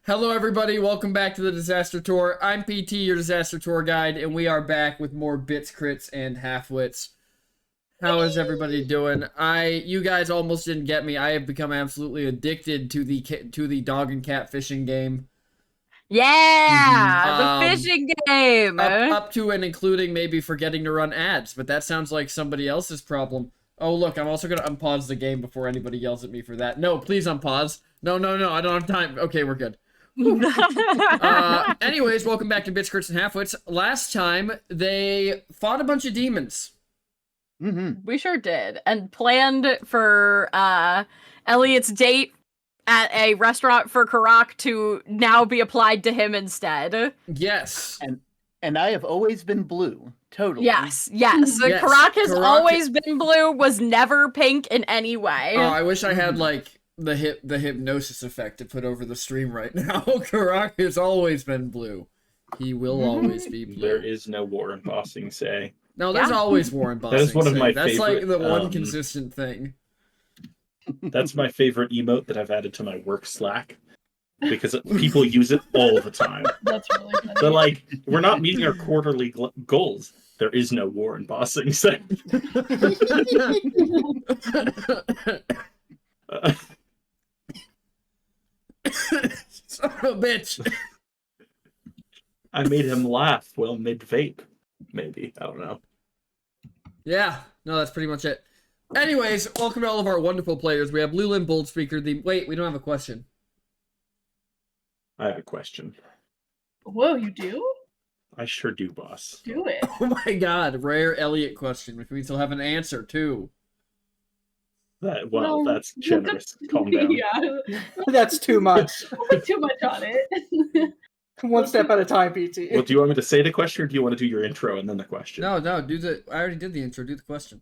Hello, everybody. Welcome back to the Disaster Tour. I'm PT, your Disaster Tour guide, and we are back with more bits, crits, and halfwits. How is everybody doing? You guys almost didn't get me. I have become absolutely addicted to the dog and cat fishing game. Yeah, the Um, fishing game. up to and including maybe forgetting to run ads, but that sounds like somebody else's problem. Oh, look, I'm also gonna unpause the game before anybody yells at me for that. No, please unpause. No, I don't have time. Okay, we're good. Anyways, welcome back to Bits, Crits, and Halfwits. Last time, they fought a bunch of demons. We sure did, and planned for Elliot's date at a restaurant for Karak to now be applied to him instead. Yes. And I have always been blue. Totally. Yes. Yes, Karak has Karak- always been blue, was never pink in any way. Oh, I wish I had, like, the hypnosis effect to put over the stream right now. Karak has always been blue. He will always be blue. There is no war in Bossing Say. No, there's always war in Bossing. That is one of my That's favorite, like the one consistent thing. That's my favorite emote that I've added to my work Slack because people use it all the time. That's really funny. They're like, we're not meeting our quarterly goals. There is no war in Bossing Say. Son of a bitch. I made him laugh while mid-vape. Maybe. I don't know. Yeah, no, that's pretty much it. Anyways, welcome to all of our wonderful players. We have Lulin Boldspeaker. Wait, we don't have a question. I have a question. Whoa, you do? I sure do, boss. Do it. Oh my god, rare Elliot question, which means he'll have an answer too. Well, That's generous. Calm down. Yeah, That's too much. put too much on it. One step at a time, PT. Well, do you want me to say the question, or do you want to do your intro and then the question? No, I already did the intro. Do the question.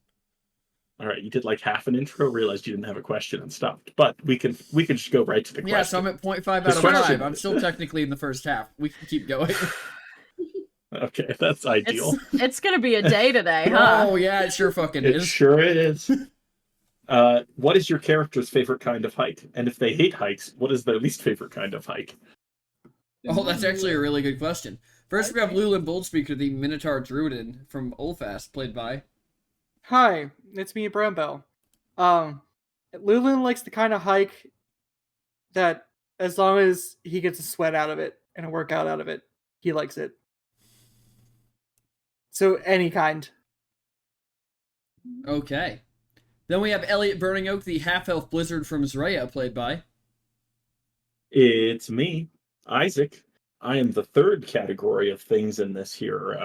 All right, you did like half an intro, realized you didn't have a question and stopped. But we can just go right to the question. Yeah, so I'm at 0.5 out This of question 5. I'm still technically in the first half. We can keep going. Okay, that's ideal. It's gonna be a day today, huh? Oh yeah, it sure fucking It is. sure is. What is your character's favorite kind of hike? And if they hate hikes, what is their least favorite kind of hike? Oh, that's actually a really good question. First, we have Lulin Boldspeaker, the Minotaur Druidin from Olfast, played by. Hi, it's me, Brown Bell. Lulin likes the kind of hike that, as long as he gets a sweat out of it and a workout out of it, he likes it. So any kind. Okay. Then we have Elliot Burning Oak, the half-elf blizzard from Zraya, played by. It's me, Isaac. I am the third category of things in this here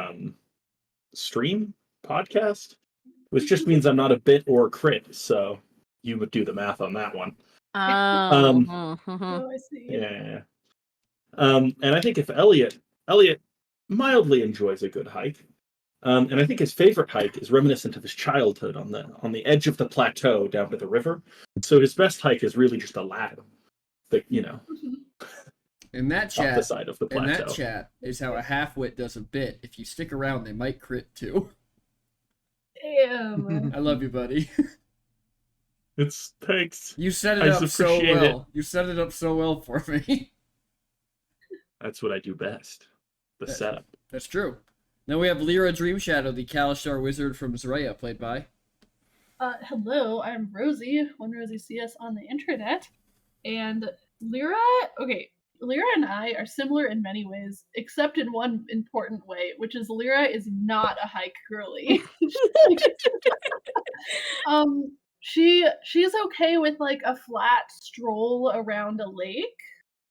stream podcast, which just means I'm not a bit or a crit. So you would do the math on that one. Oh, I see. Yeah. And I think if Elliot mildly enjoys a good hike, and I think his favorite hike is reminiscent of his childhood on the edge of the plateau down to the river. So his best hike is really just a ladder, that In that up chat, the side of the plateau. in that chat is how a half-wit does a bit. If you stick around, they might crit too. Damn. I love you, buddy. It's thanks. You set it I up so appreciate well. You set it up so well for me. That's what I do best. The setup. That's true. Then we have Lyra Dreamshadow, the Kalishtar wizard from Zraya, played by. Hello, I'm Rosie, one Rosie CS on the internet. And Lyra and I are similar in many ways, except in one important way, which is Lyra is not a hike girly. She's okay with like a flat stroll around a lake.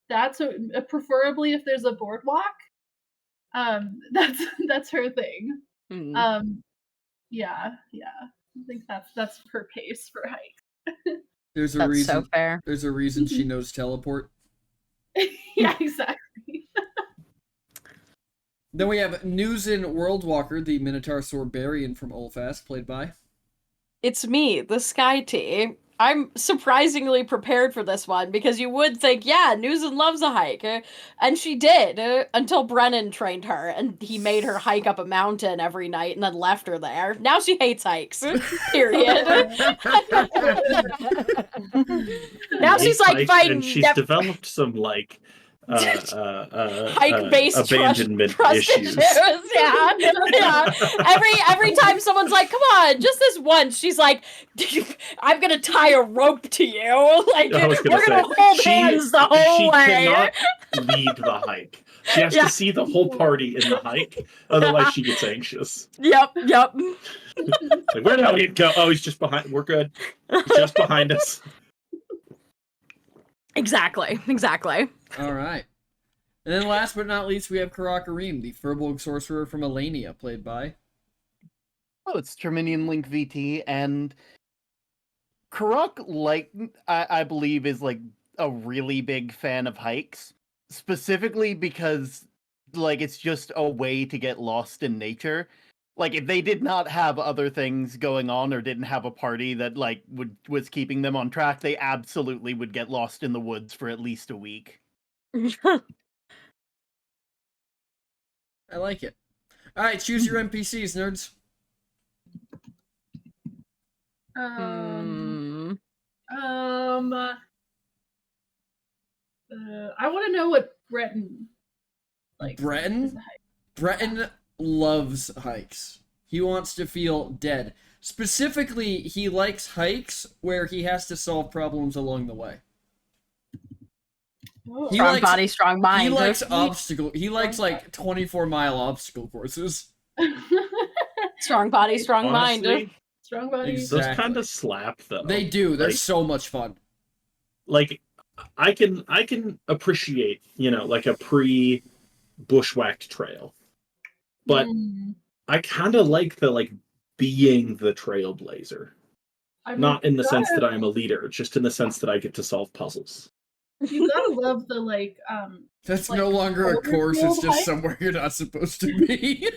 That's preferably if there's a boardwalk. That's her thing. Yeah. I think that's her pace for hike. There's a That's reason. so fair. There's a reason she knows teleport. Yeah, exactly. Then we have Newsin Worldwalker, the Minotaur Sorbarian from Olfast, played by. It's me, the Sky Tea. I'm surprisingly prepared for this one because you would think, yeah, Newsin loves a hike. And she did until Brennan trained her and he made her hike up a mountain every night and then left her there. Now she hates hikes. Period. Now she's like Hikes, fighting. and she's developed some like Hike-based abandonment trust issues. Yeah, yeah. Every time someone's like, "Come on, just this once," she's like, "I'm gonna tie a rope to you. Like I was gonna we're say, gonna hold hands the whole way." cannot lead the hike. She has Yeah. to see the whole party in the hike, otherwise she gets anxious. Yep. Like, where did Elliot go? Oh, he's just behind. We're good. He's just behind us. Exactly. All right. And then last but not least, we have Karakarim, the Firbolg sorcerer from Elenia, played by... Oh, it's Terminian Link VT, and Karak, like, I believe, is, like, a really big fan of hikes. Specifically because, like, it's just a way to get lost in nature. Like, if they did not have other things going on or didn't have a party that, like, was keeping them on track, they absolutely would get lost in the woods for at least a week. I like it. All right, choose your NPCs, nerds. I want to know what Breton likes. Breton? Breton loves hikes. He wants to feel dead. Specifically, he likes hikes where he has to solve problems along the way. He Strong likes- body, strong mind. He likes He likes like 24-mile obstacle courses. Strong body, strong mind. Honestly, Strong body. Exactly. those kind of slap though. They do. They're Like- so much fun. Like, I can appreciate, like a pre-bushwhacked trail, but I kind of like the being the trailblazer. I mean, Not in the you sense gotta- that I'm a leader, just in the sense that I get to solve puzzles. You gotta love the That's like, no longer a course. It's overfield just hike? somewhere you're not supposed to be.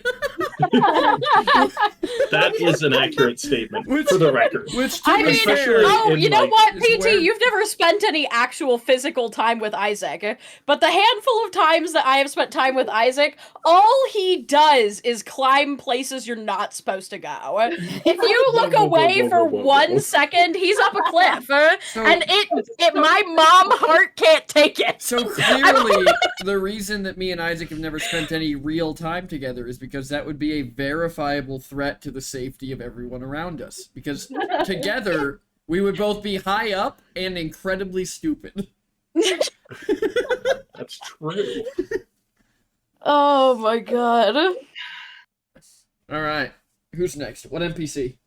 That is an accurate statement, Which- for the record. Which, to I be mean, fair, oh, in, you know like, what, is PT? where- You've never spent any actual physical time with Isaac, but the handful of times that I have spent time with Isaac, all he does is climb places you're not supposed to go. If you look Whoa, whoa, away whoa, for whoa, whoa, 1 whoa. second, he's up a cliff, So- and it my mom heart can't take it. So clearly, the reason that me and Isaac have never spent any real time together is because that would be a verifiable threat to the safety of everyone around us. Because together, we would both be high up and incredibly stupid. That's true. Oh my god. All right, who's next? What NPC?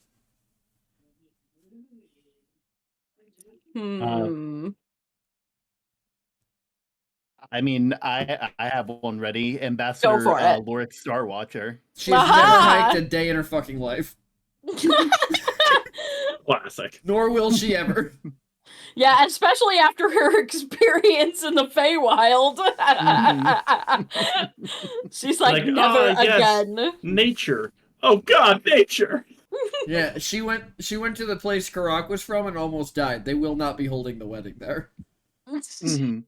I mean, I have one ready. Ambassador for it. Lorik Starwatcher. She has Aha! never hiked a day in her fucking life. Classic. Nor will she ever. Yeah, especially after her experience in the Feywild. She's like, Like, never yes. again. Nature. Oh God, nature. Yeah, she went to the place Karak was from and almost died. They will not be holding the wedding there. Mhm.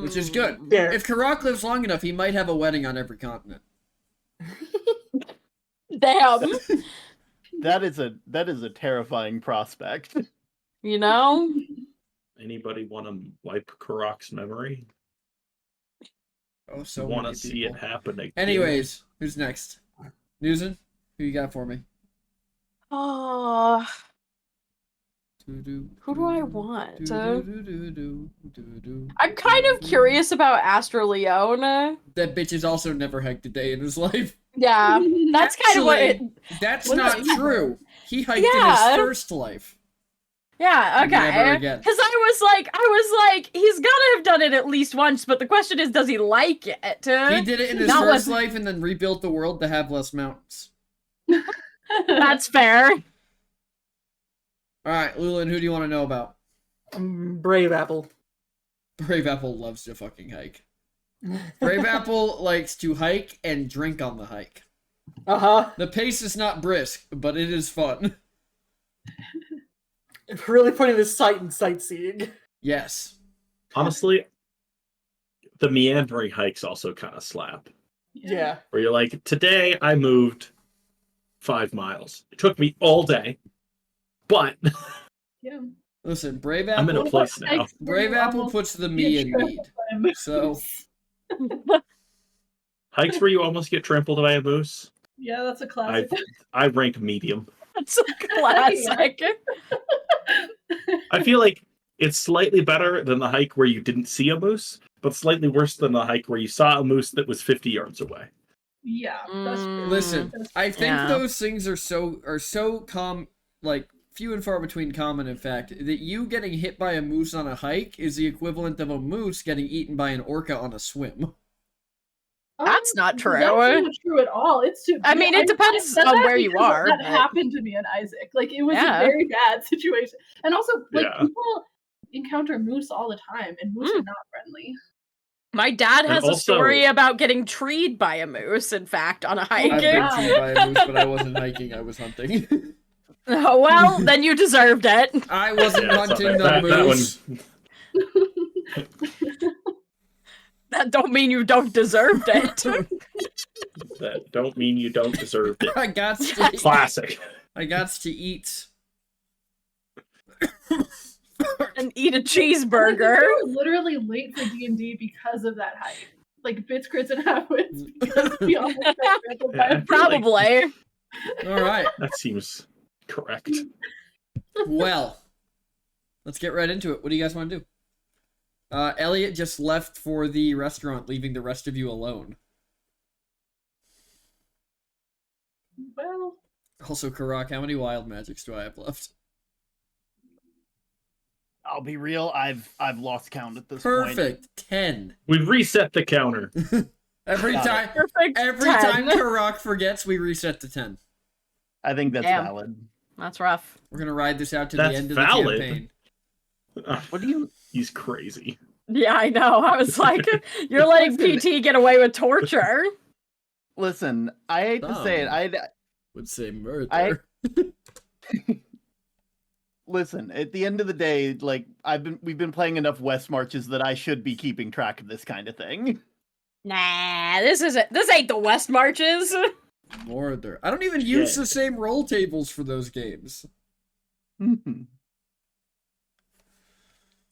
Which is good. Yeah. If Karak lives long enough, he might have a wedding on every continent. Damn. That is a terrifying prospect. You know? Anybody want to wipe Karak's memory? Oh, so Want many to see people. it happen again? Anyways, who's next? Newson, who you got for me? Oh, Who who do I want? I'm kind of curious about Astro Leone. That bitch has also never hiked a day in his life. Yeah, that's kind of what it. That's What not about you? true. He hiked in Yeah. his first life. Yeah, Never okay. again. Because I was like, he's gotta have done it at least once, but the question is, does he like it? He did it in his Not first with- life and then rebuilt the world to have less mountains. That's fair. All right, Lulin, who do you want to know about? Brave Apple. Brave Apple loves to fucking hike. Brave Apple likes to hike and drink on the hike. Uh-huh. The pace is not brisk, but it is fun. Really putting this site in sightseeing. Yes. Honestly, the meandering hikes also kind of slap. Yeah. Where you're like, today I moved 5 miles. It took me all day, but Yeah. Listen, Brave I'm in a Apple. place now. Brave Apple puts the me in mead. So Hikes where you almost get trampled by a moose. Yeah, that's a classic. I rank medium. That's a classic. I feel like it's slightly better than the hike where you didn't see a moose, but slightly worse than the hike where you saw a moose that was 50 yards away. Yeah, that's true. listen, That's I think Yeah. those things are so like few and far between common, in fact, that you getting hit by a moose on a hike is the equivalent of a moose getting eaten by an orca on a swim. That's not true. That's not true at all. It's too. I mean, it depends said on that where you because are, That but- happened to me and Isaac. Like it was Yeah. a very bad situation, and also like Yeah. people encounter moose all the time, and moose are not friendly. My dad And has a also- story about getting treed by a moose, in fact, on a hike. I've been Wow. treated by a moose, but I wasn't hiking, I was hunting. Oh, well, then you deserved it. I wasn't Yeah, so hunting the that moose. That don't mean you don't deserve it. That don't mean you don't deserve it. I got to Classic. I got to eat. And eat a Like, cheeseburger. we were literally late for D&D because of that hike. Like bits, crits, and halfwits because we almost got trampled by Yeah. a Probably. All right. That seems correct. Well, let's get right into it. What do you guys want to do? Elliot just left for the restaurant, leaving the rest of you alone. Well, Also, Karak, how many wild magics do I have left? I'll be real, I've lost count at this point. Perfect. 10. We reset the counter. Every Got it. time Perfect. every 10. time Karak forgets, we reset to 10. I think that's Damn. valid. That's rough. We're gonna ride this out to That's the end of valid. the campaign. What do you He's crazy. Yeah, I know. I was like, you're letting Listen. PT get away with torture. listen? I hate to say it. Would say murder. Listen. At the end of the day, like we've been playing enough West Marches that I should be keeping track of this kind of thing. Nah, this ain't the West Marches. Murder. I don't even use Yeah. the same roll tables for those games.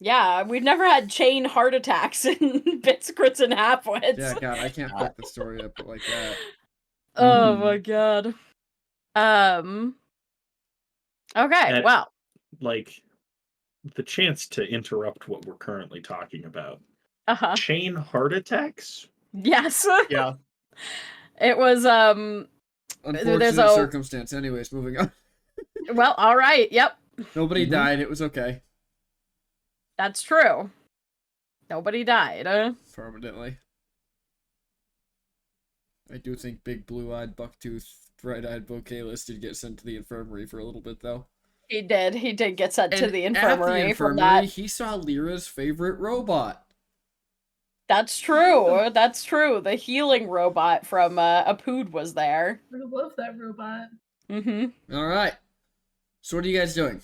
Yeah, we've never had chain heart attacks in bits, crits, and halfwits. Yeah, God, I can't pick the story up like that. Oh my god. Okay, And- well. Like, the chance to interrupt what we're currently talking about. Uh-huh. Chain heart attacks? Yes. Yeah. It was Unfortunate a- circumstance. Anyways, moving on. well, all right. Yep. Nobody Mhm. died. It was okay. That's true. Nobody died. Permanently. I do think big blue-eyed, bucktooth, bright-eyed vocalist did get sent to the infirmary for a little bit, though. He did. He did get sent to And the at infirmary from that. he saw Lyra's favorite robot. That's true. That's true. The healing robot from Apood was there. I love that robot. Mm-hmm. All right. So what are you guys doing?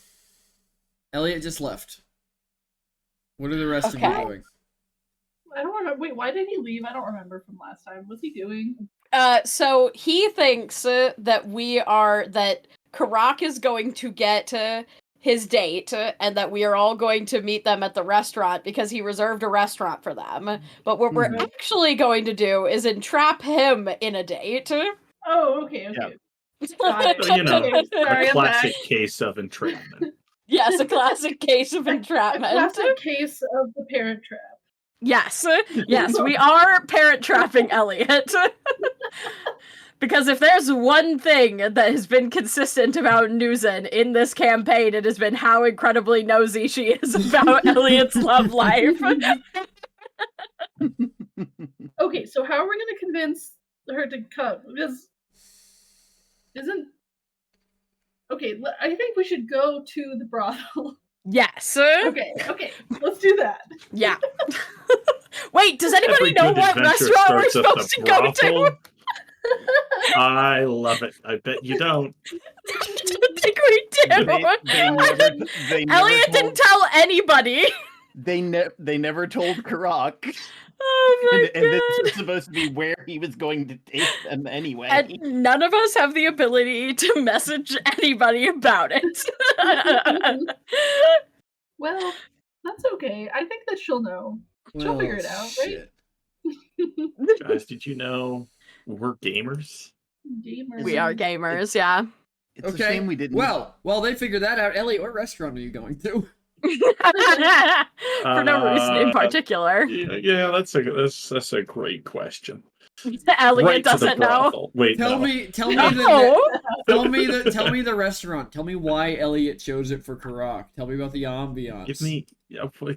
Elliot just left. What are the rest of you Okay. doing? I don't remember. Wait, why did he leave? I don't remember from last time. What's he doing? So he thinks that that Karak is going to get his date and that we are all going to meet them at the restaurant because he reserved a restaurant for them. But what we're Mhm. actually going to do is entrap him in a date. Oh, okay, Yeah. okay. Got it. So, you know, Okay, sorry, A I'm classic back. case of entrapment. Yes, a classic case of A entrapment. classic case of the parent trap. Yes, yes, we are parent trapping Elliot. Because if there's one thing that has been consistent about Nuzin in this campaign, it has been how incredibly nosy she is about Elliot's love life. Okay, so how are we going to convince her to come? Because isn't okay. I think we should go to the brothel. Yes. Okay, let's do that. Yeah. Wait, does anybody Every know good what adventure restaurant we're starts at supposed the to go to? brothel. I love it. I bet you don't. I think we do. They never Elliot didn't tell anybody. They never told Karak, Oh my and this god. was supposed to be where he was going to take them anyway. And none of us have the ability to message anybody about it. Well, that's okay. I think that she'll know. She'll figure it out, right? shit. Guys, did you know we're gamers? Gamers. We are gamers, yeah. It's a Okay. shame we didn't. Well, while they figure that out, Elliot, what restaurant are you going to? For no reason in particular. Yeah, that's a great question. Elliot Right to the doesn't know. brothel. Wait, Tell no. me No. tell me the restaurant. Tell me why Elliot chose it for Karak. Tell me about the ambiance.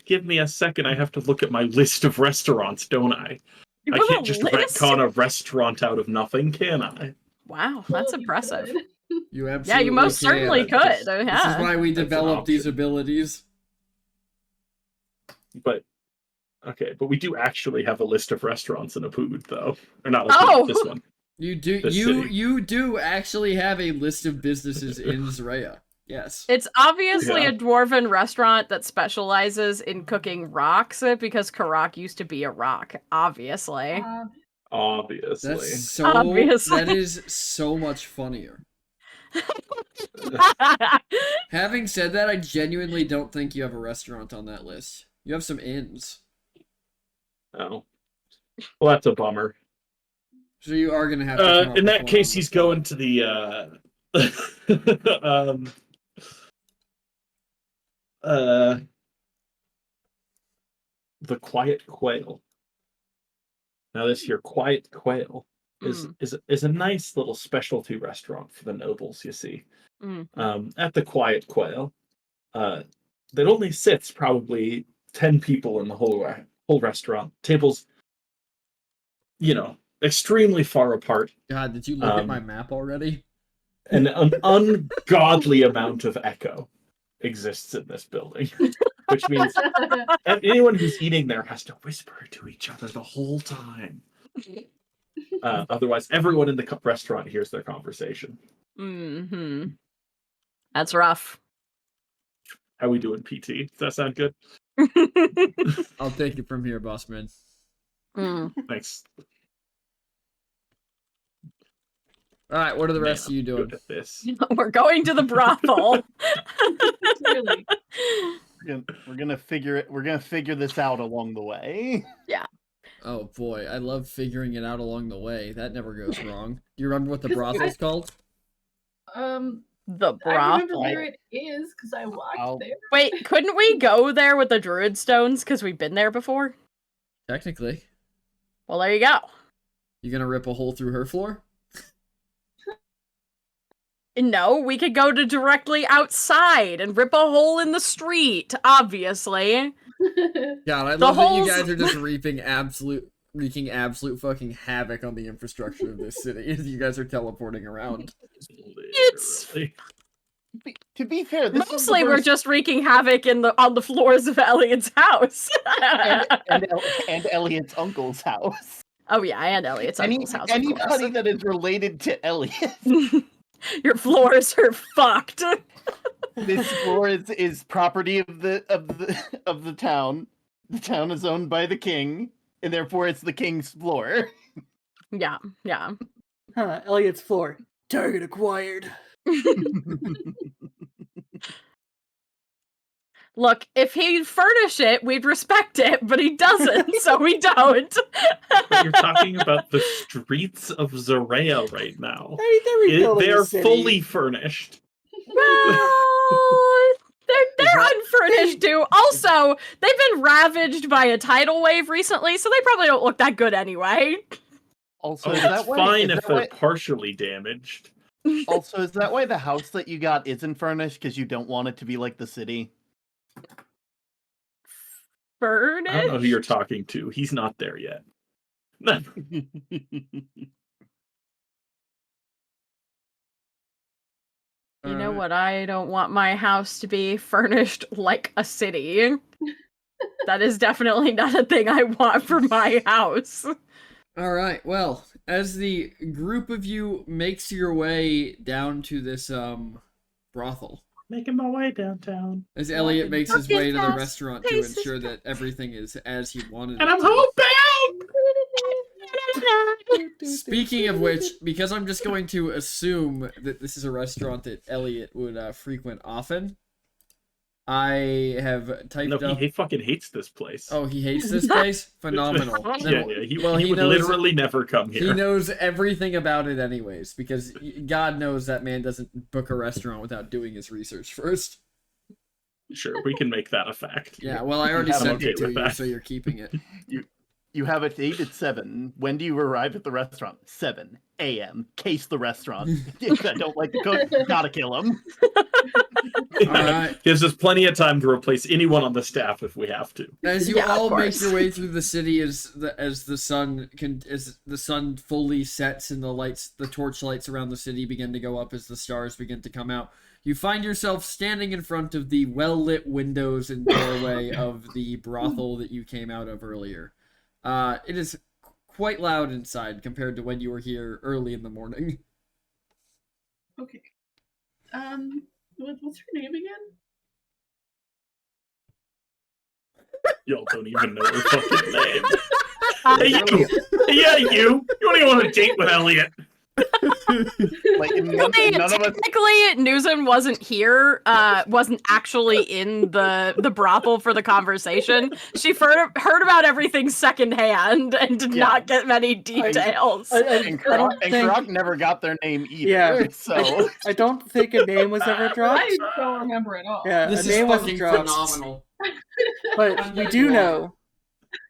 Give me a second. I have to look at my list of restaurants, don't I? You I have can't a just list? retcon a restaurant out of nothing, can I? Wow, Well, that's you impressive. could. You Yeah, absolutely you most can. certainly could. This- This is Yeah. why we That's an develop these option. abilities. But okay, but we do actually have a list of restaurants in Apud, though. Or not Oh! Apud, this one. You do The you city. you do actually have a list of businesses in Zraya. Yes. It's obviously Yeah. a dwarven restaurant that specializes in cooking rocks because Karak used to be a rock, obviously. Obviously. That's so Obviously. that is so much funnier. Having said that, I genuinely don't think you have a restaurant on that list. You have some inns. Oh. Well, that's a bummer. So you are gonna have to come up In with that one case, on the he's spot. going to the the Quiet Quail. Now, this here Quiet Quail is a nice little specialty restaurant for the nobles. You see, at the Quiet Quail, that only sits probably 10 people in the whole restaurant. Tables, extremely far apart, God, did you look at my map already? and an ungodly amount of echo exists in this building, which means anyone who's eating there has to whisper to each other the whole time. Otherwise, everyone in the restaurant hears their conversation. Mm-hmm. That's rough. How we doing, PT? Does that sound good? I'll take it from here, boss man. Thanks. All right, what are the rest Man, of you I'm doing? good at this. We're going to the brothel. Clearly. We're gonna figure this out along the way. Oh boy, I love figuring it out along the way. That never goes wrong. Do you remember what the 'Cause brothel's called? The I remember brothel. where it is because I walked there. Wait, couldn't we go there with the druid stones because we've been there before? Technically. Well, there you go. You gonna rip a hole through her floor? No, we could go to directly outside and rip a hole in the street, obviously. God, I The love that you holes- guys are just wreaking absolute fucking havoc on the infrastructure of this city as you guys are teleporting around. It's- Literally. To be fair, this Mostly is the we're first, just wreaking havoc on the floors of Elliot's house. and Elliot's uncle's house. Oh yeah, and Elliot's uncle's house, of Anybody course. that is related to Elliot. Your floors are fucked. This floor is property of the town. The town is owned by the king, and therefore it's the king's floor. Yeah. Huh, Elliot's floor. Target acquired. Look, if he'd furnish it, we'd respect it, but he doesn't, so we don't. But you're talking about the streets of Zarea right now. They're rebuilding They're the city. fully furnished. Well, they're unfurnished too. Also, they've been ravaged by a tidal wave recently, so they probably don't look that good anyway. Also, Oh, is it's that why, fine is if that they're why, partially damaged. also, is that why the house that you got isn't furnished because you don't want it to be like the city? Furnished? I don't know who you're talking to. He's not there yet. You know what? I don't want my house to be furnished like a city. That is definitely not a thing I want for my house. All right. Well, as the group of you makes your way down to this brothel, Making my way downtown. as Elliot makes his way to the Fucking restaurant to faces. ensure that everything is as he wanted it And I'm to be. homebound! Speaking of which, because I'm just going to assume that this is a restaurant that Elliot would frequent often, I have typed No, up. he fucking hates this place. Oh, he hates this place? Phenomenal. Yeah, Then- He well, would knows, literally never come here. He knows everything about it anyways, because God knows that man doesn't book a restaurant without doing his research first. Sure, we can make that a fact. Yeah, well, I already I'm sent okay it to with you, that. so you're keeping it. You have a date at 7. When do you arrive at the restaurant? 7 a.m. Case the restaurant. If I don't like the cook, gotta kill him. Alright. Gives us plenty of time to replace anyone on the staff if we have to. As you Yeah, of all make course. your way through the city, as the sun fully sets and the torch lights around the city begin to go up as the stars begin to come out, you find yourself standing in front of the well-lit windows and doorway of the brothel that you came out of earlier. It is quite loud inside compared to when you were here early in the morning. Okay. What's her name again? Y'all don't even know her fucking name. Hey, you! Yeah, you! You don't even want to date with Elliot. Like, none of us. Technically, Newsom wasn't here, wasn't actually in the brothel for the conversation. She heard about everything secondhand and did not get many details. And Karak never got their name either. Yeah. So I don't think a name was ever dropped. I don't remember at all. Yeah, This a is name was fucking dropped. phenomenal. But I'm we not do wrong. know,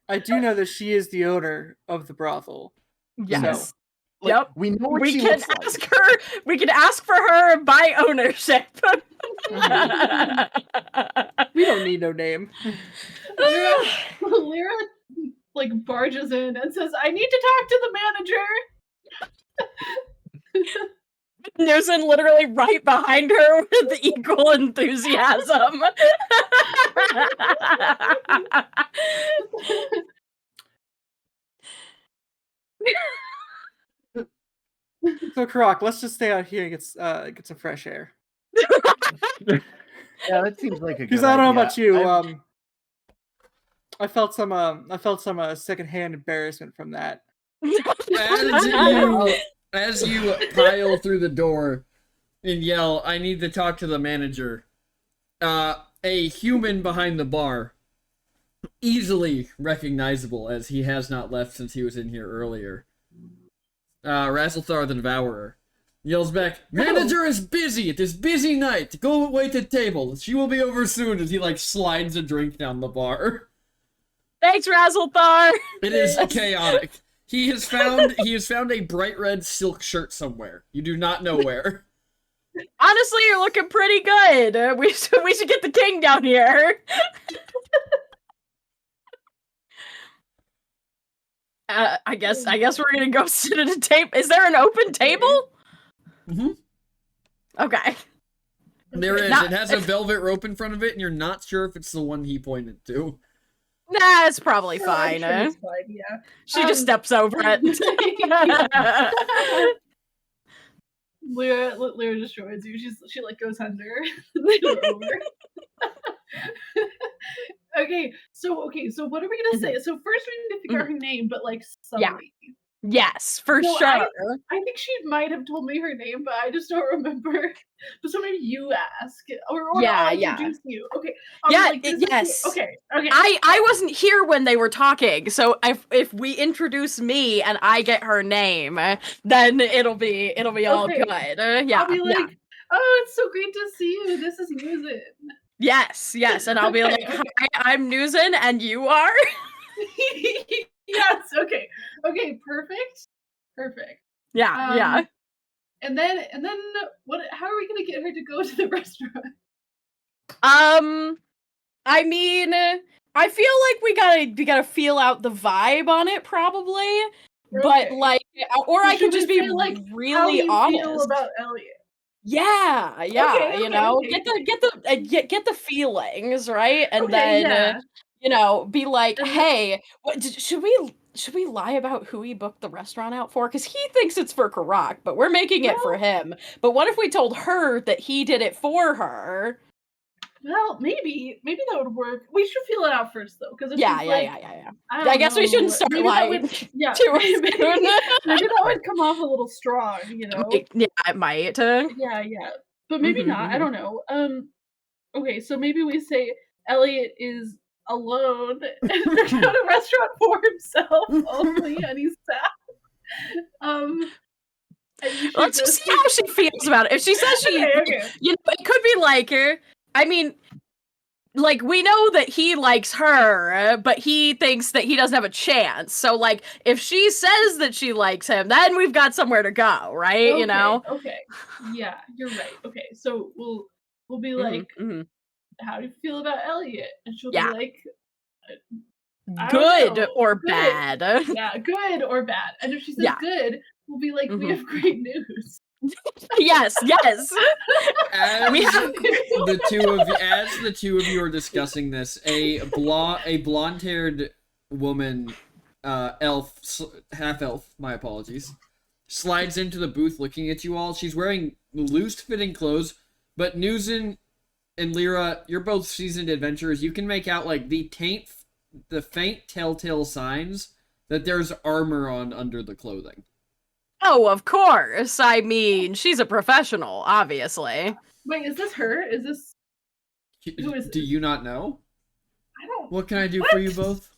I do know that she is the owner of the brothel. Yes. like, Yep. we know what We she can looks like. ask her. We can ask for her by ownership. We don't need no name. Lyra like barges in and says, "I need to talk to the manager." Newsom literally right behind her with equal enthusiasm. So Karak, let's just stay out here and get some fresh air. Yeah, that seems like a good Because I don't know about idea. you, I felt some secondhand embarrassment from that. As you pile through the door and yell, "I need to talk to the manager," a human behind the bar, easily recognizable as he has not left since he was in here earlier, Razzlethar the Devourer, yells back, "Manager is busy at this busy night. Go wait at table. She will be over soon," as he slides a drink down the bar. Thanks, Razzlethar. It is chaotic. He has found a bright red silk shirt somewhere. You do not know where. Honestly, you're looking pretty good. We should get the king down here. I guess we're gonna go sit at a table. Is there an open table? Mhm. Okay. There is. Not- It has a velvet rope in front of it, and you're not sure if it's the one he pointed to. Nah, it's probably fine. I'm sure it's fine, yeah. She just steps over it. Lyra just joins you. She goes under. They go over. Okay, so what are we gonna say? So first we need to figure out her name, but subtly. Yes, for No, sure. I think she might have told me her name, but I just don't remember. But so maybe you ask, or Yeah, I'll yeah. introduce you. Okay. I'll Yeah, be like, this is- yes. Okay. I wasn't here when they were talking, so if we introduce me and I get her name, then it'll be all Okay. good. Yeah. I'll be like, yeah. "Oh, it's so great to see you. This is Newsom." Yes, and I'll be like, Okay. "Hi, I'm Newsom, and you are." Yes. Okay. Perfect. Yeah. And then what? How are we gonna get her to go to the restaurant? I mean, I feel like we gotta feel out the vibe on it, probably. But Okay. or I Should could we just be say, how really you honest. feel about Elliot? Yeah, Okay, you know, okay. get the feelings, right? And Okay, then yeah. be like, And then- "Hey, should we lie about who he booked the restaurant out for? Because he thinks it's for Karak, but we're making it for him. But what if we told her that he did it for her?" Well, maybe that would work. We should feel it out first, though, because Yeah. I guess we shouldn't start lying too Yeah, soon. maybe that would come off a little strong, you know. Yeah, it might. Yeah, but maybe not. I Mhm. don't know. Okay, so maybe we say Elliot is alone and working at a restaurant for himself only, and he's sad. And you should Let's go just see how she feels about it. If she says she, Okay. you know, it could be like her. I mean, like, we know that he likes her, but he thinks that he doesn't have a chance. So, like, if she says that she likes him, then we've got somewhere to go, right? You know? Okay. Yeah, you're right. Okay, so we'll be Mhm, like, mhm. how do you feel about Elliot? And she'll Yeah. be like, I don't Good know, or good. bad. Yeah, good or bad. And if she says Yeah. good, we'll be like, we Mhm. have great news. Yes. As We have the two of you are discussing this, a blonde-haired woman, half elf, my apologies, slides into the booth looking at you all. She's wearing loose-fitting clothes, but Nuzin and Lyra, you're both seasoned adventurers. You can make out like the faint telltale signs that there's armor on under the clothing. Oh, of course. I mean, she's a professional, obviously. Wait, is this her? Is this who is Do you not know? I don't What can I do for you both?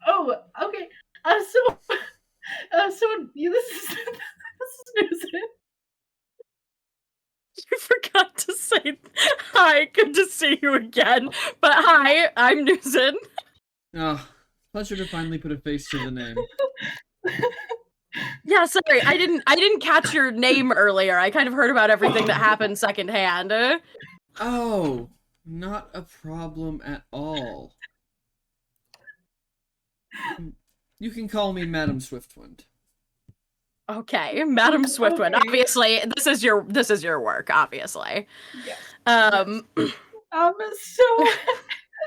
Oh, okay. So you this is Newsom. You forgot to say hi, good to see you again. But hi, I'm Newson. Oh, pleasure to finally put a face to the name. Yeah, sorry, I didn't catch your name earlier. I kind of heard about everything that happened secondhand. Oh, not a problem at all. You can call me Madam Swiftwind. Okay, Madam Swiftwind. Okay. Obviously, this is your work, obviously. Yes. So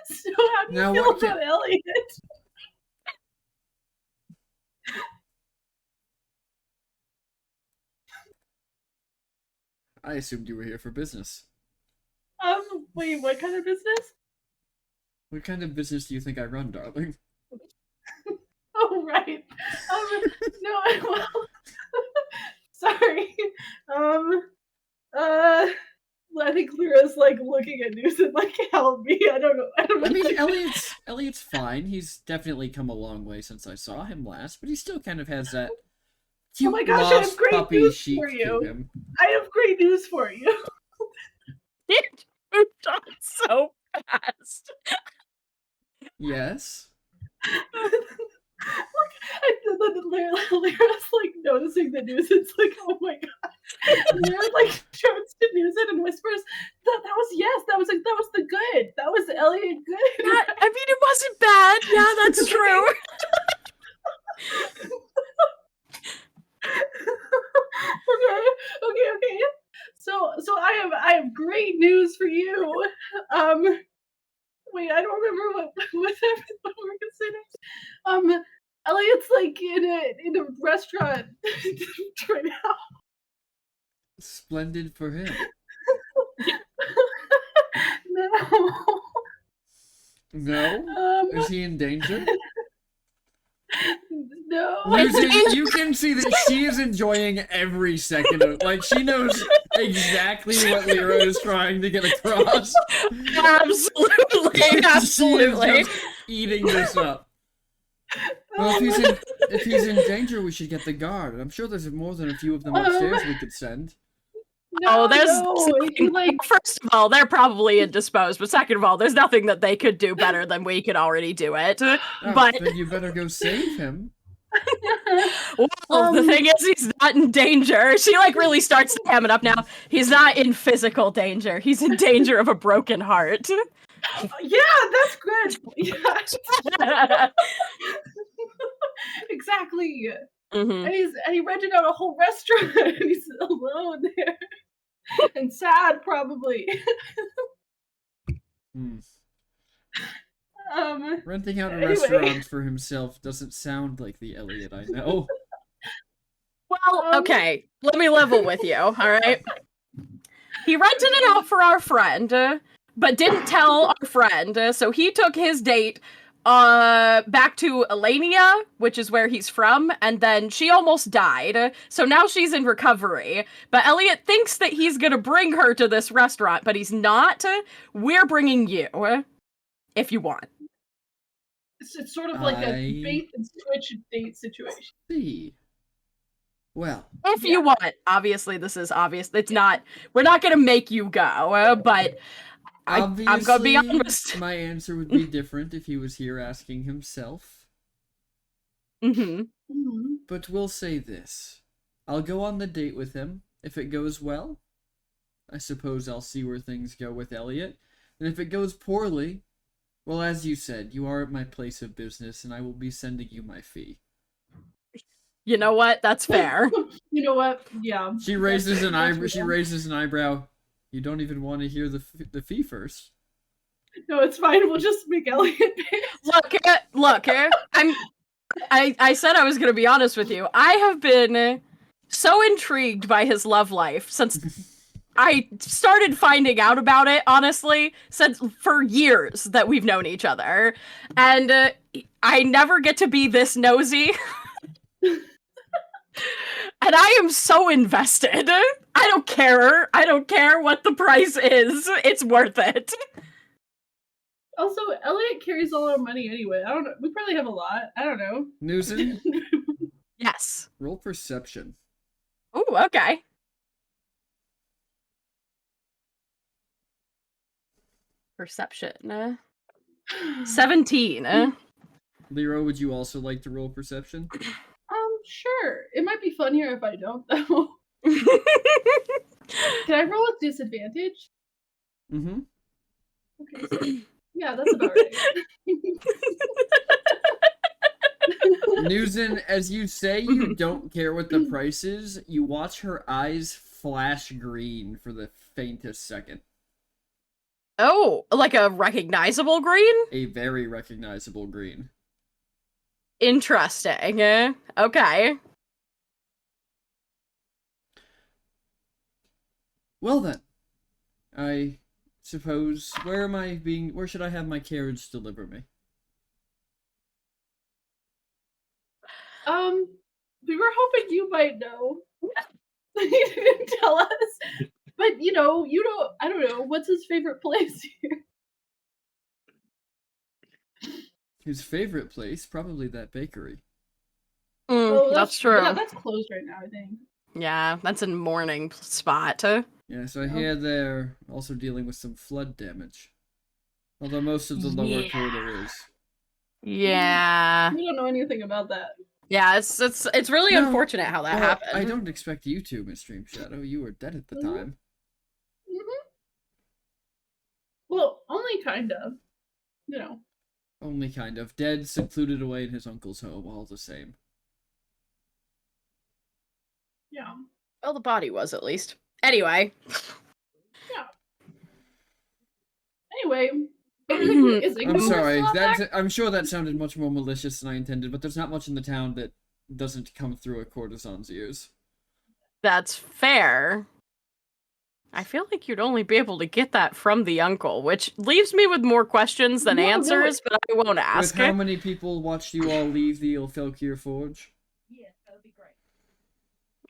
so how do you Now, feel what about Elliot? I assumed you were here for business. Wait, what kind of business? What kind of business do you think I run, darling? Oh, right. No, well, sorry. I think Lyra's like looking at Newsom like, help me. I don't know. I mean, Elliot's fine. He's definitely come a long way since I saw him last, but he still kind of has that cute Oh my gosh, I have lost great puppy news chic for to you. him. I have great news for you. it moved on so fast. Yes. Lyra's like noticing the news. It's like, oh my god. Lyra like turns to Newsom and whispers, that was the good. That was Elliot good. Yeah, I mean, it wasn't bad. Yeah, that's true. Okay. So I have great news for you. Wait, I don't remember what we're gonna say next. Elliot's like in a restaurant right now. Splendid for him. No. No? Is he in danger? No. You can see that she is enjoying every second of it. Like, she knows exactly what Lyra is trying to get across. Absolutely. She is just eating this up. Well, if he's in danger, we should get the guard. I'm sure there's more than a few of them upstairs we could send. No, First of all, they're probably indisposed, but second of all, there's nothing that they could do better than we could already do it. Oh, but then you better go save him. Well, the thing is, he's not in danger. She like really starts to ham it up now. He's not in physical danger. He's in danger of a broken heart. Yeah, that's good. Yeah. Exactly. Mm-hmm. And he rented out a whole restaurant and he's alone there. And sad probably. Renting out a restaurant for himself doesn't sound like the Elliot I know. Well, okay. Let me level with you, alright? He rented it out for our friend, but didn't tell our friend, so he took his date back to Elenia, which is where he's from, and then she almost died, so now she's in recovery. But Elliot thinks that he's gonna bring her to this restaurant, but he's not. We're bringing you, if you want. It's sort of like a I bait and switch date situation. see. Well, If you want. Obviously, this is obvious. It's not. We're not gonna make you go, but I'm gonna be obviously, honest. my answer would be different if he was here asking himself. Mm-hmm. Mhm. But we'll say this. I'll go on the date with him. If it goes well, I suppose I'll see where things go with Elliot. And if it goes poorly, well, as you said, you are at my place of business, and I will be sending you my fee. You know what? That's fair. You know what? Yeah. She raises an that's eyebrow. She real. raises an eyebrow. You don't even want to hear the fee first. No, it's fine. We'll just make Elliot pay. Look. I said I was gonna be honest with you. I have been so intrigued by his love life since I started finding out about it, honestly, since for years that we've known each other. And I never get to be this nosy. And I am so invested. I don't care. I don't care what the price is. It's worth it. Also, Elliot carries all our money anyway. I don't know. We probably have a lot. I don't know. Newson, Yes. roll perception. Ooh, okay. Perception. 17. Lero, would you also like to roll perception? Sure. It might be funnier if I don't, though. Can I roll with disadvantage? Mm-hmm. Okay, so, yeah, that's about right. Newson, as you say you don't care what the price is, you watch her eyes flash green for the faintest second. Oh, like a recognizable green? A very recognizable green. Interesting. Okay. Well then, I suppose, where should I have my carriage deliver me? We were hoping you might know. You didn't tell us. But you don't, I don't know, what's his favorite place here? His favorite place, probably that bakery. That's true. That's closed right now, I think. Yeah, that's a morning spot. Yes, I hear they're also dealing with some flood damage. Although most of the lower quarter is. Yeah. We don't know anything about that. Yeah, it's really No, unfortunate how that well, happened. I don't expect you to, Miss Dream Shadow. You were dead at the time. Mm-hmm. Well, only kind of. You know. Only kind of. Dead, secluded away in his uncle's home, all the same. Yeah. Well, the body was at least. Anyway. Yeah. Anyway. I'm sorry. I'm sure that sounded much more malicious than I intended, but there's not much in the town that doesn't come through a courtesan's ears. That's fair. I feel like you'd only be able to get that from the uncle, which leaves me with more questions than answers, but I won't ask. With how many people watched you all leave the Ilfelkir Forge? Yeah, that would be great.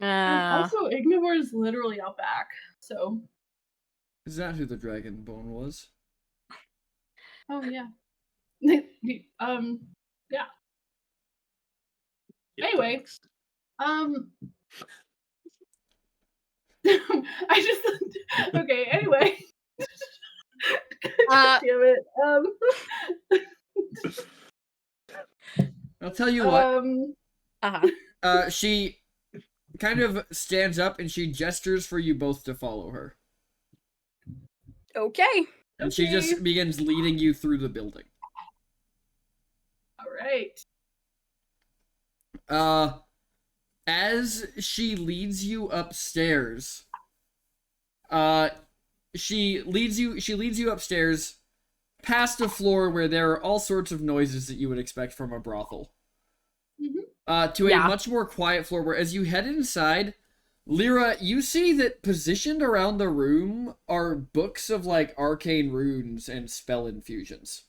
Also, Ignivore is literally out back, so. Is that who the Dragonborn was? Oh yeah. Yeah. Anyway, I just okay. Anyway, damn it. I'll tell you what. Uh-huh. She kind of stands up and she gestures for you both to follow her. Okay. And she just begins leading you through the building. All right. As she leads you upstairs, she leads you upstairs past a floor where there are all sorts of noises that you would expect from a brothel. Mm-hmm. To a much more quiet floor where as you head inside, Lyra, you see that positioned around the room are books of like arcane runes and spell infusions.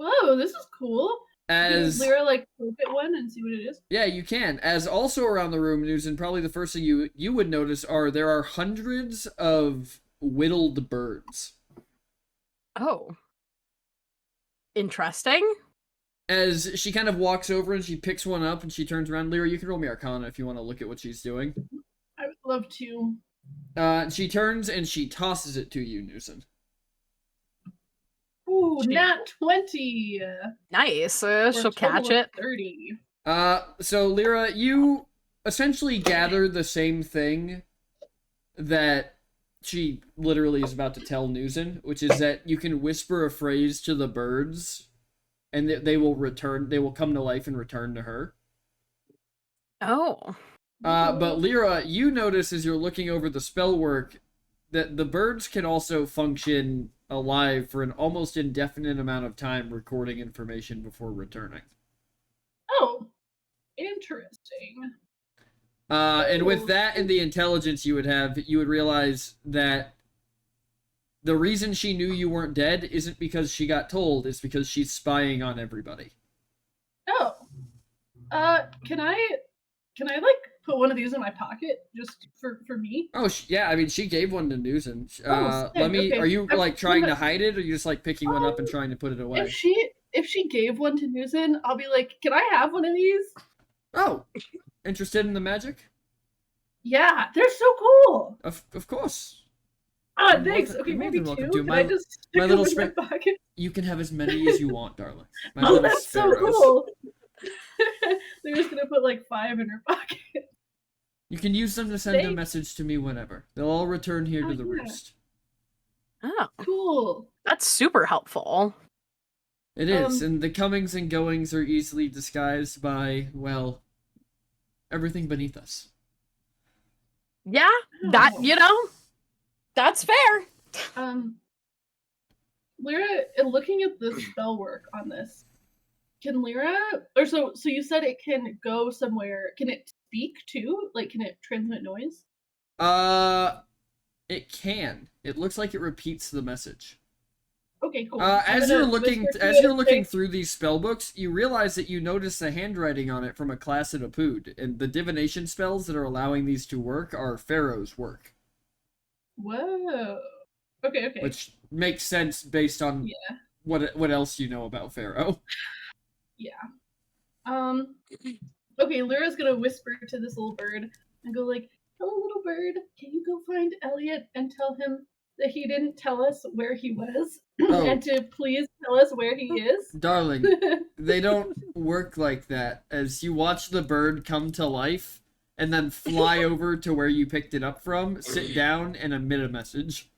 Whoa, this is cool. Can As Lyra like poke at one and see what it is? yeah, you can. As also around the room, News, and probably the first thing you would notice there are hundreds of whittled birds. Oh. Interesting. As she kind of walks over and she picks one up and she turns around. Lyra, you can roll me Arcana if you want to look at what she's doing. I would love to. She turns and she tosses it to you, Newson. Ooh, nat 20. Nice. For She'll a total catch of it. 30. So Lyra, you essentially gather the same thing that she literally is about to tell Newson, which is that you can whisper a phrase to the birds and they will return, they will come to life and return to her. Oh. But Lyra, you notice as you're looking over the spell work that the birds can also function alive for an almost indefinite amount of time, recording information before returning. Oh, interesting. And with that and the intelligence you would have, you would realize that the reason she knew you weren't dead isn't because she got told, it's because she's spying on everybody. Oh. Can I like put one of these in my pocket just for me? Oh, yeah, I mean, she gave one to Newson. Sick, Let me, okay. are you, I'm like, trying to gonna- hide it, or are you just, like, picking one up and trying to put it away? If she gave one to Newson, I'll be like, can I have one of these? Oh, interested in the magic? Yeah, they're so cool. Of course. Ah, You're more thanks. than- Okay, you're more maybe than welcome two. to. Can My- I just stick my them little in my spa- pocket? You can have as many as you want, darling. My Oh, little that's so sparrows. cool. They're just gonna put like 5 in her pocket. You can use them to send a Thanks. message to me whenever. They'll all return here to Oh, the yeah. roost. Oh. Cool. That's super helpful. It is, and the comings and goings are easily disguised by, well, everything beneath us. Yeah, that, Oh. That's fair. Lyra, in looking at the spell work on this, can Lyra, or so you said it can go somewhere? Can it speak too? Like, can it transmit noise? It can. It looks like it repeats the message. Okay, cool. As you're looking through. through these spell books, you realize that you notice the handwriting on it from a class at Apud, and the divination spells that are allowing these to work are Pharaoh's work. Whoa. Okay. Which makes sense based on Yeah. what else you know about Pharaoh. Yeah. Okay, Lyra's gonna whisper to this little bird and go like, "Hello, little bird. Can you go find Elliot and tell him that he didn't tell us where he was, Oh. and to please tell us where he is?" Darling, they don't work like that. As you watch the bird come to life and then fly over to where you picked it up from, sit down, and emit a message.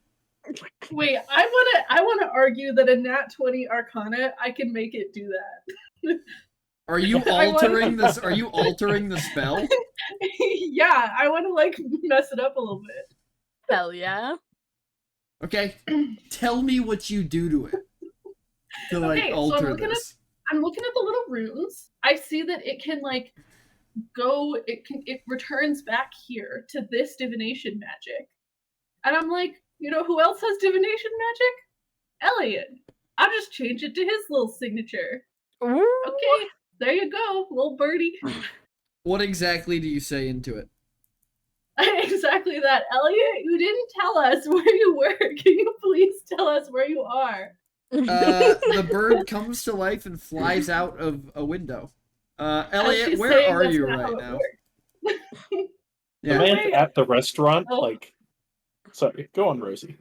Wait, I wanna argue that a nat 20 Arcana, I can make it do that. Are you I want- altering this? Are you altering the spell? Yeah, I want to like mess it up a little bit. Hell yeah. Okay, tell me what you do to it to like Okay, so I'm alter looking this. I'm looking at the little runes. I see that it can like go. It returns back here to this divination magic, and I'm like, you know who else has divination magic? Elliot. I'll just change it to his little signature. Ooh. Okay, there you go, little birdie. What exactly do you say into it? Exactly that. Elliot, you didn't tell us where you were. Can you please tell us where you are? The bird comes to life and flies out of a window. Elliot, She's where saying are that's you not how right it now? works. The Yeah. man's at the restaurant, Oh. like. Sorry, go on, Rosie.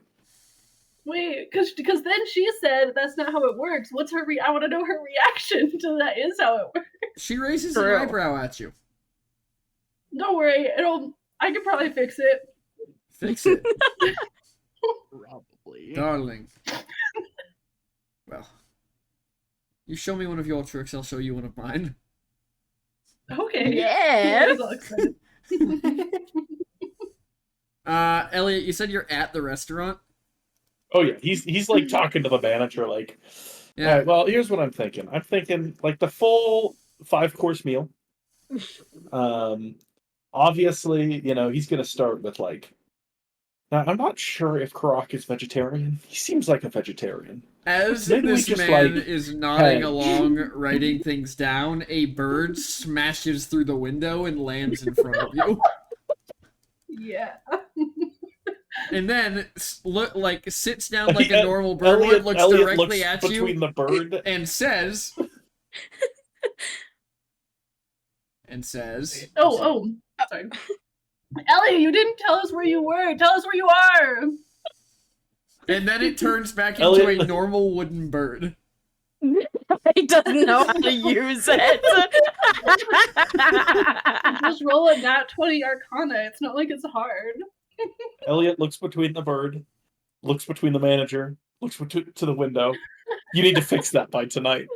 Wait, because then she said that's not how it works. What's her I want to know her reaction to that is how it works. She raises an True. eyebrow at you. Don't worry, I could probably fix it. Fix it, Probably. darling. Well, you show me one of your tricks, I'll show you one of mine. Okay. Yeah. He's all excited. Elliot, you said you're at the restaurant? Oh yeah, he's like talking to the manager, like, Yeah. all right, well, here's what I'm thinking. I'm thinking like the full 5-course meal. Obviously, he's gonna start with like, Now, I'm not sure if Karak is vegetarian. He seems like a vegetarian. As Maybe we this just, man like, is nodding hedge. along, writing things down, a bird smashes through the window and lands in front of you. Yeah. And then sits down like a normal bird Elliot, would, looks Elliot directly looks at between you, the bird. and says, Oh, sorry. Ellie, you didn't tell us where you were. Tell us where you are. and then it turns back into Elliot- a normal wooden bird. He doesn't know how to use it. Just roll a nat 20 Arcana. It's not like it's hard. Elliot looks between the bird, looks between the manager, looks to the window. You need to fix that by tonight.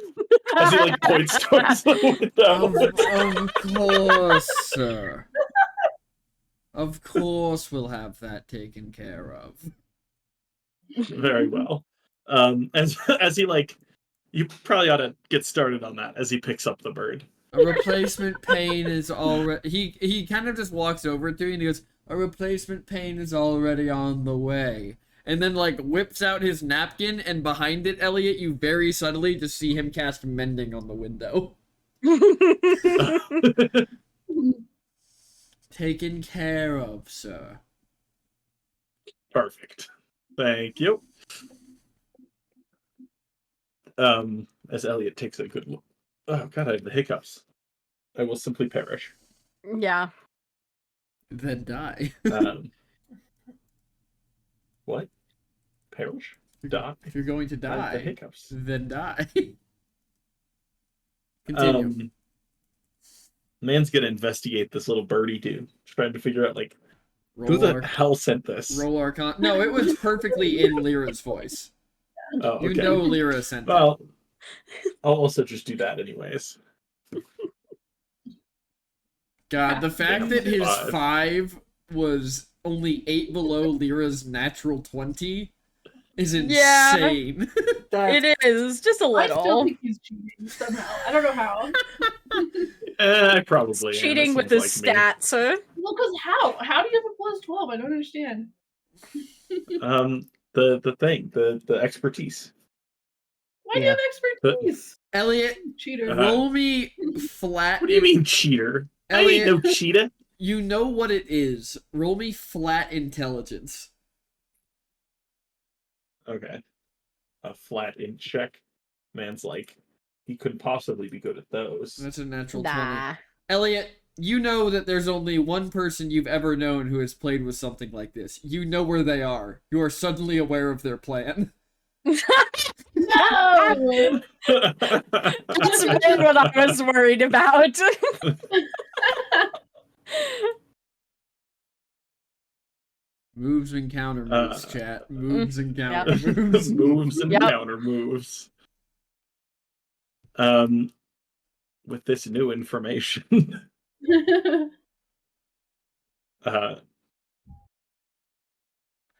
As he like points towards the window. Of course, sir. Of course we'll have that taken care of. Very well. As he like, you probably ought to get started on that as he picks up the bird. A replacement pane is already... He kind of just walks over to you and he goes, a replacement pane is already on the way. And then, like, whips out his napkin, and behind it, Elliot, you very subtly just see him cast mending on the window. Taken care of, sir. Perfect. Thank you. As Elliot takes a good look. Oh god, I have the hiccups. I will simply perish. Yeah. Then die. What? Perish? Die? If you're going to I have the die, hiccups. then die. Continue. Man's gonna investigate this little birdie dude, trying to figure out like who Roll the hell sent this. Roll Arcana. No, it was perfectly in Lyra's voice. Oh, okay. You know Lyra sent it. Well, I'll also just do that anyways. God, the fact that his 5. 5 was only 8 below Lyra's natural 20 is Yeah. insane. It is, just a I still little. think he's cheating somehow. I don't know how. I probably am. Cheating It with his seems like me. stats. Well, because how? How do you have a plus 12? I don't understand. The thing, the expertise. Why do you have expertise? Elliot, Cheater. roll me flat. What do you mean cheater? I ain't Elliot, no cheetah. you know what it is. Roll me flat intelligence. Okay. A flat in check. Man's like, he couldn't possibly be good at those. That's a natural 20. Nah. Elliot, you know that there's only one person you've ever known who has played with something like this. You know where they are. You are suddenly aware of their plan. No! That's been what I was worried about. Moves and counter moves, chat. Moves and counter Yep. moves. Moves and Yep. counter moves. With this new information,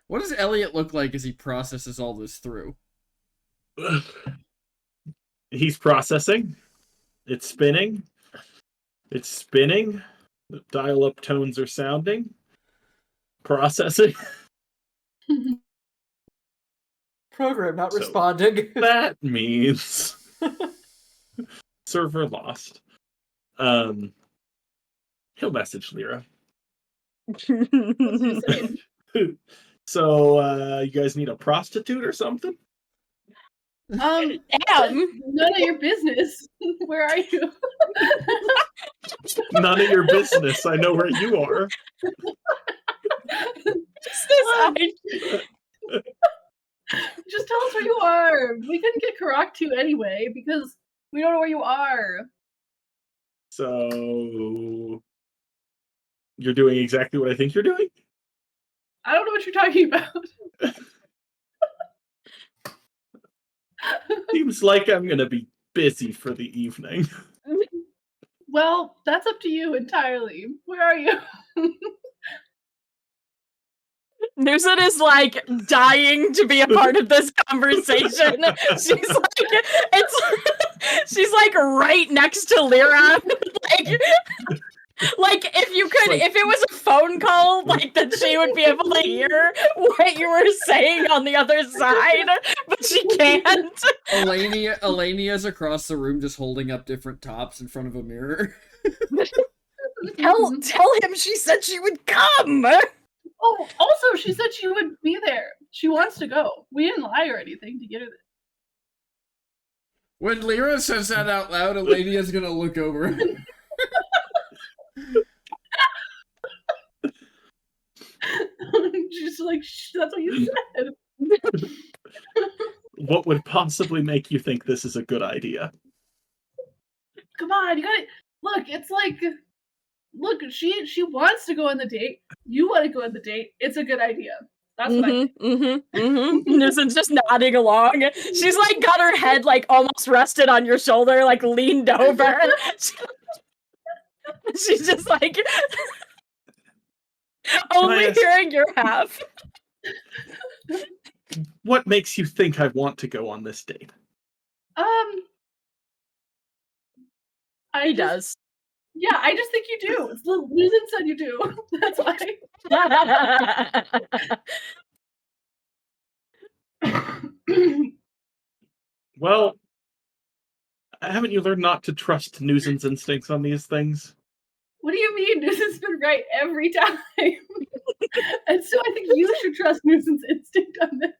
What does Elliot look like as he processes all this through? he's processing. It's spinning. It's spinning. The dial-up tones are sounding. Processing. Program not So- responding. That means server lost. He'll message Lyra. What's he saying? So, you guys need a prostitute or something? Damn. None of your business. Where are you? None of your business. I know where you are. Just tell us where you are. We couldn't get Karak to anyway because we don't know where you are. So, you're doing exactly what I think you're doing? I don't know what you're talking about. Seems like I'm gonna be busy for the evening. Well, that's up to you entirely. Where are you? Newson is like dying to be a part of this conversation. She's like right next to Lyra. Like Like, if you could, Like- if it was a phone call, like, that she would be able to hear what you were saying on the other side, but she can't. Elenia's across the room just holding up different tops in front of a mirror. Tell him she said she would come! Oh, also, she said she would be there. She wants to go. We didn't lie or anything to get her there. When Lyra says that out loud, Elenia's gonna look over. She's like, shh, that's what you said. What would possibly make you think this is a good idea? Come on, you gotta look. It's like, look, she wants to go on the date. You want to go on the date. It's a good idea. That's what I think. Newson's just nodding along. She's like got her head like almost rested on your shoulder, like leaned over. She's just like only ask- hearing your half. What makes you think I want to go on this date? He does. Yeah, I just think you do. It's Luzin said you do. That's why. Well, haven't you learned not to trust Newson's instincts on these things? What do you mean? Newson's been right every time. And so I think you should trust Newson's instinct on this.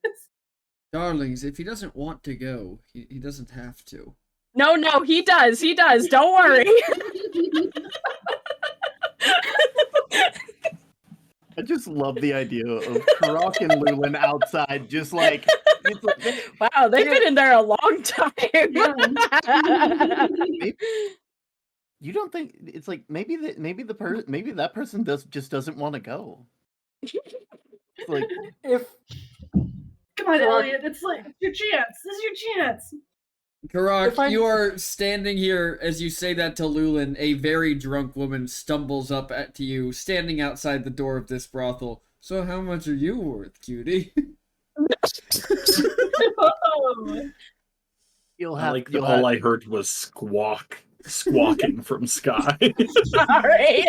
Darlings, if he doesn't want to go, he doesn't have to. No, he does. He does. Don't worry. I just love the idea of Karak and Lulin outside, just like, it's like Wow, they've been in there a long time. you don't think it's like maybe that person doesn't want to go. It's like If Come on, Karak- Elliot. It's like your chance. This is your chance. Karak, If I- you are standing here as you say that to Lulin. A very drunk woman stumbles up to you, standing outside the door of this brothel. So how much are you worth, cutie? Oh. you'll have All I heard was squawking from Sky. Sorry.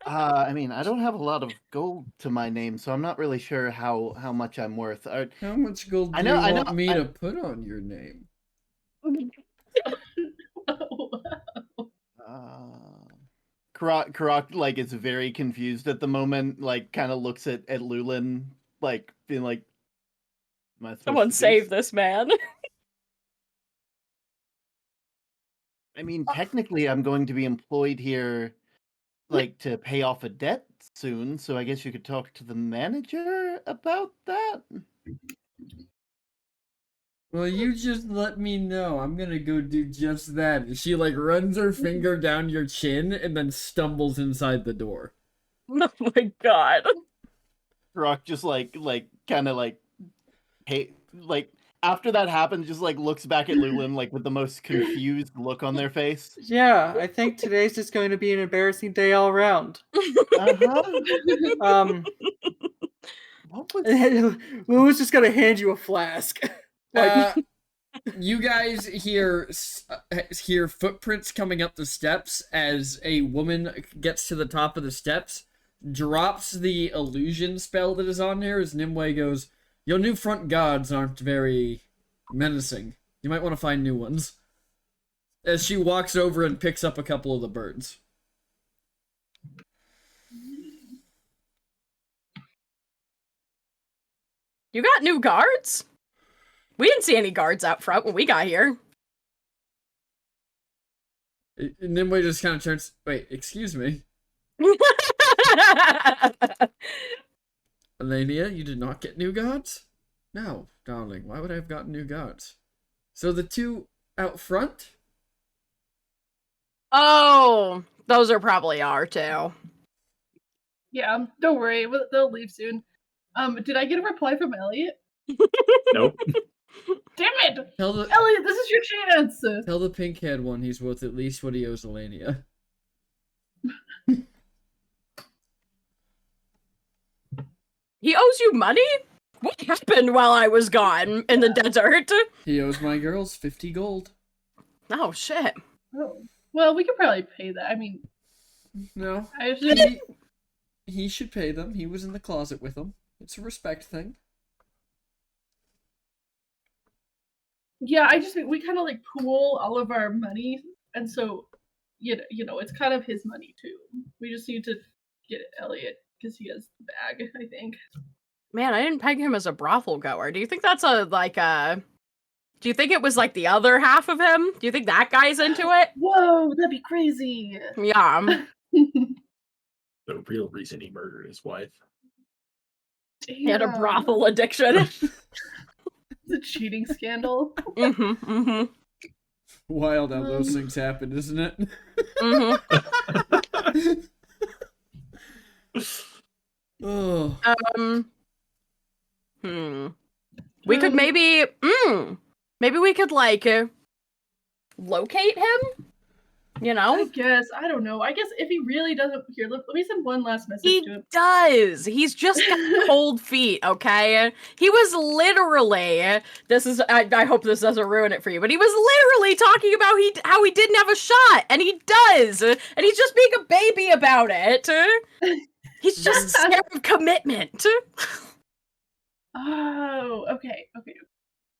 I mean, I don't have a lot of gold to my name, so I'm not really sure how much I'm worth. How much gold do I know- you I want know- me I- to put on your name? Karak like is very confused at the moment, like kind of looks at Lulin, like being like, "Am I supposed Someone to do save this man. I mean, technically, I'm going to be employed here, like, to pay off a debt soon, so I guess you could talk to the manager about that? Well, you just let me know. I'm gonna go do just that. And she like runs her finger down your chin and then stumbles inside the door. Oh my god. Rock just, kind of, hey, like, after that happens, just, looks back at Lulin, with the most confused look on their face. yeah, I think today's just going to be an embarrassing day all around. Uh-huh. What was... Lou's just gonna hand you a flask. You guys hear footprints coming up the steps as a woman gets to the top of the steps, drops the illusion spell that is on here as Nimue goes, "Your new front guards aren't very menacing. You might want to find new ones." As she walks over and picks up a couple of the birds. You got new guards? We didn't see any guards out front when we got here. And Nimue just kind of turns, "Wait, excuse me. Elenia, you did not get new guards?" "No, darling, why would I have gotten new guards?" "So the two out front?" Oh, those are probably our two. Yeah, don't worry. They'll leave soon. Did I get a reply from Elliot? Nope. Damn it! Elliot, This is your chance! tell the pink-haired one he's worth at least what he owes Elenia. He owes you money? What happened while I was gone in the desert? He owes my girls 50 gold. Oh, shit. Oh. Well, we could probably pay that. I mean, No. I just, He should pay them. He was in the closet with them. It's a respect thing. yeah, I just we kind of like pool all of our money, and so you know, it's kind of his money too. We just need to get Elliot because he has the bag, I think. Man, I didn't peg him as a brothel goer. Do you think that's a do you think it was like the other half of him? Do you think that guy's into it? Whoa, that'd be crazy. Yeah. The real reason he murdered his wife. He had a Damn. brothel addiction. It's a cheating scandal. Mm-hmm. Mm-hmm. Wild how those things happen, isn't it? Mm-hmm. Oh. We could maybe we could like locate him, you I know? guess. I don't know. I guess if he really doesn't here, let me send one last message He to him. does. He's just got cold feet, okay? He was literally I hope this doesn't ruin it for you, but he was literally talking about how he didn't have a shot, and he does. And he's just being a baby about it. He's just scared of commitment. Oh, okay.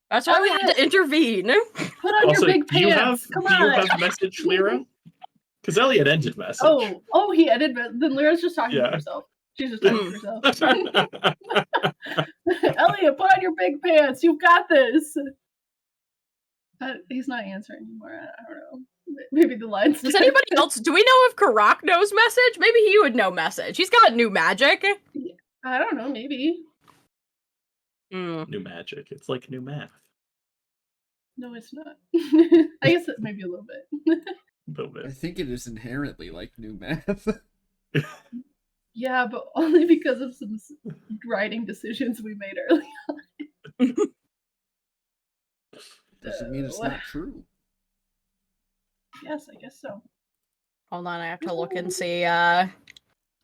That's why we had to intervene. Put on Also, your big do you pants. have Come do you on. have message, Lyra? Because Elliot ended message. Oh, he ended. Then Lyra's just talking to Yeah. herself. She's just talking to herself. Elliot, put on your big pants. You've got this. He's not answering anymore. I don't know. Maybe the lines. Does anybody else? Do we know if Karak knows message? Maybe he would know message. He's got new magic. I don't know. Maybe. New magic. It's like new math. No, it's not. I guess it maybe a little bit. A little I bit. think it is inherently like new math. Yeah, but only because of some writing decisions we made early. Doesn't mean it's not true. Yes, I guess so. Hold on, I have to look and see. I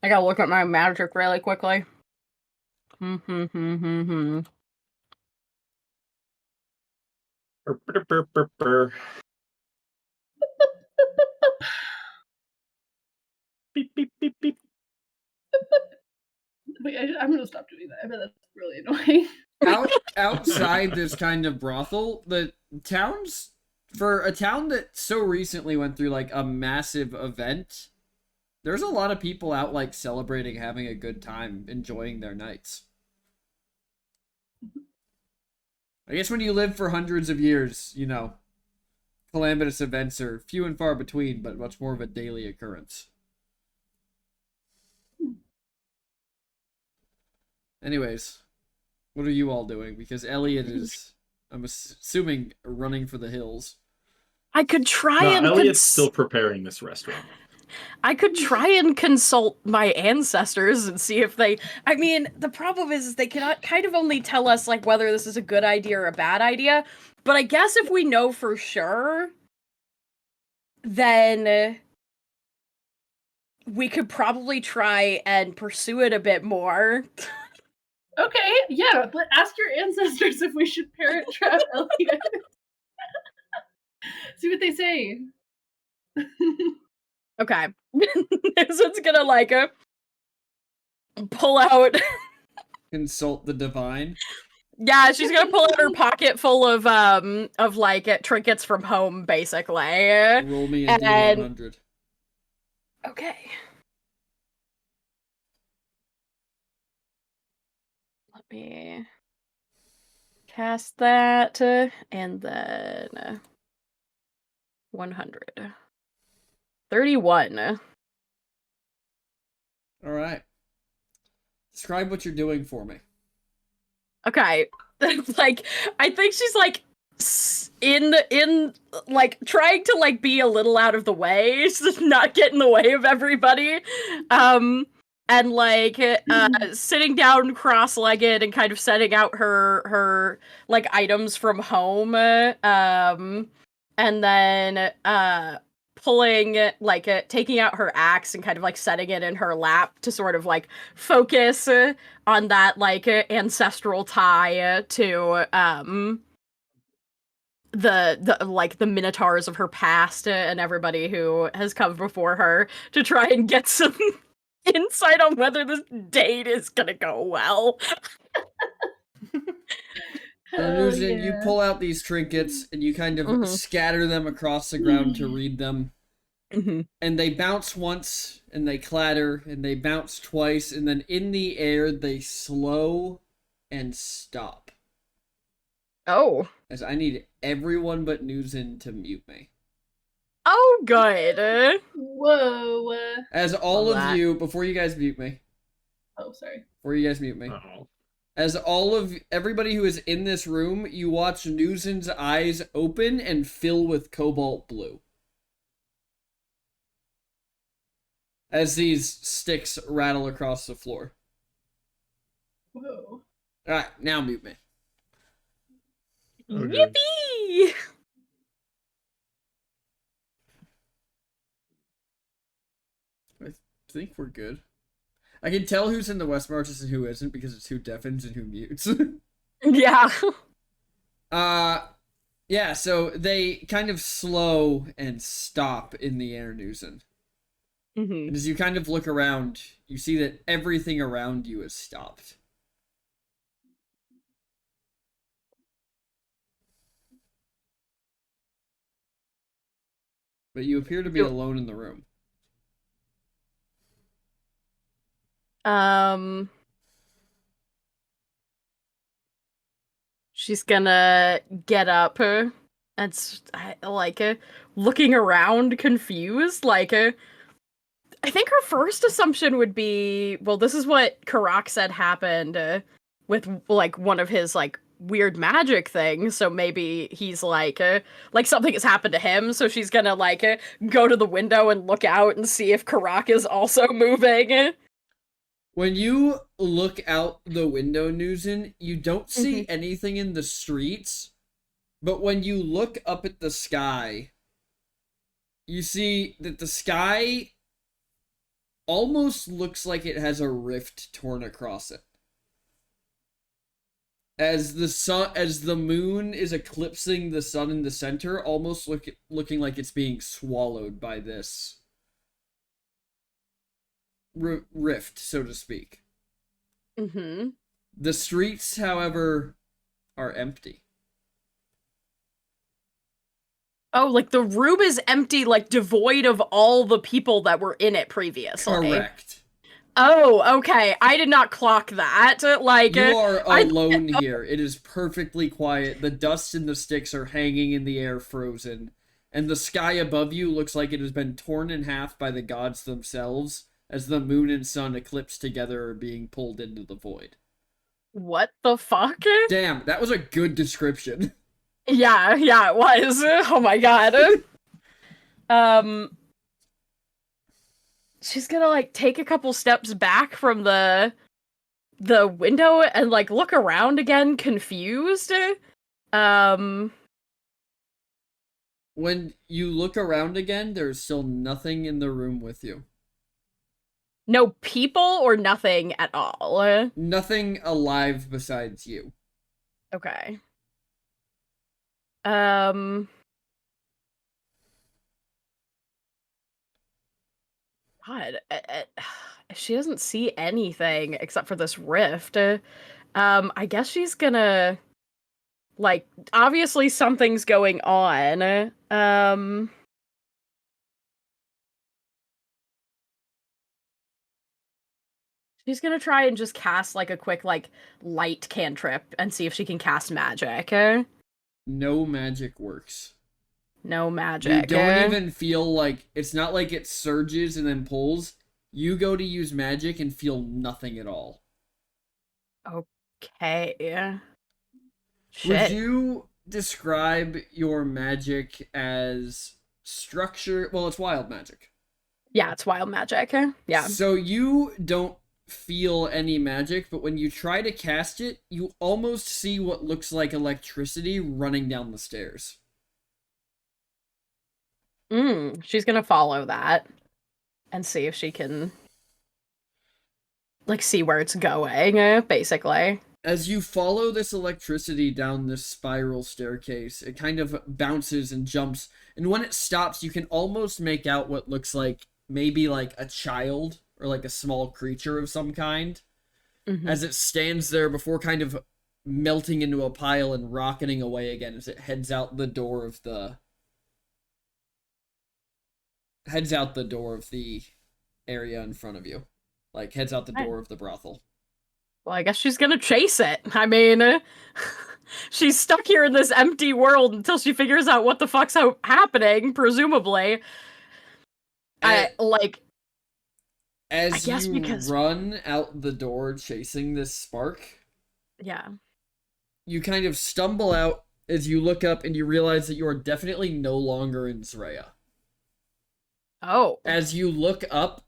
gotta look at my magic really quickly. Burr, burr, burr, burr, burr. Beep, beep, beep, beep. Wait, I'm gonna stop doing that. I bet that's really annoying. Outside this kind of brothel, the towns, for a town that so recently went through like a massive event, there's a lot of people out like celebrating, having a good time, enjoying their nights. I guess when you live for hundreds of years, you know, calamitous events are few and far between, but much more of a daily occurrence. Anyways, what are you all doing? Because Elliot is, I'm assuming, running for the hills. I could try No, and Elliot's still preparing this restaurant. I could try and consult my ancestors and see if they. I mean, the problem is they cannot kind of only tell us like whether this is a good idea or a bad idea. But I guess if we know for sure, then we could probably try and pursue it a bit more. Okay, yeah, but ask your ancestors if we should parent trap Elliot. See what they say. Okay. So it's gonna like pull out. Consult the divine. Yeah, she's gonna pull out her pocket full of like trinkets from home, basically. Roll me a D100. Okay. Let me cast that, and then 100. 31. All right. Describe what you're doing for me. Okay. Like, I think she's like in like trying to like be a little out of the way, just not get in the way of everybody. And like sitting down cross-legged and kind of setting out her like items from home, and then pulling like taking out her axe and kind of like setting it in her lap to sort of like focus on that like ancestral tie to the minotaurs of her past and everybody who has come before her to try and get some insight on whether this date is gonna go well. So, Oh, Nuzin, you yeah. pull out these trinkets and you kind of Mhm. scatter them across the ground to read them. Mhm. And they bounce once, and they clatter, and they bounce twice, and then in the air they slow and stop. Oh. As I need everyone but Nuzin to mute me. Oh, good. Whoa. As all Love of that. you, before you guys mute me, Oh, sorry. before you guys mute me, Uh-oh. as everybody who is in this room, you watch Nuzin's eyes open and fill with cobalt blue. As these sticks rattle across the floor. Whoa. Alright, now mute me. Okay. Yippee! I think we're good. I can tell who's in the West Marches and who isn't because it's who deafens and who mutes. Yeah. Yeah, so they kind of slow and stop in the air, Nuzin. Mhm. And as you kind of look around, you see that everything around you has stopped. But you appear to be So- alone in the room. She's gonna get up and looking around confused. I think her first assumption would be, well, this is what Karak said happened with like one of his like weird magic things. So maybe he's like something has happened to him. So she's gonna go to the window and look out and see if Karak is also moving. When you look out the window, Nuzin, you don't see anything in the streets. But when you look up at the sky, you see that the sky almost looks like it has a rift torn across it. As the moon is eclipsing the sun in the center, almost looking like it's being swallowed by this rift, so to speak. Mm-hmm. The streets, however, are empty. Oh, like the room is empty, like devoid of all the people that were in it previously. Correct. Oh, okay. I did not clock that. You are alone here. It is perfectly quiet. The dust and the sticks are hanging in the air, frozen. And the sky above you looks like it has been torn in half by the gods themselves, as the moon and sun eclipsed together are being pulled into the void. What the fuck? Damn, that was a good description. Yeah, it was. Oh my god. She's gonna take a couple steps back from the window and look around again, confused. When you look around again, there's still nothing in the room with you. No people or nothing at all. Nothing alive besides you. Okay. God, she doesn't see anything except for this rift. I guess she's gonna obviously something's going on. She's gonna try and just cast a quick light cantrip and see if she can cast magic. No magic works. No You magic. don't even feel it's not like it surges and then pulls. You go to use magic and feel nothing at all. Okay. Shit. Would you describe your magic as structure? Well, it's wild magic. Yeah, it's wild magic. Yeah. So you don't feel any magic, but when you try to cast it, you almost see what looks like electricity running down the stairs. She's gonna follow that and see if she can see where it's going, basically. As you follow this electricity down this spiral staircase, it kind of bounces and jumps, and when it stops, you can almost make out what looks like maybe like a child or like a small creature of some kind as it stands there before kind of melting into a pile and rocketing away again as it heads out the door of the area in front of you. Like heads out the door of the brothel. Well, I guess she's gonna chase it. I mean, she's stuck here in this empty world until she figures out what the fuck's happening, presumably. As I guess you because... run out the door chasing this spark, Yeah. you kind of stumble out as you look up and you realize that you are definitely no longer in Zraya. Oh. As you look up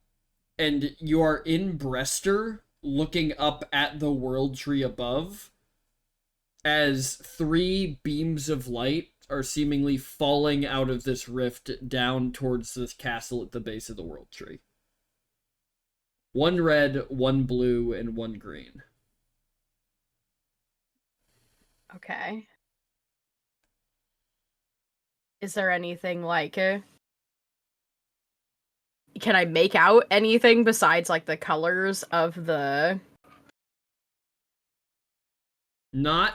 and you are in Brester, looking up at the world tree above, as 3 beams of light are seemingly falling out of this rift down towards this castle at the base of the world tree. 1 red, 1 blue, and 1 green. Okay. Is there anything like... Can I make out anything besides, like, the colors of the... Not...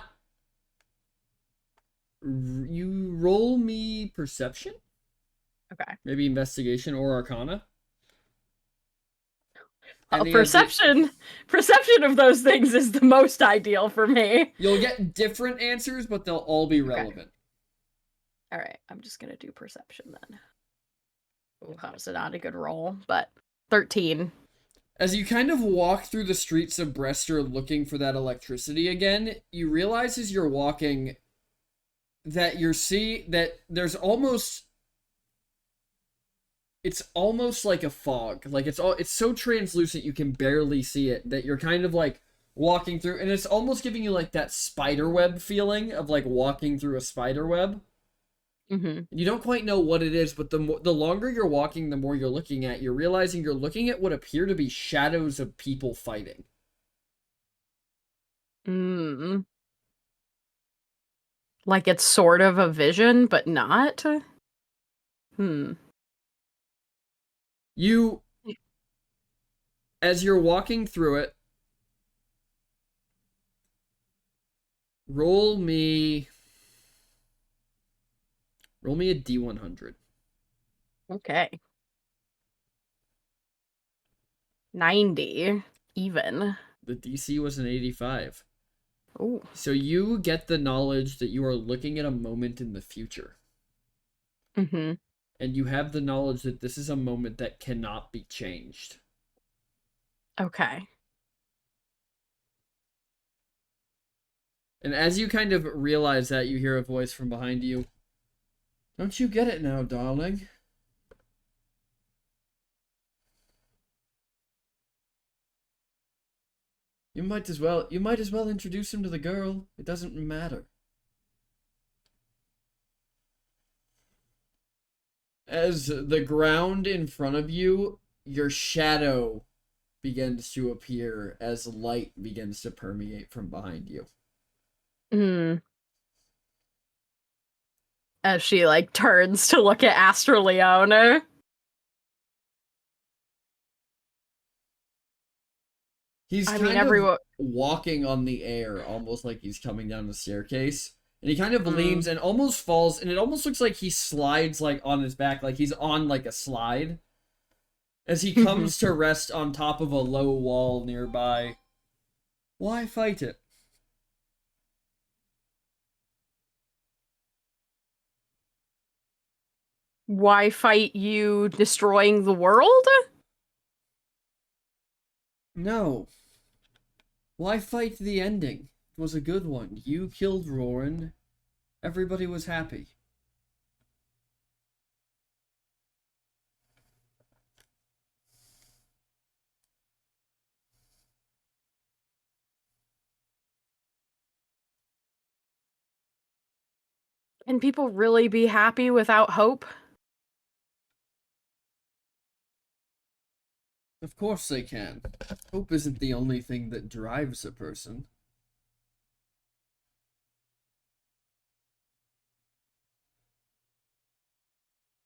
You roll me perception? Okay. Maybe investigation or arcana? Perception of those things is the most ideal for me. You'll get different answers, but they'll all be relevant. All right, I'm just gonna do perception then. Ooh, that was not a good roll, but 13. As you kind of walk through the streets of Brester looking for that electricity again, you realize as you're walking that that there's almost... It's almost like a fog. Like it's so translucent you can barely see it that you're kind of like walking through, and it's almost giving you like that spider web feeling of like walking through a spider web. You don't quite know what it is, but the longer you're walking, the more you're looking at. You're realizing you're looking at what appear to be shadows of people fighting. Like it's sort of a vision, but not? As you're walking through it, roll me a D100. Okay. 90. Even. The DC was an 85. Ooh. So you get the knowledge that you are looking at a moment in the future. And you have the knowledge that this is a moment that cannot be changed. Okay. And as you kind of realize that, you hear a voice from behind you. Don't you get it now, darling? You might as well introduce him to the girl. It doesn't matter. As the ground in front of you, your shadow begins to appear as light begins to permeate from behind you. As she, like, turns to look at Astra He's of walking on the air, almost like he's coming down the staircase. And he kind of leans and almost falls, and it almost looks like he slides, like, on his back, like he's on, like, a slide. As he comes to rest on top of a low wall nearby. Why fight it? Why fight you destroying the world? No. Why fight the ending? It was a good one. You killed Roran. Everybody was happy. Can people really be happy without hope? Of course they can. Hope isn't the only thing that drives a person.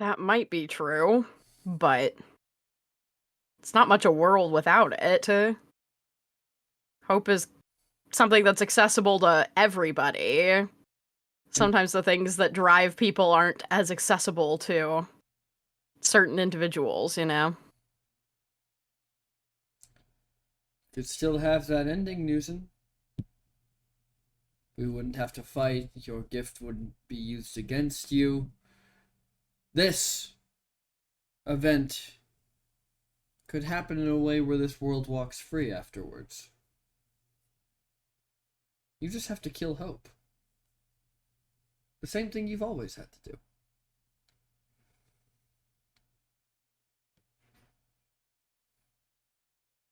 That might be true, but it's not much a world without it. Hope is something that's accessible to everybody. Sometimes the things that drive people aren't as accessible to certain individuals, you know? Could still have that ending, Newson. We wouldn't have to fight. Your gift wouldn't be used against you. This event could happen in a way where this world walks free afterwards. You just have to kill hope. The same thing you've always had to do.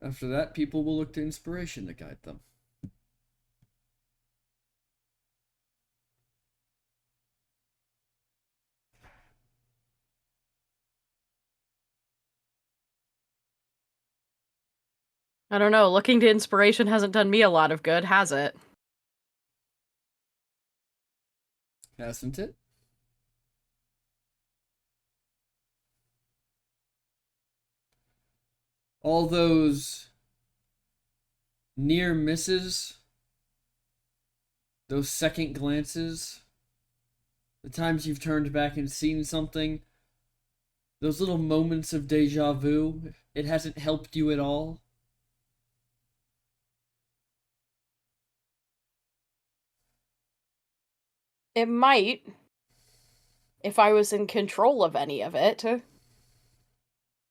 After that, people will look to inspiration to guide them. I don't know, looking to inspiration hasn't done me a lot of good, has it? Hasn't it? All those near misses, those second glances, the times you've turned back and seen something, those little moments of deja vu, it hasn't helped you at all. It might, if I was in control of any of it.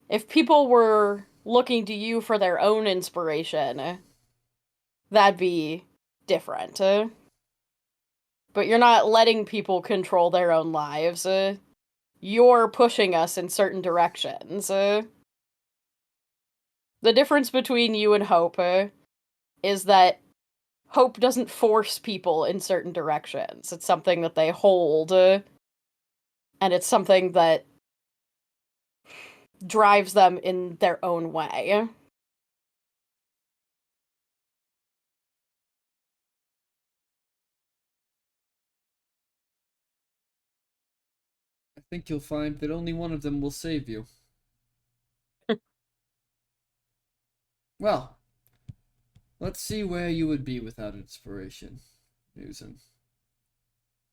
If people were looking to you for their own inspiration, that'd be different. But you're not letting people control their own lives. You're pushing us in certain directions. The difference between you and Hope is that Hope doesn't force people in certain directions. It's something that they hold, and it's something that drives them in their own way. I think you'll find that only one of them will save you. Well, let's see where you would be without inspiration, Newson.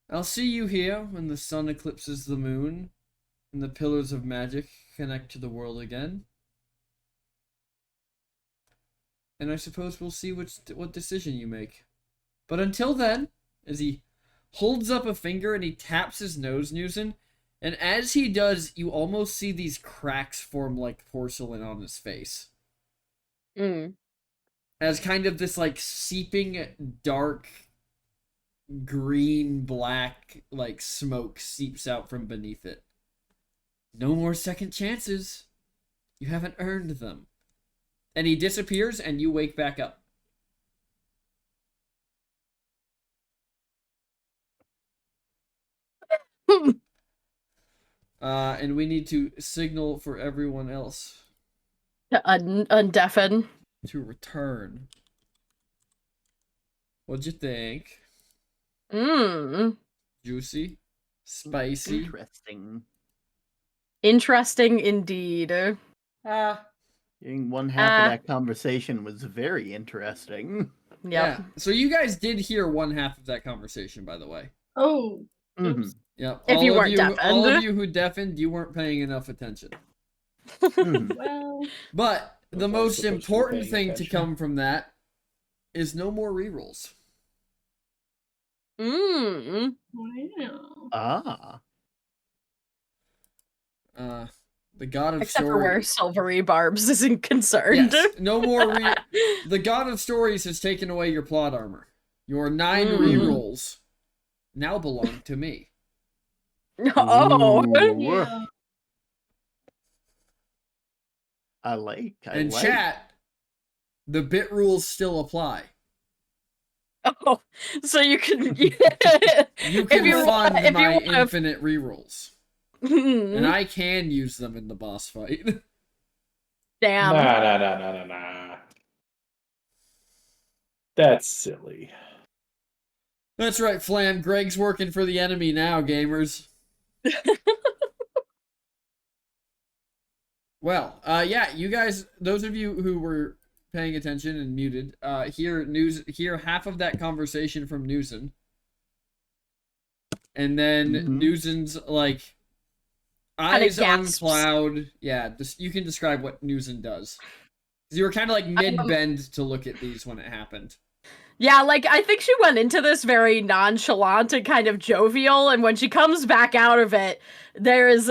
I'll see you here when the sun eclipses the moon and the pillars of magic connect to the world again. And I suppose we'll see what decision you make. But until then, as he holds up a finger and he taps his nose, Newson, and as he does, you almost see these cracks form like porcelain on his face. As kind of this like seeping dark green black like smoke seeps out from beneath it. No more second chances. You haven't earned them. And he disappears and you wake back up. And we need to signal for everyone else To undeafen. to return. What'd you think? Juicy? Spicy? Interesting. Interesting indeed. Hearing one half of that conversation was very interesting. Yep. Yeah. So you guys did hear one half of that conversation, by the way. Oh, Mhm. oops. Yep. If you weren't all of deafened. you who deafened, you weren't paying enough attention. Mhm. Well, But the Was I most supposed to be important paying thing to attention? come from that is no more rerolls. Mm. wow. Ah. The god of Except for where stories. Silvery Barbs isn't concerned. Yes, no more the god of stories has taken away your plot armor. Your 9 rerolls now belong to me. Oh. Ooh. Yeah. I like. And chat, the bit rules still apply. Oh. So you can You can you fund if you my wanna- infinite rerolls. And I can use them in the boss fight. Damn. Nah. That's silly. That's right, Flam. Greg's working for the enemy now, gamers. Well, yeah, you guys, those of you who were paying attention and muted, hear half of that conversation from Newson. And then Mhm. Newson's like Kinda eyes on gasps. cloud. Yeah, you can describe what Newson does. 'Cause you were kind of like mid-bend to look at these when it happened. Yeah, like, I think she went into this very nonchalant and kind of jovial, and when she comes back out of it, there's,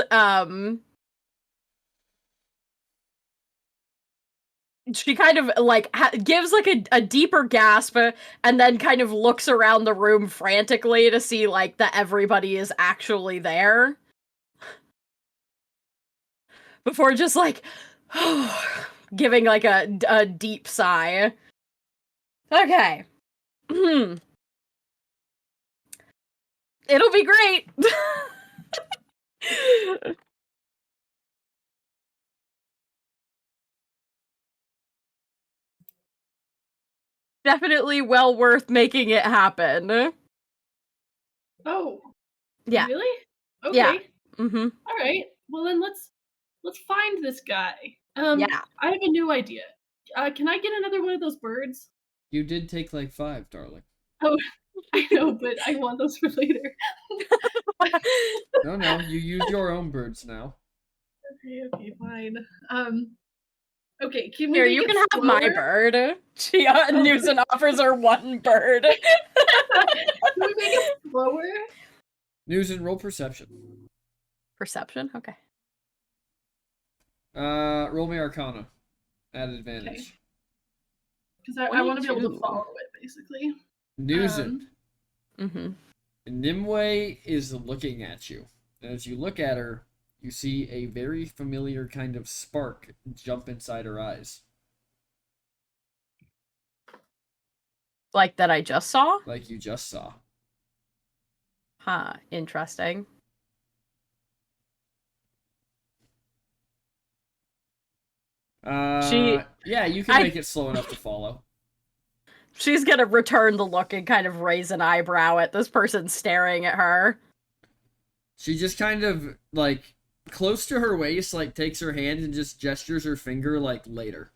she kind of, like, gives, like, a deeper gasp, and then kind of looks around the room frantically to see, like, that everybody is actually there. Before just, like, giving, like, a deep sigh. Okay. It'll be great! Definitely well worth making it happen. Oh, Yeah. really? Okay. Yeah. Mm-hmm. All right. Well, then let's find this guy. Yeah. I have a new idea. Can I get another one of those birds? You did take like 5, darling. Oh, I know, but I want those for later. No, you use your own birds now. Okay, fine. Okay, can we Here, make you it can have my slower? bird. She Newson offers her one bird. Can we make it slower? Newson, roll perception. Perception? Okay. Roll me Arcana at advantage. Because I want to be able 22. to follow it, basically. Newson, Mm-hmm. Nimue is looking at you. And as you look at her, you see a very familiar kind of spark jump inside her eyes. Like that I just saw? Like you just saw. Huh. Interesting. Yeah, you can make it slow enough to follow. She's gonna return the look and kind of raise an eyebrow at this person staring at her. She just kind of, like, close to her waist, like, takes her hand and just gestures her finger, like, later.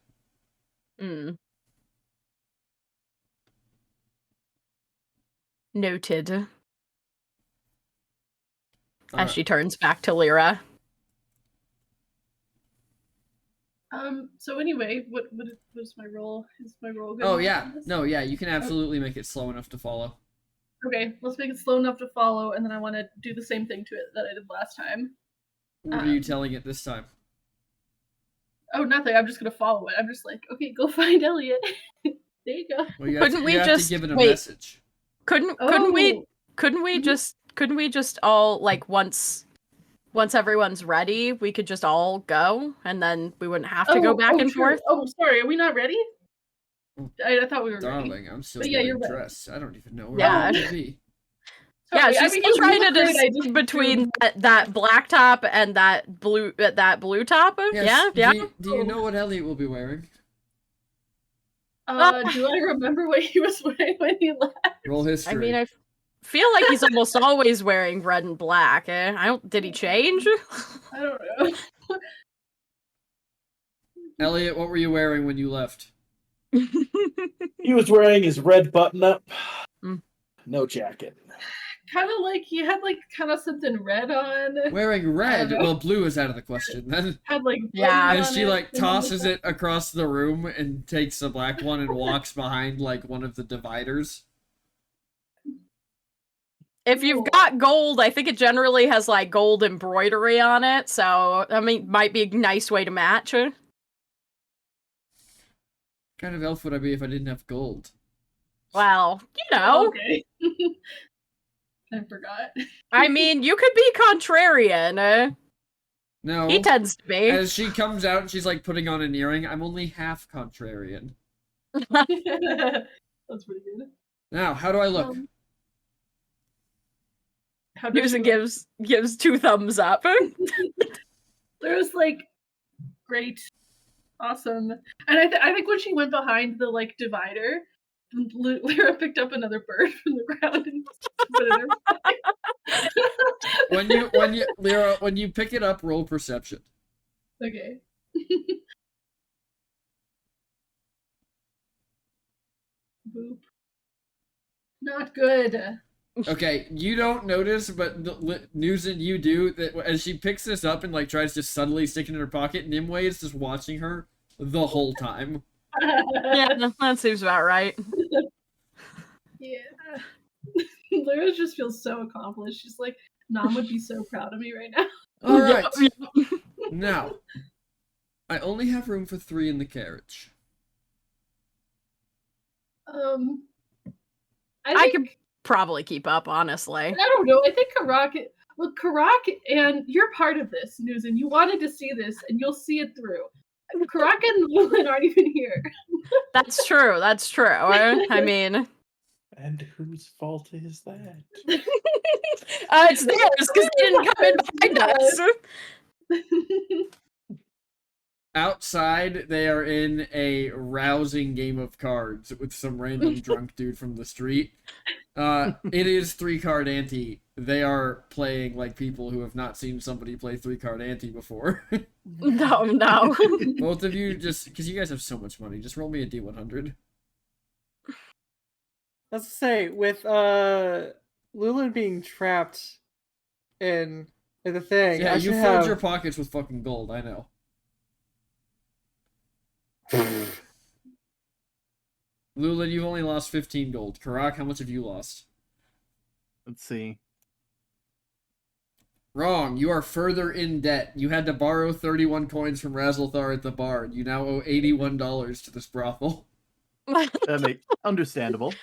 Noted. As she turns back to Lyra. So anyway, what's my role? Is my role good? Oh, enough yeah. on this? No, yeah, you can absolutely make it slow enough to follow. Okay, let's make it slow enough to follow, and then I want to do the same thing to it that I did last time. What are you telling it this time? Oh, nothing. I'm just gonna follow it. I'm just like, okay, go find Elliot. There you go. Well, you Couldn't we have just to give it a wait? message. Couldn't we just all, like, once everyone's ready, we could just all go, and then we wouldn't have to go back and true. forth? Oh, sorry. Are we not ready? I thought we were ready. Darling, I'm still But yeah, getting you're right. dressed. I don't even know where Yeah. I need to be. Yeah, Sorry, she's I mean, still you trying to look great, I decide just between assumed- that black top and that blue top. Yes, Yeah. Do you know what Elliot will be wearing? Do I remember what he was wearing when he left? Roll history. I mean, I feel like he's almost always wearing red and black. Did he change? I don't know. Elliot, what were you wearing when you left? He was wearing his red button-up. Mm. No jacket. Kind of like he had like kind of something red on. Wearing red? don't know. Well, blue is out of the question then. Had like Yeah. buttons And on she, it, like, and then tosses the- it across the room and takes the black one and walks behind, like, one of the dividers. If you've got gold, I think it generally has, like, gold embroidery on it, so, I mean, might be a nice way to match. What kind of elf would I be if I didn't have gold? Well, Oh, okay. I forgot. I mean, you could be contrarian. No. He tends to be. As she comes out and she's, like, putting on an earring, I'm only half contrarian. That's pretty good. Now, how do I look? How did Newson you- gives 2 thumbs up. There was like great, awesome, and I think when she went behind the like divider, Lyra picked up another bird from the ground and put it in her bag. Lyra, when you pick it up, roll perception. Okay. Boop. Not good. Okay, you don't notice, but Newson, you do, that as she picks this up and like tries to subtly stick it in her pocket, Nimue is just watching her the whole time. Yeah, that seems about right. Yeah. Lyra just feels so accomplished. She's like, Nom would be so proud of me right now. All right. Yep. Now, I only have room for 3 in the carriage. I could probably keep up, honestly. I don't know. I think Karak, and you're part of this, Newson. You wanted to see this, and you'll see it through. Karak and Lulin aren't even here. That's true. That's true. I mean, And whose fault is that? it's theirs because they didn't come in behind us. Outside, they are in a rousing game of cards with some random drunk dude from the street. It is 3-card ante. They are playing like people who have not seen somebody play 3-card ante before. No. Both of you, just because you guys have so much money, just roll me a D100. Let's say with Lulin being trapped in the thing. Yeah, I you should filled have... your pockets with fucking gold, I know. Lulin, you've only lost 15 gold. Karak, how much have you lost? Let's see. Wrong. You are further in debt. You had to borrow 31 coins from Razzlethar at the bar. You now owe $81 to this brothel. Understandable.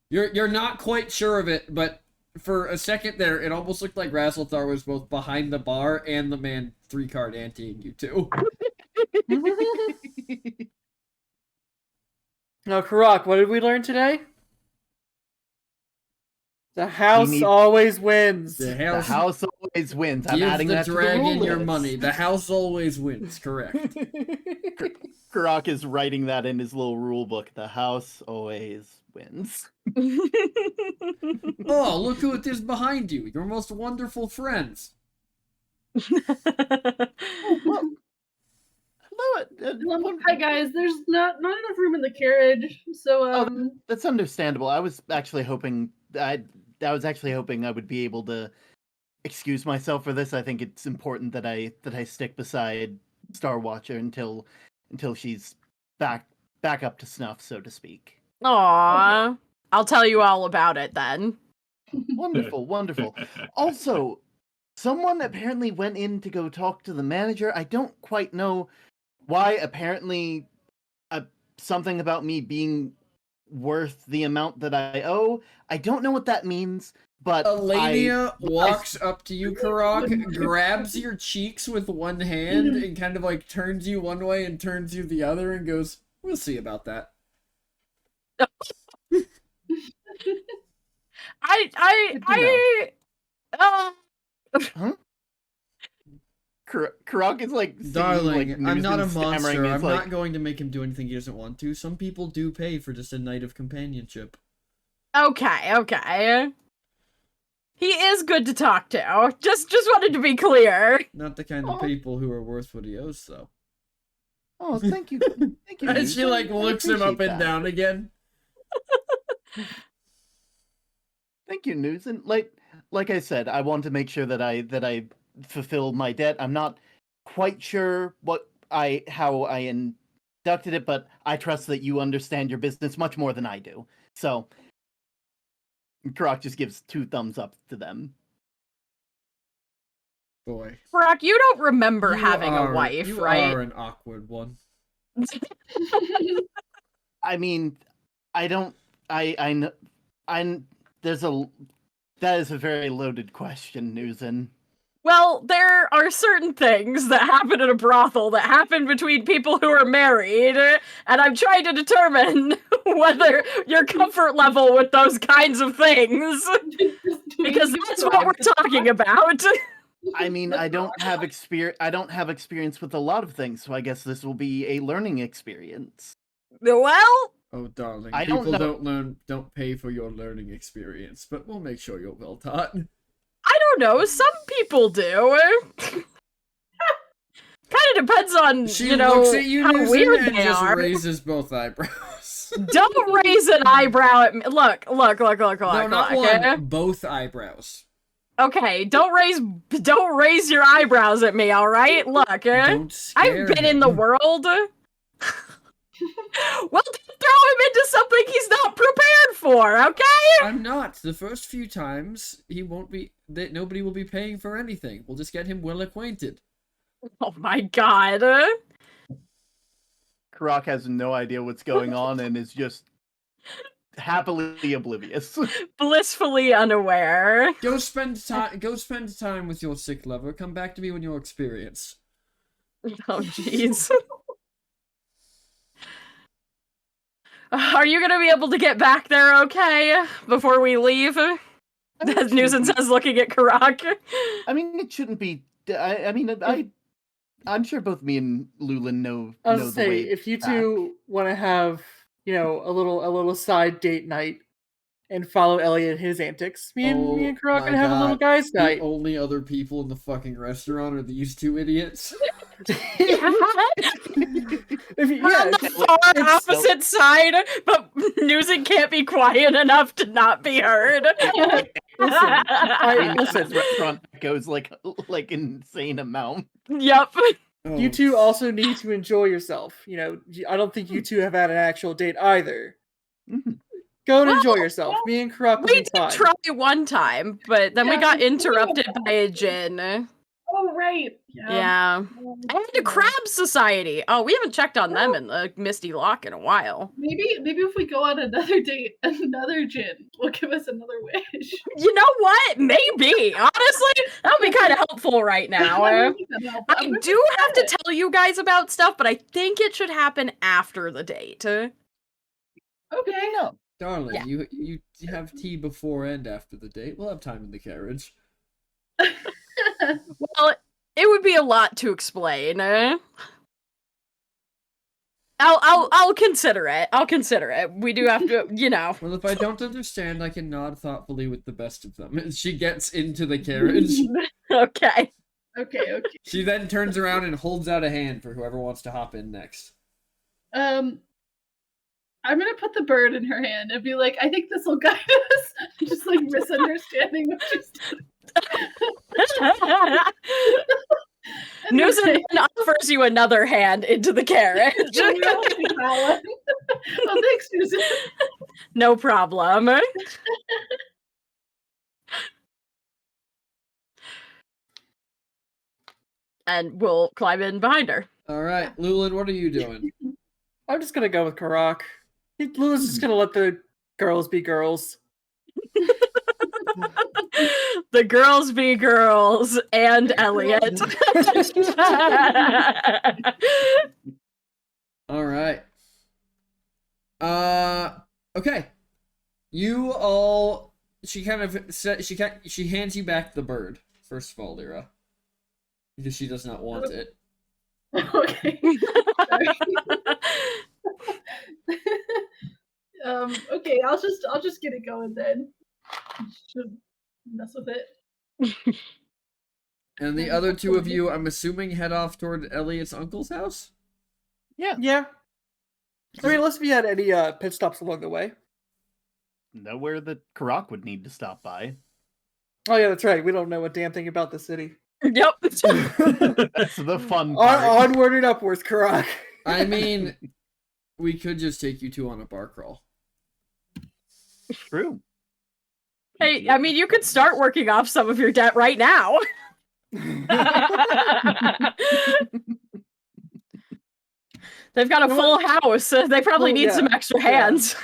You're not quite sure of it, but for a second there, it almost looked like Razzlethar was both behind the bar and the man 3-card anteing you too. Now, Karak, what did we learn today? The house always wins. The The house always wins. I'm Give adding the that to the dragon rule your list. money. The house always wins. Correct. Karak is writing that in his little rule book. The house always wins. Oh, look who it is behind you. Your most wonderful friends. Hi guys, there's not enough room in the carriage, so That's understandable. I was actually hoping I would be able to excuse myself for this. I think it's important that I stick beside Star Watcher until she's back up to snuff, so to speak. Aww. I'll tell you all about it then. Wonderful, wonderful. Also, someone apparently went in to go talk to the manager. I don't quite know why. Apparently, something about me being worth the amount that I owe. I don't know what that means, but Elenia walks up to you, Karak, grabs your cheeks with one hand, and kind of like turns you one way and turns you the other, and goes, "We'll see about that." Huh? Karak is like, Darling, like, I'm not a monster. stammering. I'm It's not going to make him do anything he doesn't want to. Some people do pay for just a night of companionship. Okay. He is good to talk to. Just wanted to be clear. Not the kind of people who are worth what he owes, though. Oh, thank you. Thank you. And she like I looks him up appreciate and that. down again. Thank you, News. And like I said, I want to make sure that I fulfill my debt. I'm not quite sure how I inducted it, but I trust that you understand your business much more than I do. So Karak just gives 2 thumbs up to them. Boy. Brock, you don't remember You having are- a wife, you right? are an awkward one. I mean, I don't. I know. That is a very loaded question, Newson. Well, there are certain things that happen in a brothel that happen between people who are married, and I'm trying to determine whether your comfort level with those kinds of things, because that's what we're talking about. I mean, I don't have experience with a lot of things, so I guess this will be a learning experience. Well, Oh, darling, I don't people know- don't pay for your learning experience, but we'll make sure you're well taught. I don't know. Some people do. Kind of depends on, She you know, looks at you, how Newsom, weird and they just are. raises both eyebrows. Don't raise an eyebrow at me. Look. No, not one. Both eyebrows. Okay, don't raise your eyebrows at me, all right? Look, Don't scare I've been in the him. world. Well, don't throw him into something he's not prepared for, okay? I'm not. The first few times, he won't be. Nobody will be paying for anything. We'll just get him well acquainted. Oh my god. Karak has no idea what's going on and is just happily oblivious. Blissfully unaware. Go spend time with your sick lover. Come back to me when you're experienced. Oh, jeez. Are you gonna be able to get back there okay before we leave? As Newsom says, looking at Karak. I mean, it shouldn't be. I'm sure both me and Lulin know I'll the say way if you back. two want to have, you know, a little side date night and follow Elliot and his antics, me and Karak my gonna have a little God. guys' The night. only other people in the fucking restaurant are these two idiots. If you- We're on yeah, the far opposite side, but Newsom can't be quiet enough to not be heard. This restaurant goes like insane amount. Yep. Oh, you two also need to enjoy yourself. You know, I don't think you two have had an actual date either. Mhm. Go and enjoy yourself. Me and Karak will We be did fine. try one time, but then we Yeah, got we did. interrupted by a djinn. Oh, right. Yeah. And the Crab Society. Oh, we haven't checked on them in the Misty Lock in a while. Maybe if we go on another date, another djinn will give us another wish. You know what? Maybe. Honestly, that would be kind of helpful right now. I do have to tell you guys about stuff, but I think it should happen after the date. Okay. No. darling, Yeah. you have tea before and after the date. We'll have time in the carriage. Well, it would be a lot to explain. I'll consider it. I'll consider it. We do have to, you know. Well, if I don't understand, I can nod thoughtfully with the best of them. And she gets into the carriage. Okay. Okay. She then turns around and holds out a hand for whoever wants to hop in next. I'm gonna put the bird in her hand and be like, I think this will guide us. Just like misunderstanding what she's Newsom then offers you another hand into the carriage. Oh, thanks, Susan. No problem. And we'll climb in behind her. All right, Lulin, what are you doing? I'm just gonna go with Karak. Lula's just gonna let the girls be girls. The girls be girls and Elliot. All right. Okay. You all. She kind of said she hands you back the bird. First of all, Lyra, because she does not want it. Okay. Okay, I'll just get it going then. Should mess with it. And the other two of you, I'm assuming, head off toward Elliot's uncle's house. Yeah. I mean, unless we had any pit stops along the way. Nowhere that Karak would need to stop by. Oh yeah, that's right. We don't know a damn thing about the city. Yep. That's the fun part. Onward and upwards, Karak. I mean, we could just take you two on a bar crawl. True. Hey, I mean, you could start working off some of your debt right now. They've got a full house. They probably need some extra hands.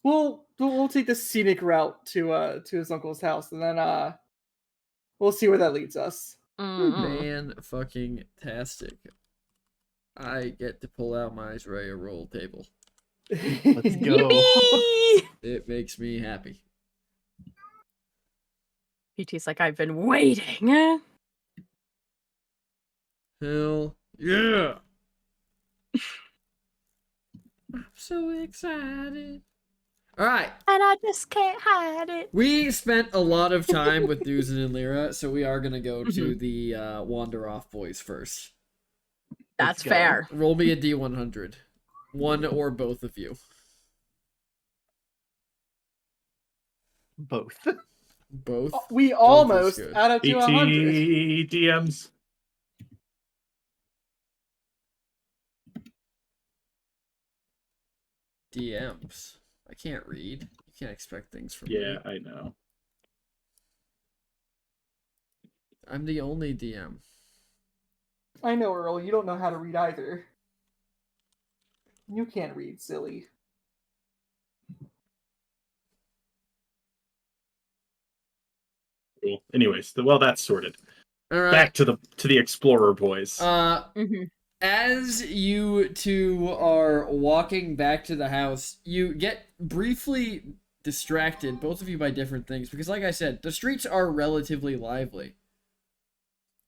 We'll take the scenic route to his uncle's house, and then we'll see where that leads us. Man-fucking-tastic. I get to pull out my Israel roll table. Let's go. Yippee! It makes me happy. PT's like, I've been waiting. Hell yeah! I'm so excited. All right. And I just can't hide it. We spent a lot of time with Duzin and Lyra, so we are gonna go to Mhm. the Wander Off boys first. That's Let's go. fair. Roll me a D100. One or both of you. Both. Both. We is almost good. add up to 100. ET DMs. DMs. I can't read. You can't expect things from me. Yeah, I know. I'm the only DM. I know, Earl. You don't know how to read either. You can't read, silly. Cool. Anyways, well, that's sorted. All right. Back to the explorer boys. Mhm. As you two are walking back to the house, you get briefly distracted, both of you, by different things, because like I said, the streets are relatively lively.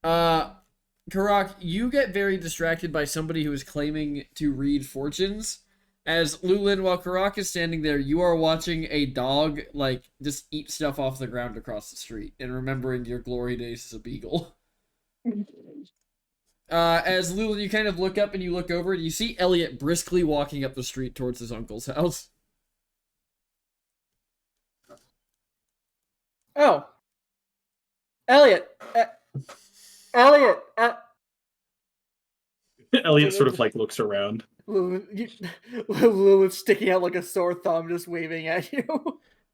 Karak, you get very distracted by somebody who is claiming to read fortunes. As Lulin, while Karak is standing there, you are watching a dog, like, just eat stuff off the ground across the street and remembering your glory days as a beagle. As Lulin, you kind of look up and you look over and you see Elliot briskly walking up the street towards his uncle's house. Oh. Elliot. Elliot. Elliot sort of like looks around. Lilith's sticking out like a sore thumb, just waving at you.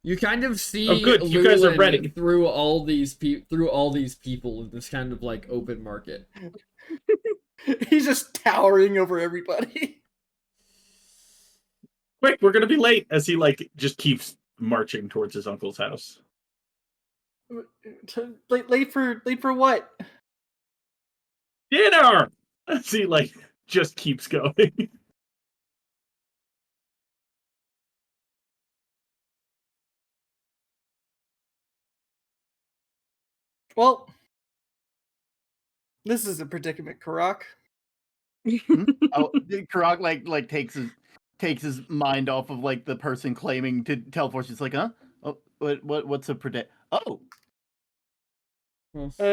You kind of see Oh, good, you guys are Lulin ready. through all these people in this kind of like open market. He's just towering over everybody. Quick, we're gonna be late. As he like just keeps marching towards his uncle's house. Late for what? Dinner. As he like just keeps going. Well, this is a predicament, Karak. Oh, Karak like takes his mind off of like the person claiming to tell fortunes. Like, huh? Oh, what's a predict? Oh,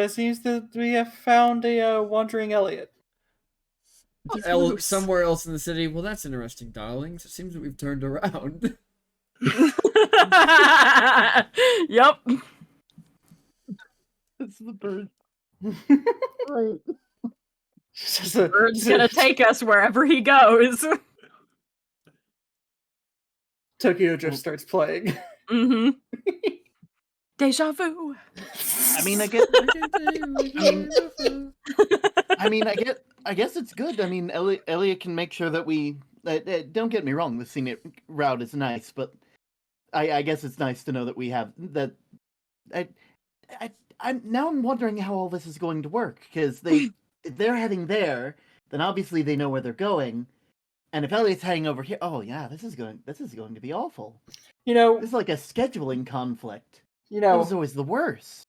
Seems that we have found a wandering Elliot. Somewhere else in the city. Well, that's interesting, darlings. It seems that we've turned around. Yep. it's the bird. Right. Bird's gonna take us wherever he goes. Tokyo Drift starts playing. Mm-hmm. Deja vu. I mean, I get. I guess it's good. I mean, Elliot can make sure that we. Don't get me wrong. The scenic route is nice, but I guess it's nice to know that we have that. I'm wondering how all this is going to work, because if they're heading there, then obviously they know where they're going, and if Elliot's heading over here, oh yeah, this is going to be awful. You know, This is like a scheduling conflict. You That know, was always the worst.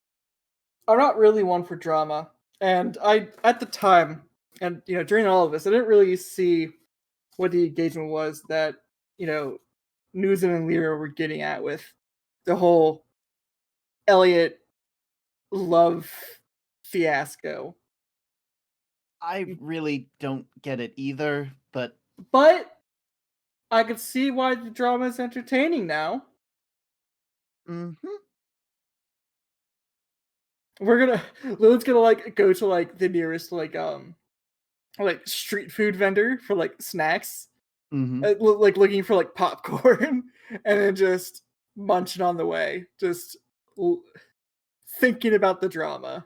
I'm not really one for drama, and I at the time, and during all of this, I didn't really see what the engagement was that Nuzin and Lyra were getting at with the whole Elliot love fiasco. I really don't get it either, but I could see why the drama is entertaining now. Lilith's gonna like go to like the nearest like street food vendor for like snacks, like looking for like popcorn, and then just munching on the way, just thinking about the drama.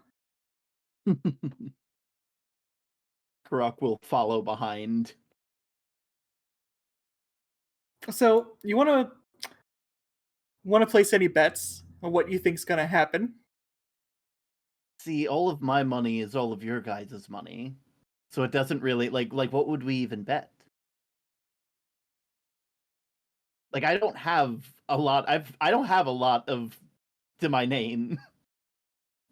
Karak will follow behind. So you want to place any bets on what you think's gonna happen? See, all of my money is all of your guys' money, so it doesn't really like what would we even bet? Like, I don't have a lot. I don't have a lot of to my name.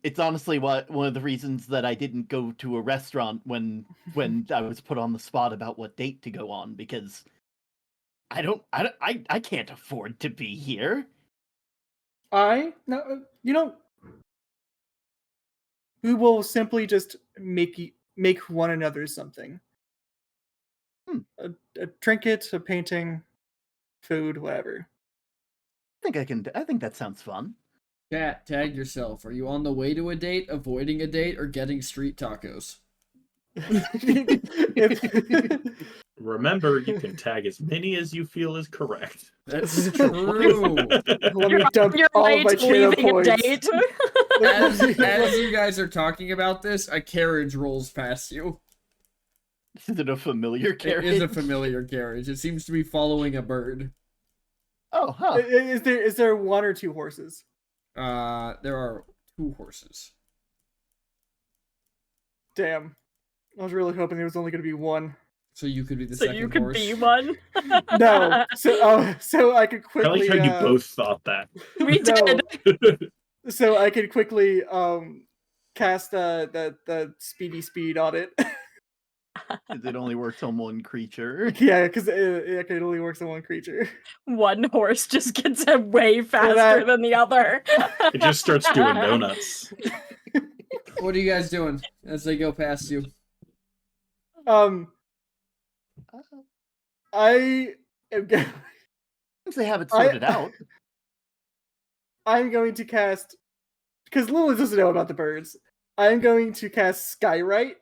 It's honestly one of the reasons that I didn't go to a restaurant when I was put on the spot about what date to go on, because I can't afford to be here. No, we will simply just make one another something. Hmm. A trinket, a painting, food, whatever. I think that sounds fun. Chat, tag yourself. Are you on the way to a date, avoiding a date, or getting street tacos? Remember, you can tag as many as you feel is correct. That's true. Let me dump Your all way of my to channel leaving a points. date. As you guys are talking about this, a carriage rolls past you. Is it a familiar carriage? It is a familiar carriage. It seems to be following a bird. Oh, huh. Is there one or two horses? There are 2 horses. Damn. I was really hoping there was only going to be one. So you could be the So second you could horse. be one. No. So I could I like quickly. how you both thought that. We No. did. So I could quickly cast the speedy speed on it. It only works on one creature. Yeah, because it only works on one creature. One horse just gets way faster than the other. It just starts doing donuts. What are you guys doing as they go past you? I am going. Since they have it sorted out. I'm going to cast, because Lilith doesn't know about the birds. I'm going to cast Skywrite,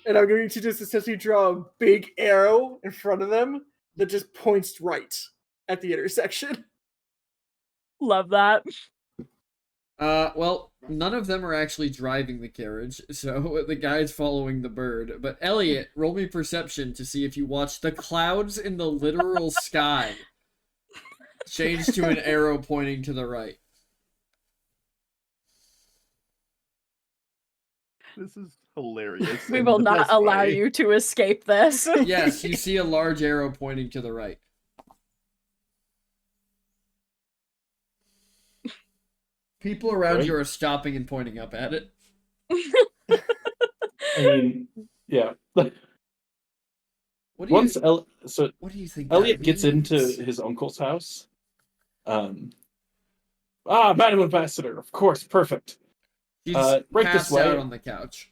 and I'm going to just essentially draw a big arrow in front of them that just points right at the intersection. Love that. Well, none of them are actually driving the carriage, so the guy's following the bird. But Elliot, roll me perception to see if you watch the clouds in the literal sky change to an arrow pointing to the right. This is hilarious. We in will the not best allow way. you to escape this. Yes, you see a large arrow pointing to the right. People around Right. you are stopping and pointing up at it. I mean, yeah. What do Once you what do you think Elliot that gets means? into his uncle's house, Madam Ambassador, of course, perfect. She's right this passed way. out on the couch.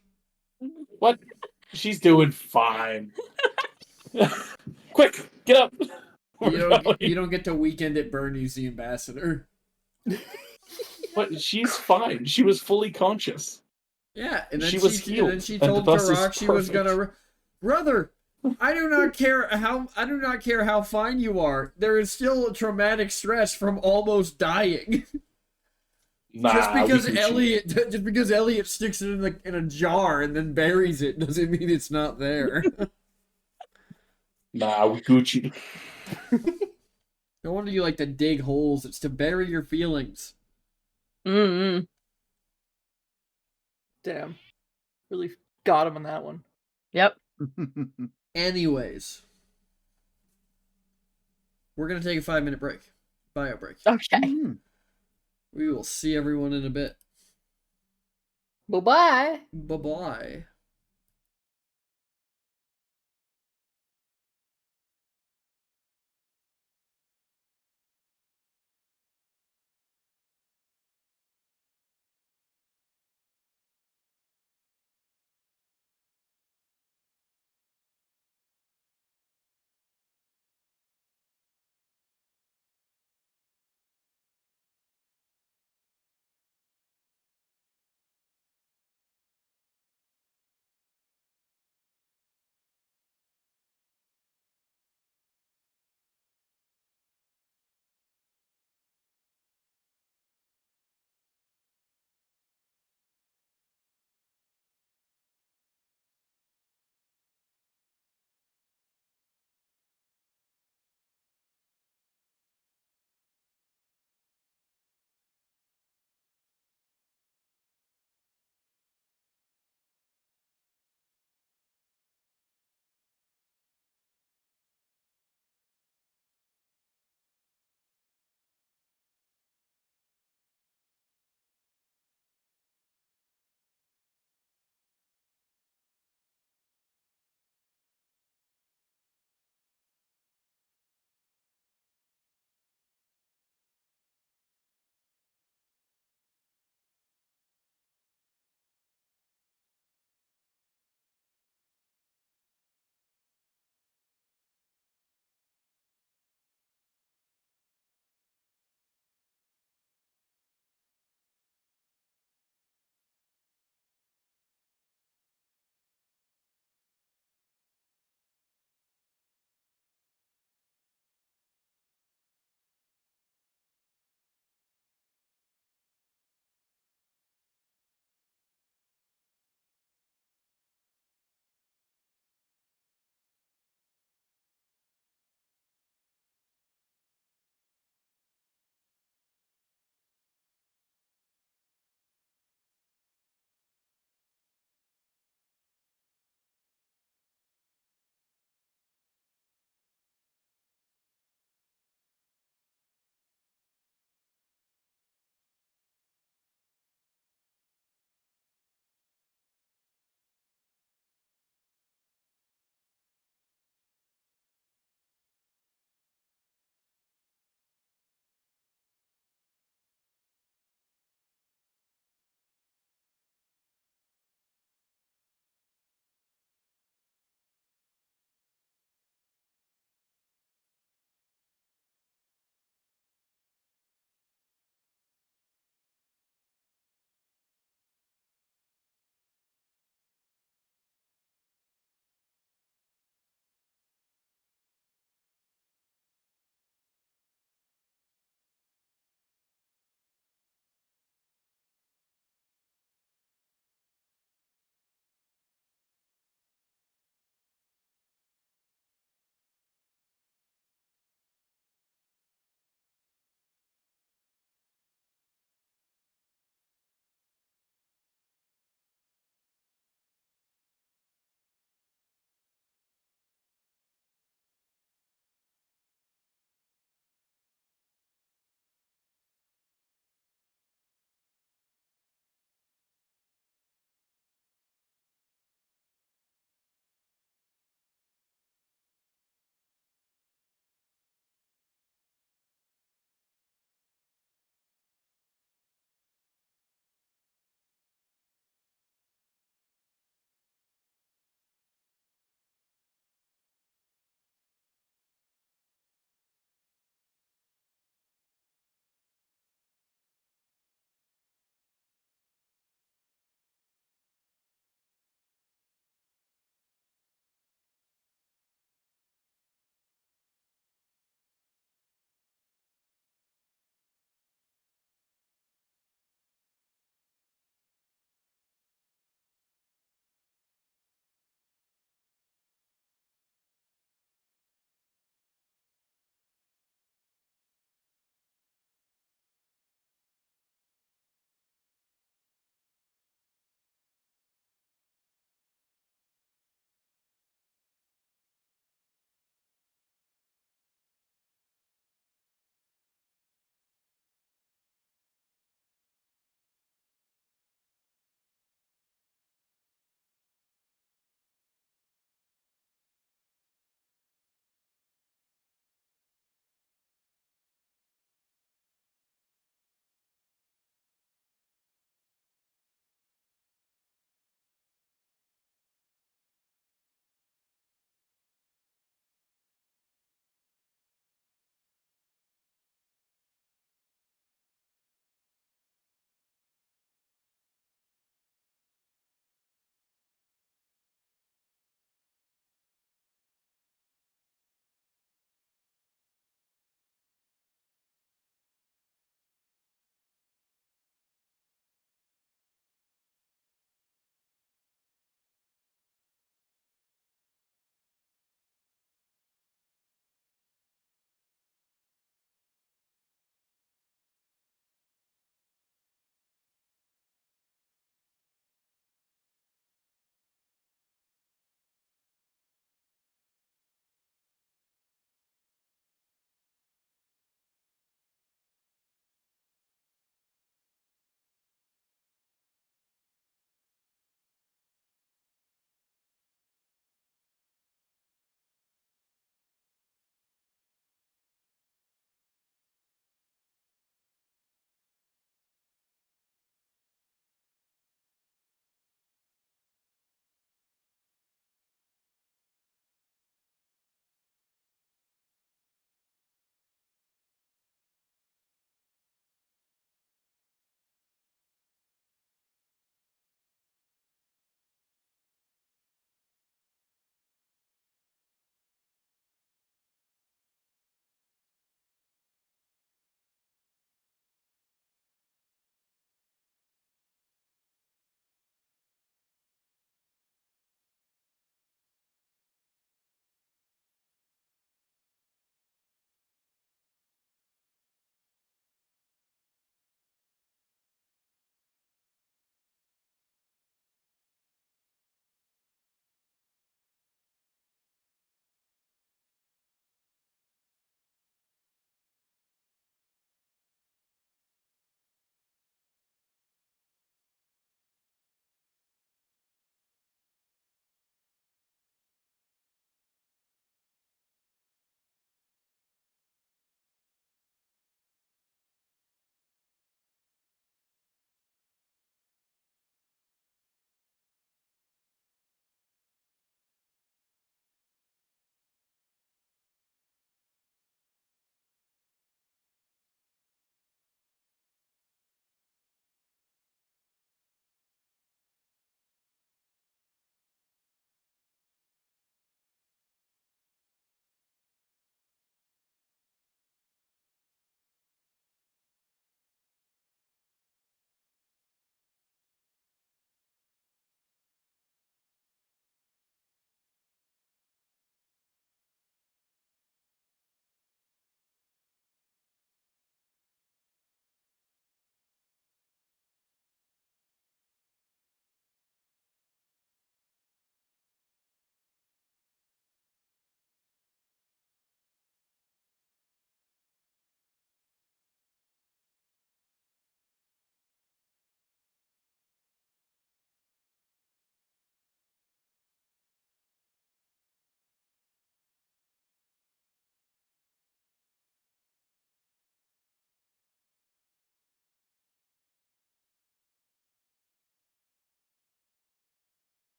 What? She's doing fine. Quick, get up. You don't get to weekend at Bernie's the ambassador. But she's fine. She was fully conscious. Yeah, and then She was healed, and then she and told thus is Karak she was perfect. gonna. Brother, I do not care how fine you are. There is still a traumatic stress from almost dying. Nah, just because Elliot sticks it in a jar and then buries it doesn't mean it's not there. Nah, we Gucci. No wonder you like to dig holes. It's to bury your feelings. Mm-hmm. Damn. Really got him on that one. Yep. Anyways, we're gonna take a 5-minute break. Bio break. Okay. We will see everyone in a bit. Bye-bye. Bye-bye.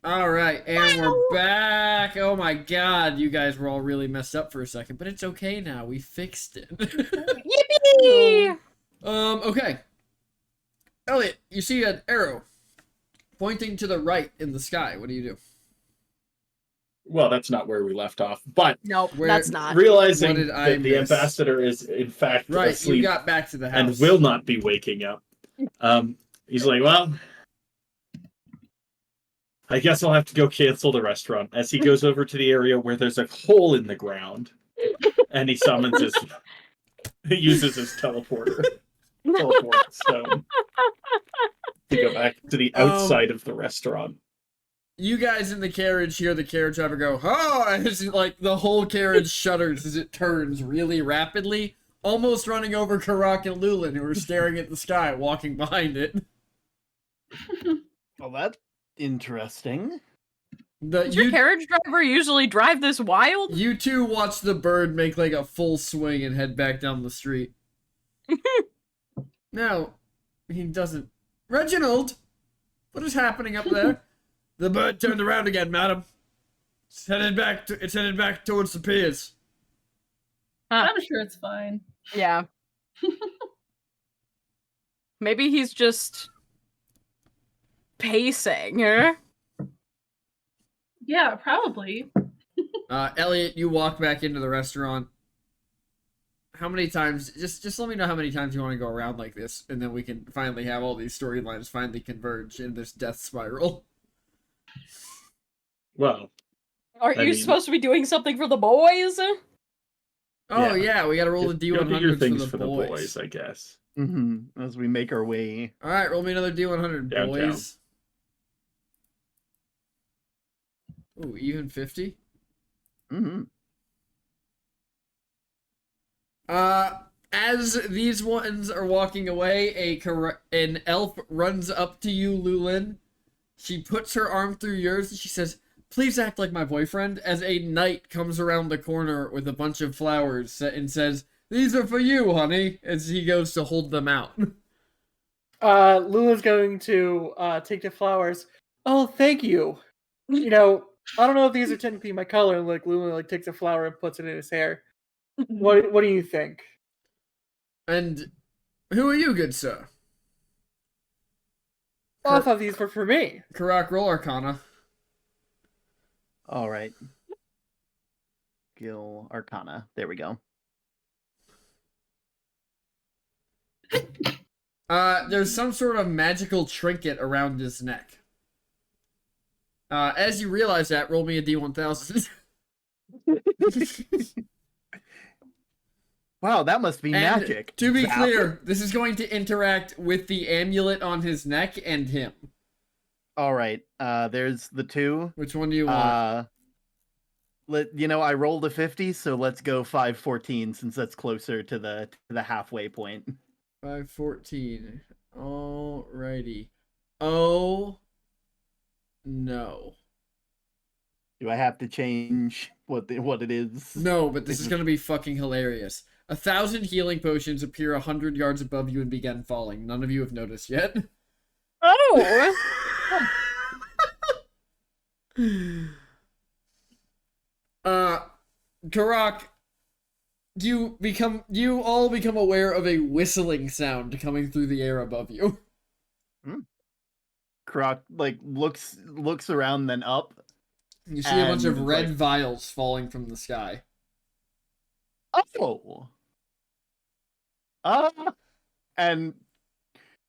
All right, and we're back. Oh my god, you guys were all really messed up for a second, but it's okay now. We fixed it. Yippee! Okay. Elliot, you see an arrow pointing to the right in the sky. What do you do? Well, that's not where we left off. But Nope, Where- that's not. realizing What did I that the miss? ambassador is in fact Right, you asleep got back to the and house. will not be waking up, he's like, well, I guess I'll have to go cancel the restaurant. As he goes over to the area where there's a hole in the ground, and he summons his, he uses his teleport stone to go back to the outside of the restaurant. You guys in the carriage hear the carriage driver go, oh, and it's like the whole carriage shudders as it turns really rapidly, almost running over Karak and Lulin, who are staring at the sky, walking behind it. Well, that's interesting. Does your carriage driver usually drive this wild? You two watch the bird make like a full swing and head back down the street. No, he doesn't. Reginald, what is happening up there? The bird turned around again, madam. It's headed back towards the piers. I'm sure it's fine. Yeah. Maybe he's just pacing. Yeah, probably. Elliot, you walk back into the restaurant. How many times? Just let me know how many times you want to go around like this, and then we can finally have all these storylines finally converge in this death spiral. Well, Aren't I you mean- supposed to be doing something for the boys? Oh yeah, we gotta roll the go do your D100 things for the boys. I guess. As we make our way. All right, roll me another D100, Downtown. boys. Ooh, even 50. As these ones are walking away, an elf runs up to you, Lulin. She puts her arm through yours and she says, "Please act like my boyfriend," as a knight comes around the corner with a bunch of flowers and says, "These are for you, honey," as he goes to hold them out. Lula's going to take the flowers. Oh, thank you. You know, I don't know if these are technically my color. And like Lula like takes a flower and puts it in his hair. What do you think? And who are you, good sir? Oh, I thought these were for me. Karak, roll Arcana. All right. Skill Arcana. There we go. There's some sort of magical trinket around his neck. As you realize that, roll me a D1000. Wow, that must be And magic. to be Zap. clear, this is going to interact with the amulet on his neck and him. All right. There's the two. Which one do you want? I rolled a 50, so let's go 514 since that's closer to the halfway point. 514. Alrighty. Oh no. Do I have to change what it is? No, but this is gonna be fucking hilarious. 1,000 healing potions appear 100 yards above you and begin falling. None of you have noticed yet. Oh! Karak, you all become aware of a whistling sound coming through the air above you. Croc looks around then up. You see a bunch of And, red like- vials falling from the sky. Oh. And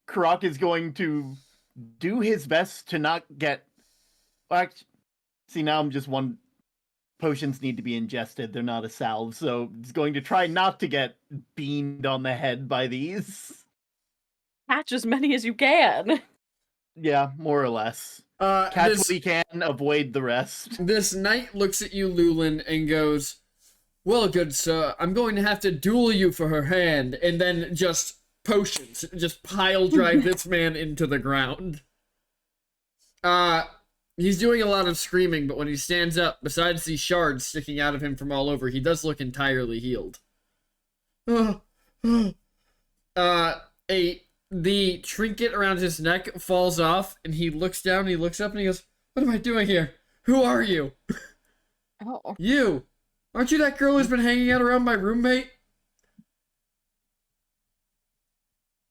Croc is going to do his best to not get. Well, see, now I'm just one. Potions need to be ingested. They're not a salve, so he's going to try not to get beamed on the head by these. Catch as many as you can. Yeah, more or less. Catch This, what he can, avoid the rest. this knight looks at you, Lulin, and goes, "Well, good sir, I'm going to have to duel you for her hand," and then just potions, just pile drive this man into the ground. He's doing a lot of screaming, but when he stands up, besides these shards sticking out of him from all over, he does look entirely healed. The trinket around his neck falls off, and he looks down, he looks up, and he goes, What am I doing here? Who are you? Oh. You! Aren't you that girl who's been hanging out around my roommate?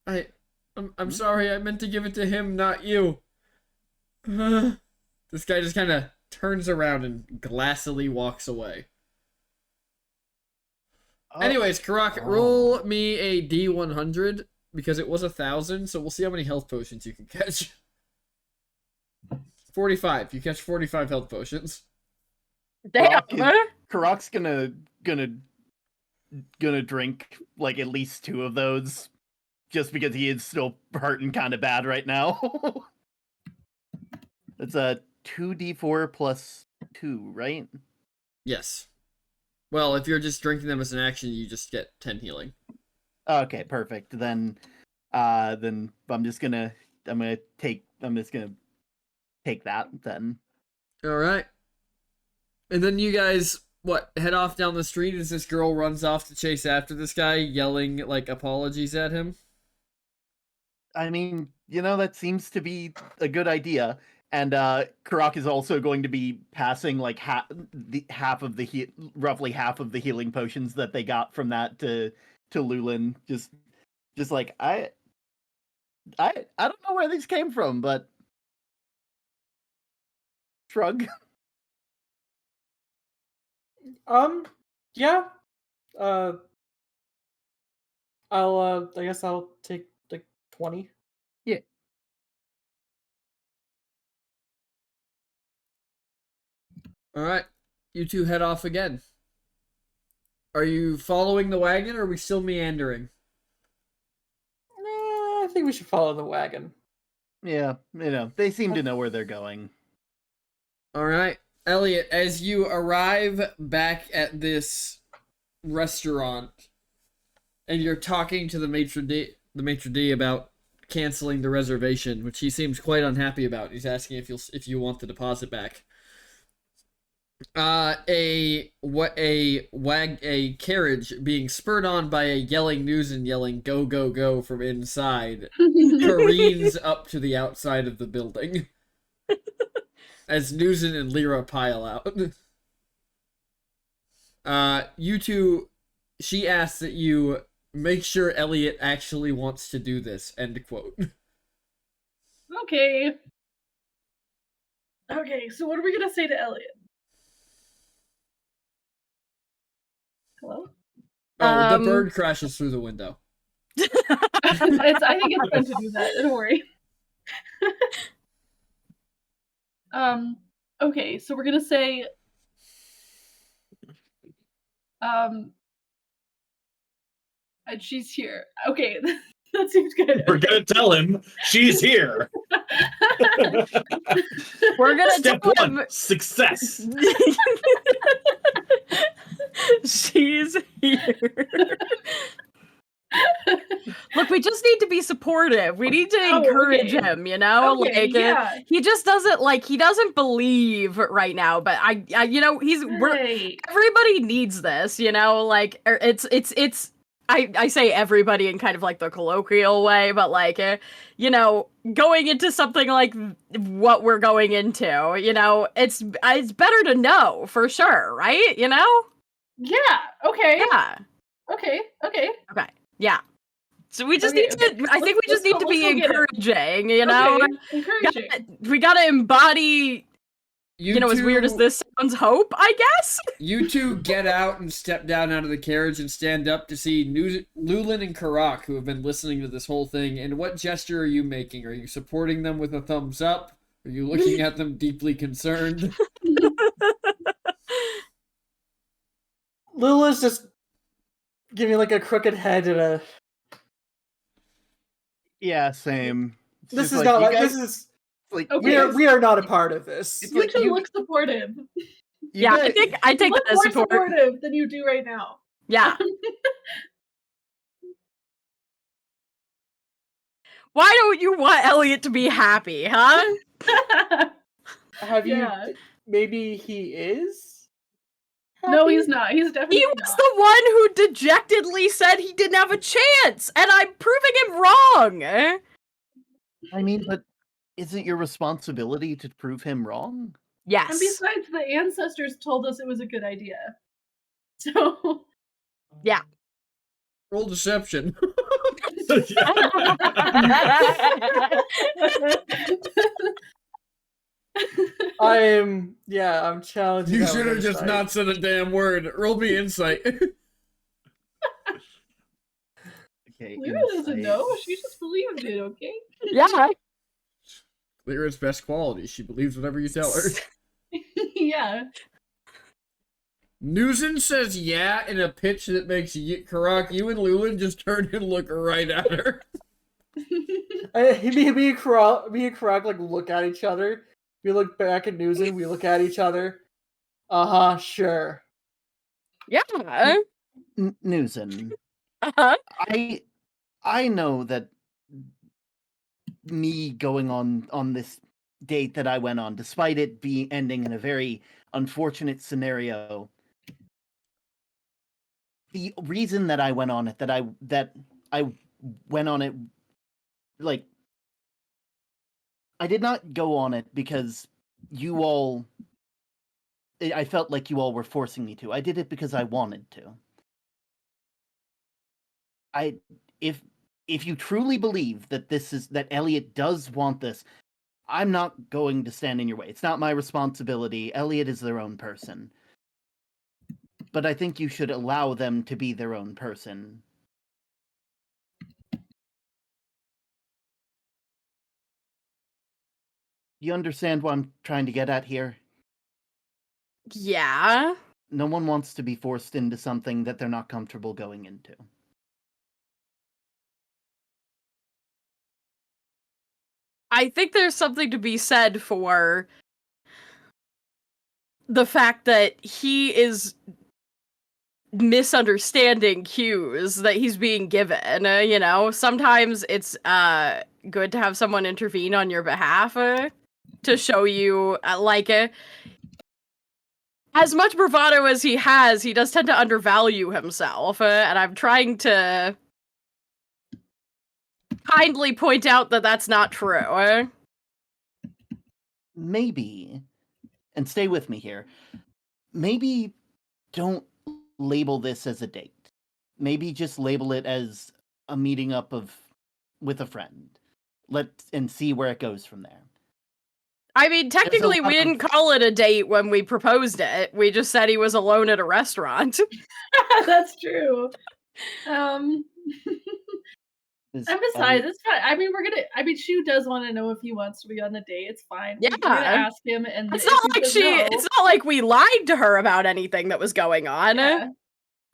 I'm sorry, I meant to give it to him, not you. This guy just kind of turns around and glassily walks away. Anyways, Karak, roll me a D100 because it was 1,000, so we'll see how many health potions you can catch. 45. You catch 45 health potions. Damn. Karak's gonna drink like at least 2 of those, just because he is still hurting kind of bad right now. It's a 2d4 plus 2, right? Yes. Well, if you're just drinking them as an action, you just get 10 healing. Okay, perfect. Then I'm just gonna take that then. All right. And then you guys, head off down the street as this girl runs off to chase after this guy, yelling, like, apologies at him? I mean, that seems to be a good idea. And Karak is also going to be passing like roughly half of the healing potions that they got from that to Lulin. Just like I don't know where these came from, but shrug. Yeah. I guess I'll take like 20. Yeah. All right. You two head off again. Are you following the wagon, or are we still meandering? I think we should follow the wagon. Yeah, they seem to know where they're going. All right. Elliot, as you arrive back at this restaurant, and you're talking to the maitre d' about canceling the reservation, which he seems quite unhappy about. He's asking if you want the deposit back. A carriage being spurred on by a yelling news and yelling "Go, go, go" from inside careens up to the outside of the building as Newson and Lyra pile out. You two, she asks that you make sure Elliot actually wants to do this. End quote. Okay. Okay, so what are we gonna say to Elliot? Hello? Oh, the bird crashes through the window. I think it's fun to do that. Don't worry. Okay, so we're gonna say, and she's here. Okay, that seems good. We're gonna tell him she's here. We're gonna Step tell 1, him success. she's here. Look, we just need to be supportive. We need to encourage him, Okay, yeah. he just doesn't believe right now, but I everybody needs this, I say everybody in kind of like the colloquial way, but going into something like what we're going into, it's better to know for sure, right? Yeah. Okay. Yeah. Okay. Yeah. So we just need to. I think we just need to be encouraging. Okay. Encouraging. We gotta embody. As weird as this sounds, hope, I guess. You two get out and step down out of the carriage and stand up to see Lulin and Karak, who have been listening to this whole thing. And what gesture are you making? Are you supporting them with a thumbs up? Are you looking at them deeply concerned? Lula's just giving like a crooked head and a. Yeah, same. It's This just is not like you guys- this is. like Okay. We are not a part of this. It's You like two look supportive. Yeah, guys- I take Look that as more support. supportive than you do right now. Yeah. Why don't you want Elliot to be happy, huh? Have you? Yeah. Maybe he is. No, happy? he's not. He's definitely He was not. the one who dejectedly said he didn't have a chance, and I'm proving him wrong. I mean, but Isn't your responsibility to prove him wrong? Yes. And besides, the ancestors told us it was a good idea. So Yeah. Roll deception. I'm challenging. You that should with have just insight. not said a damn word. Roll me insight. Okay. Lyra doesn't know. She just believed it, okay? Yeah. Lyra's best quality. She believes whatever you tell her. Yeah. Newson says yeah in a pitch that makes Karak, you and Lulin just turn and look right at her. Me and Karak like look at each other. We look back at Newson. We look at each other. Sure. Yeah. Newson, Uh-huh. I know that me going on this date that I went on, despite it ending in a very unfortunate scenario, the reason that I went on it, that I went on it, like, I did not go on it because you all, I felt like you all were forcing me to. I did it because I wanted to. If you truly believe that that Elliot does want this, I'm not going to stand in your way. It's not my responsibility. Elliot is their own person. But I think you should allow them to be their own person. You understand what I'm trying to get at here? Yeah. No one wants to be forced into something that they're not comfortable going into. I think there's something to be said for the fact that he is misunderstanding cues that he's being given. You know, sometimes it's good to have someone intervene on your behalf to show you as much bravado as he has, he does tend to undervalue himself, and I'm trying to kindly point out that that's not true. Maybe, and stay with me here, maybe don't label this as a date. Maybe just label it as a meeting up with a friend. And see where it goes from there. I mean, technically, we didn't call it a date when we proposed it. We just said he was alone at a restaurant. That's true. And besides, it's fine. I mean, Shu does want to know if he wants to be on the date. It's fine. Yeah. We're gonna ask him, and it's not like it's not like we lied to her about anything that was going on. Yeah.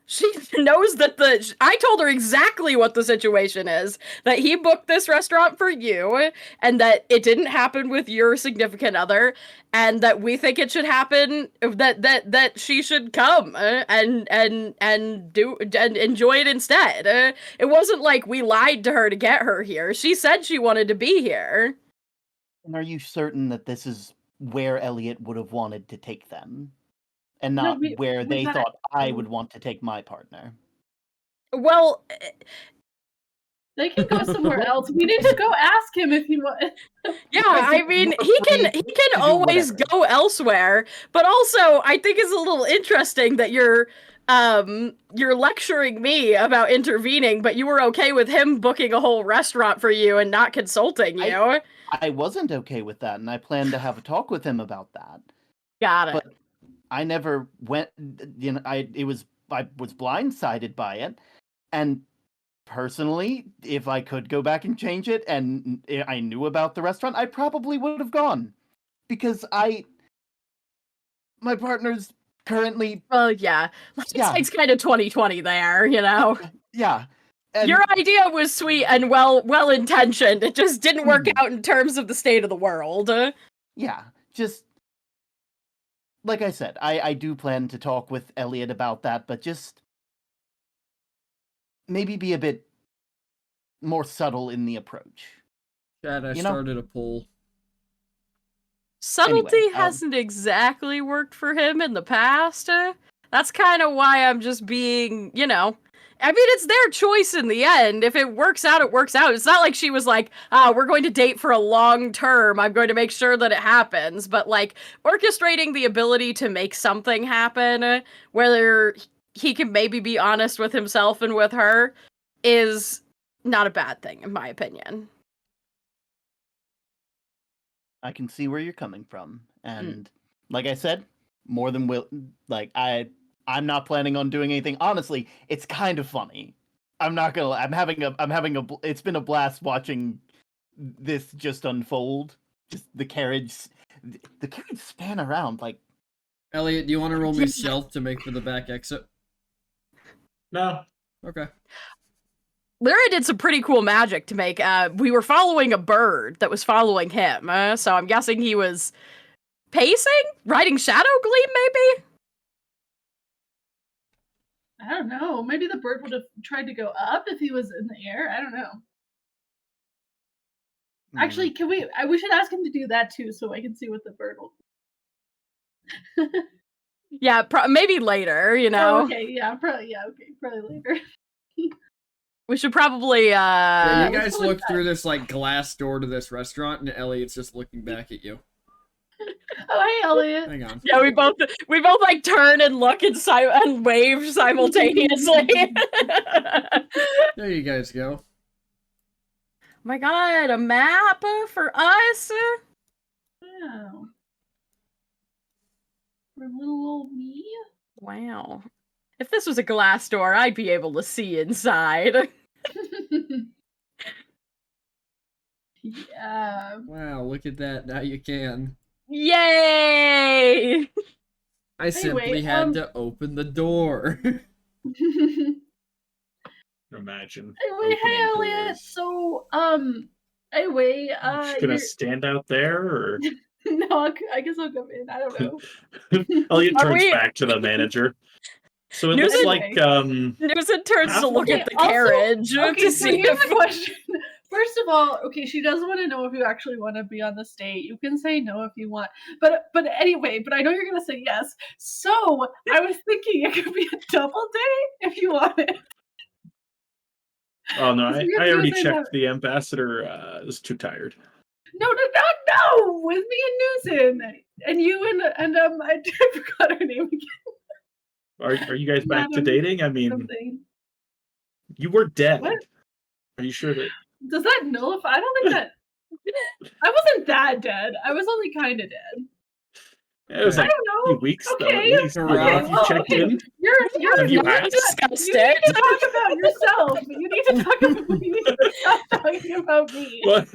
She knows that I told her exactly what the situation is, that he booked this restaurant for you, and that it didn't happen with your significant other, and that we think it should happen, that she should come and enjoy it instead. It wasn't like we lied to her to get her here. She said she wanted to be here. And are you certain that this is where Elliot would have wanted to take them? And not where they thought I would want to take my partner. Well, they can go somewhere else. We need to go ask him if he wants. Yeah, I mean, he can always go elsewhere. But also, I think it's a little interesting that you're lecturing me about intervening, but you were okay with him booking a whole restaurant for you and not consulting you. I wasn't okay with that, and I planned to have a talk with him about that. Got it. But I never went, I was blindsided by it, and personally, if I could go back and change it, and I knew about the restaurant, I probably would have gone, because my partner's currently. Well, yeah, it's kind of 2020 there, you know. Yeah. And your idea was sweet and well intentioned. It just didn't work out in terms of the state of the world. Yeah, just. Like I said, I do plan to talk with Elliot about that, but just maybe be a bit more subtle in the approach. Chad, I started a poll. Subtlety hasn't exactly worked for him in the past. That's kind of why I'm just being, I mean, it's their choice in the end. If it works out, it works out. It's not like she was like, we're going to date for a long term. I'm going to make sure that it happens. But, like, orchestrating the ability to make something happen, whether he can maybe be honest with himself and with her, is not a bad thing, in my opinion. I can see where you're coming from, and like I said, more than like I'm not planning on doing anything. Honestly, it's kind of funny. I'm not gonna. It's been a blast watching this just unfold. Just the carriage span around like. Elliot, do you want to roll me stealth to make for the back exit? No. Okay. Lyra did some pretty cool magic to make. We were following a bird that was following him, so I'm guessing he was pacing, riding Shadow Gleam, maybe. I don't know. Maybe the bird would have tried to go up if he was in the air. I don't know. Actually, we should ask him to do that too, so I can see what the bird will. Yeah, maybe later. You know. Oh, okay. Yeah. Probably. Yeah. Okay. Probably later. We should probably. Yeah, you guys look through this like glass door to this restaurant, and Elliot's just looking back at you. Oh, hey, Elliot. Hang on. Yeah, we both like turn and look and wave simultaneously. There you guys go. Oh my god, a map for us? Wow. For little old me? Wow. If this was a glass door, I'd be able to see inside. Yeah. Wow, look at that. Now you can. Yay! I simply had to open the door. Imagine. Anyway, hey, Elliot. Doors. So, anyway, Just gonna stand out there, or no, I guess I'll come in. I don't know. Elliot turns back to the manager. So it looks like Newson turns to look at the carriage to see here's if the question. First of all, okay, she does want to know if you actually want to be on the state. You can say no if you want, but anyway, but I know you're gonna say yes. So I was thinking it could be a double date if you want it. Oh no, I already checked. The ambassador is too tired. No, with me and Newson and you and I forgot her name again. Are you guys back to dating? I mean, something. You were dead. What? Are you sure that? Does that nullify? I don't think that. I wasn't that dead. I was only kind of dead. It was like I don't know. a few weeks though. Okay. At least, you checked in. You're Have you not asked? disgusted. You need to talk about yourself. You need to talk about. You need to stop talking about me. What?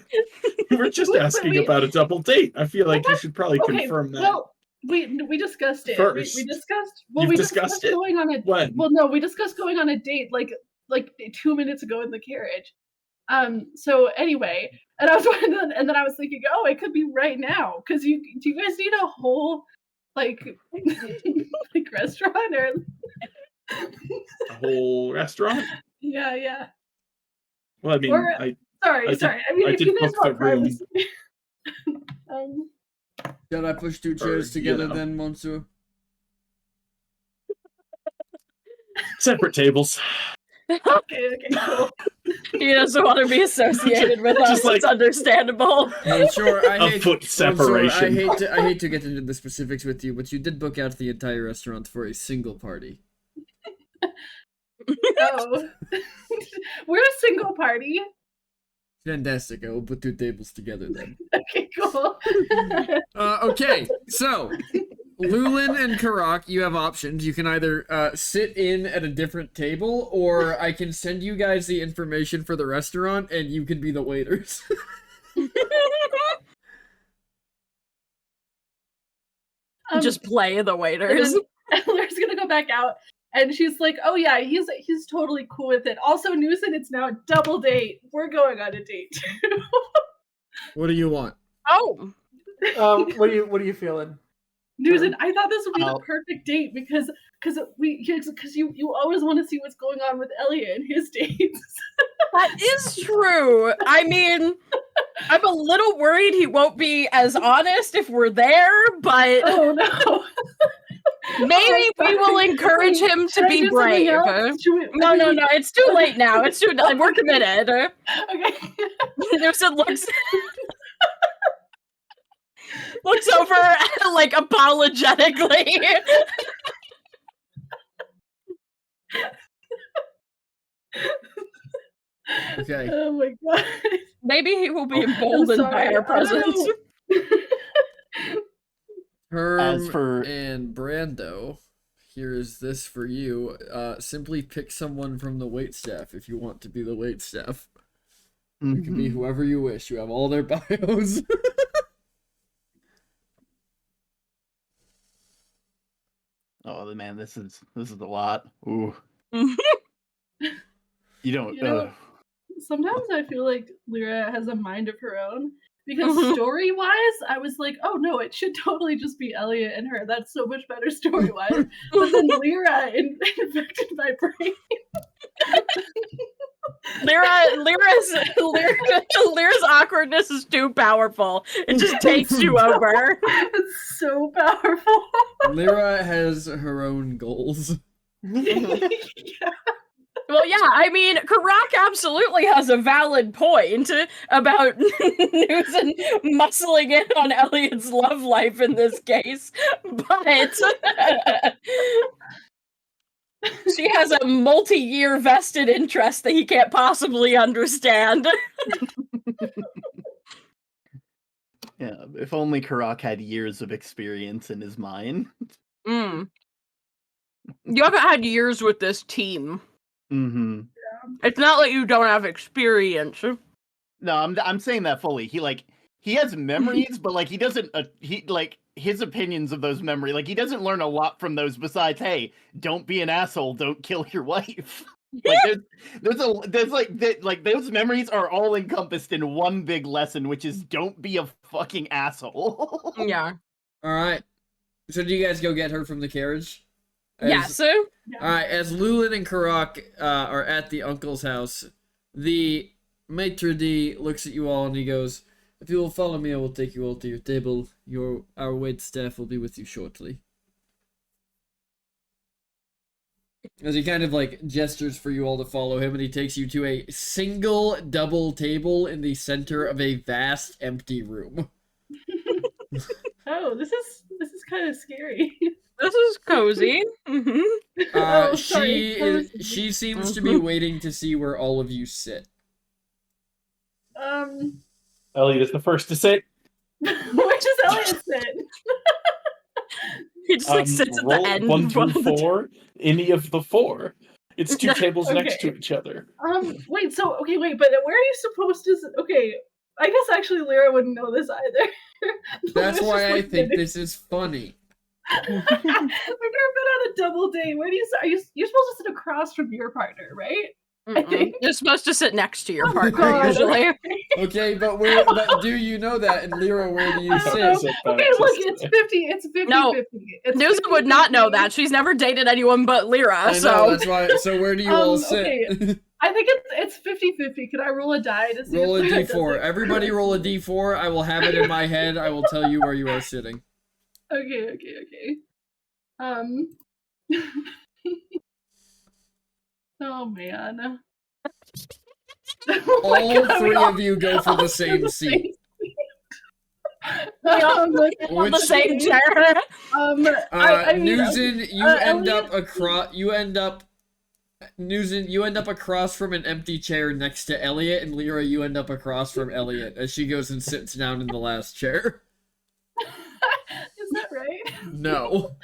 We were just asking about a double date. I feel like you should probably confirm that. Well, we discussed it. First. We discussed. Well, You've we discussed it? going on a. When? Well, no, we discussed going on a date like 2 minutes ago in the carriage. So anyway, and I was and then I was thinking, oh, it could be right now because do you guys need a whole like restaurant or a whole restaurant? Yeah. Well, I mean, sorry. I mean, if did you guys book the want room. privacy. Did I push two chairs together you know. then, Monsieur? Separate tables. Okay, cool. he doesn't want to be associated with us. Just like- It's understandable. Monsieur, I A hate foot separation. Monsieur, I hate to get into the specifics with you, but you did book out the entire restaurant for a single party. Oh. We're a single party. Fantastic. I will put two tables together then. Okay, cool. Okay, so Lulin and Karak, you have options. You can either sit in at a different table, or I can send you guys the information for the restaurant, and you can be the waiters. Just play the waiters. Laura's gonna go back out, and she's like, "Oh yeah, he's totally cool with it. Also, Newson, it's now a double date. We're going on a date too." What do you want? Oh, What are you feeling? Newson, I thought this would be I'll- the perfect date because you always want to see what's going on with Elliot and his dates. that is true. I mean, I'm a little worried he won't be as honest if we're there, but Oh no. Maybe we will encourage him to Should I be do something brave. else? Should we- No, no, no. It's too late now. It's too. We're committed. Okay. Newsom looks over like apologetically. Okay. Oh my god. Maybe he will be I'm emboldened by sorry, our I don't presence. know. Herm for- and Brando, here's this for you. Simply pick someone from the waitstaff if you want to be the waitstaff. It can be Mhm. whoever you wish. You have all their bios. Oh man, this is a lot. Ooh. You don't. You know, sometimes I feel like Lyra has a mind of her own. Because Mhm. story-wise, I was like, oh no, it should totally just be Elliot and her. That's so much better story-wise. But then Lyra infected my brain. Lyra's awkwardness is too powerful. It just takes you over. It's so powerful. Lyra has her own goals. Yeah. Well, yeah, I mean, Karak absolutely has a valid point about Newsom muscling in on Elliot's love life in this case, but she has a multi-year vested interest that he can't possibly understand. Yeah, if only Karak had years of experience in his mind. You haven't had years with this team. Mm-hmm. It's not like you don't have experience. No, I'm saying that fully. He has memories, but like he doesn't. He like his opinions of those memories. Like he doesn't learn a lot from those. Besides, hey, don't be an asshole. Don't kill your wife. Like there's those memories are all encompassed in one big lesson, which is don't be a fucking asshole. Yeah. All right. So do you guys go get her from the carriage? Yes. All right. As Lulin and Karak are at the uncle's house, the maitre d' looks at you all and he goes, "If you will follow me, I will take you all to your table. Our wait staff will be with you shortly." As he kind of like gestures for you all to follow him, and he takes you to a single double table in the center of a vast empty room. Oh, this is kind of scary. This is cozy. Oh, sorry. She seems to be waiting to see where all of you sit. Elliot is the first to say. Where does Elliot sit? He just like sits at roll the end. 1 through of the 4. Any of the 4. It's 2 tables next to Okay. each other. Wait, so okay, wait, but where are you supposed to sit? Okay, I guess actually Lyra wouldn't know this either. That's Lyra's why just I like, think this is funny. I've never been on a double date. Where do you sit? You're supposed to sit across from your partner, right? I think. You're supposed to sit next to your Oh, partner God. usually. Okay, but do you know that? And Lyra, where do you sit? Okay, look, it's 50. It's 50. No, 50. It's Newsom 50, would not know 50. that. She's never dated anyone but Lyra, I know, so that's why. So where do you all sit? Okay. I think it's 50-50. Could I roll a die to see Roll a if Lyra does d4. it? Everybody roll a d4. I will have it in my head. I will tell you where you are sitting. Okay. Oh man. Oh my All God, we three all- of you go for all the sit same in seat. we all sit on the Which- same chair. I mean, Newson, you end Elliot- up across. Newson, you end up across from an empty chair next to Elliot, and Lyra, you end up across from Elliot as she goes and sits down in the last chair. Is that right? No,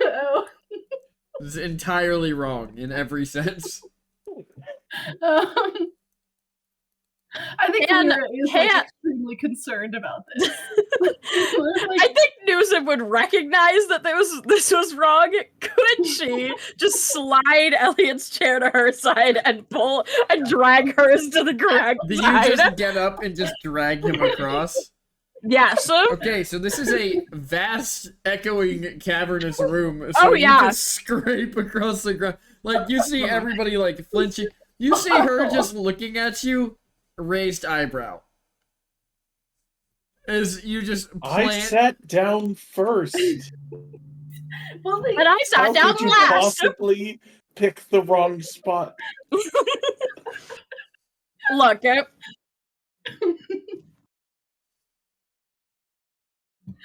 Oh. it's entirely wrong in every sense. I think And Lyra is can't- extremely concerned about this. I think Newsom would recognize that this was wrong. Could she just slide Elliot's chair to her side and drag hers to the correct Do you side? just get up and just drag him across? Yes. Okay, so this is a vast, echoing, cavernous room. So Oh, yeah. you just scrape across the ground. Like, you see everybody, like, flinching. You see her just looking at you, raised eyebrow. As you just I plant... sat down first. Well, like, And I How sat down could you last. possibly pick the wrong spot? Look,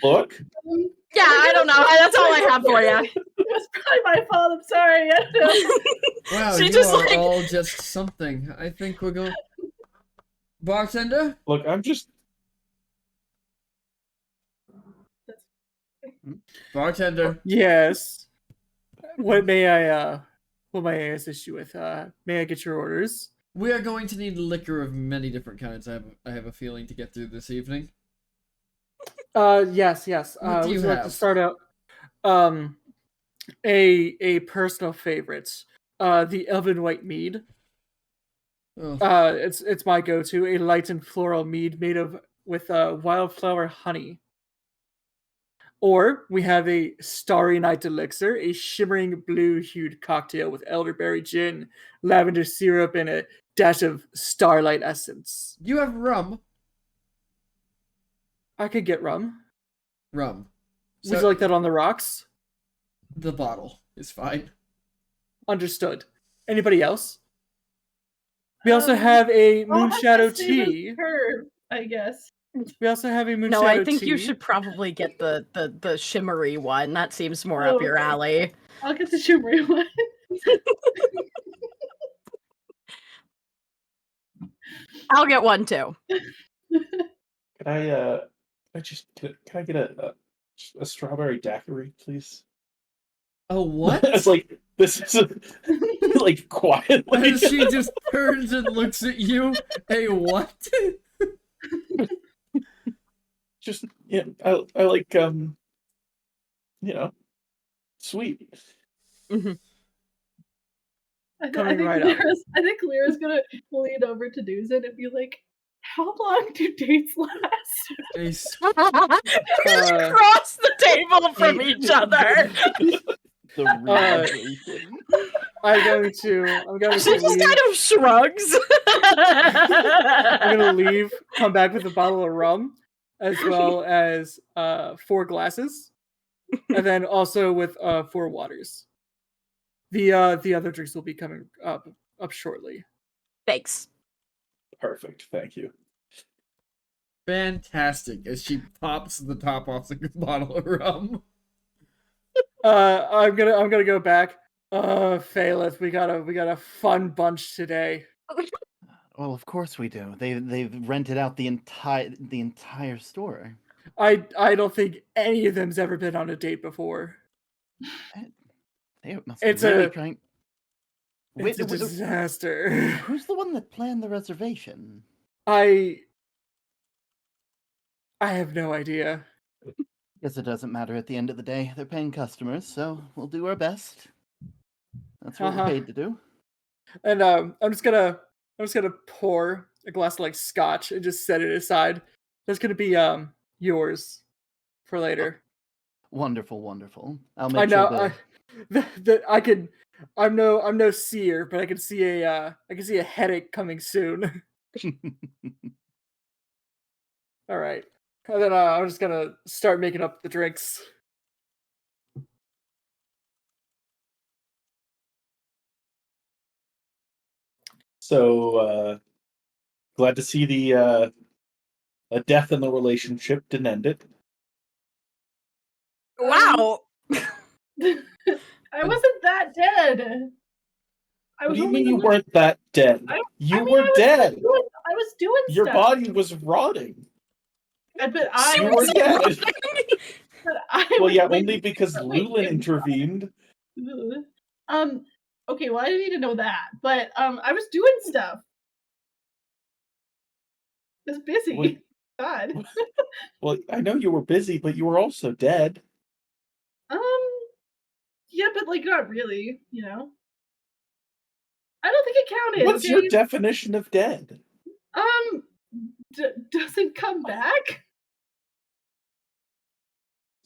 Look, yeah, I don't know. That's all I have for you. it was probably my fault. I'm sorry. I don't know. Wow, She you just, are like- all just something. I think we're going. Bartender? look, I'm just. Bartender. Yes. What may I assist you with? May I get your orders? We are going to need liquor of many different kinds. I have a feeling to get through this evening. Yes. What do Would you you like to have? start out? A personal favorite. The Elven White Mead. Oh, It's my go-to. A light and floral mead made with wildflower honey. Or we have a Starry Night Elixir, a shimmering blue-hued cocktail with elderberry gin, lavender syrup, and a dash of starlight essence. you have rum. I could get rum. Rum. Would you like that on the rocks? The bottle is fine. Understood. Anybody else? We also have a I'll have to Moonshadow save it tea. for her, I guess. We also have a Moonshadow tea. No, I think you should probably get the shimmery one. That seems more up your Okay. alley. I'll get the shimmery one. I'll get one too. Can I get a strawberry daiquiri, please? Oh, what? It's like this is like quietly. And she just turns and looks at you. Hey, what? Just yeah, I like sweet. Coming right up. I think Lyra's gonna lean over to Duzin and be like, "How long do dates last?" A s- Across the table from each other. The realization. I'm going to She just leave. kind of shrugs. I'm gonna leave, come back with a bottle of rum, as well as 4 glasses, and then also with 4 waters. The other drinks will be coming up shortly. Thanks. Perfect, thank you. fantastic as she pops the top off the bottle of rum. I'm gonna go back. Phaleth, we got a fun bunch today. Well, of course we do. They've rented out the entire store. I don't think any of them's ever been on a date before. They must It's be really a- trying. It's a disaster. Who's the one that planned the reservation? I have no idea. Guess it doesn't matter at the end of the day. They're paying customers, so we'll do our best. That's what we're paid to do. And I'm just gonna pour a glass of like scotch and just set it aside. That's gonna be yours for later. Wonderful, wonderful. I'll I make know. sure I can. I'm no seer, but I can see a headache coming soon. All right, and then I'm just gonna start making up the drinks. So glad to see the a death in the relationship didn't end it. Wow. I wasn't that dead. I What was do you only mean you gonna- weren't that dead? I You mean, were I was dead. I was doing Your stuff. body was rotting. But I You was were dead. but I Well, was yeah, like- only because wait, Lulin intervened. Okay, well I didn't need to know that. But I was doing stuff. I was busy. Wait. God. Well, I know you were busy, but you were also dead. Yeah, but like not really, you know. I don't think it counted. What's okay? your definition of dead? Doesn't come back?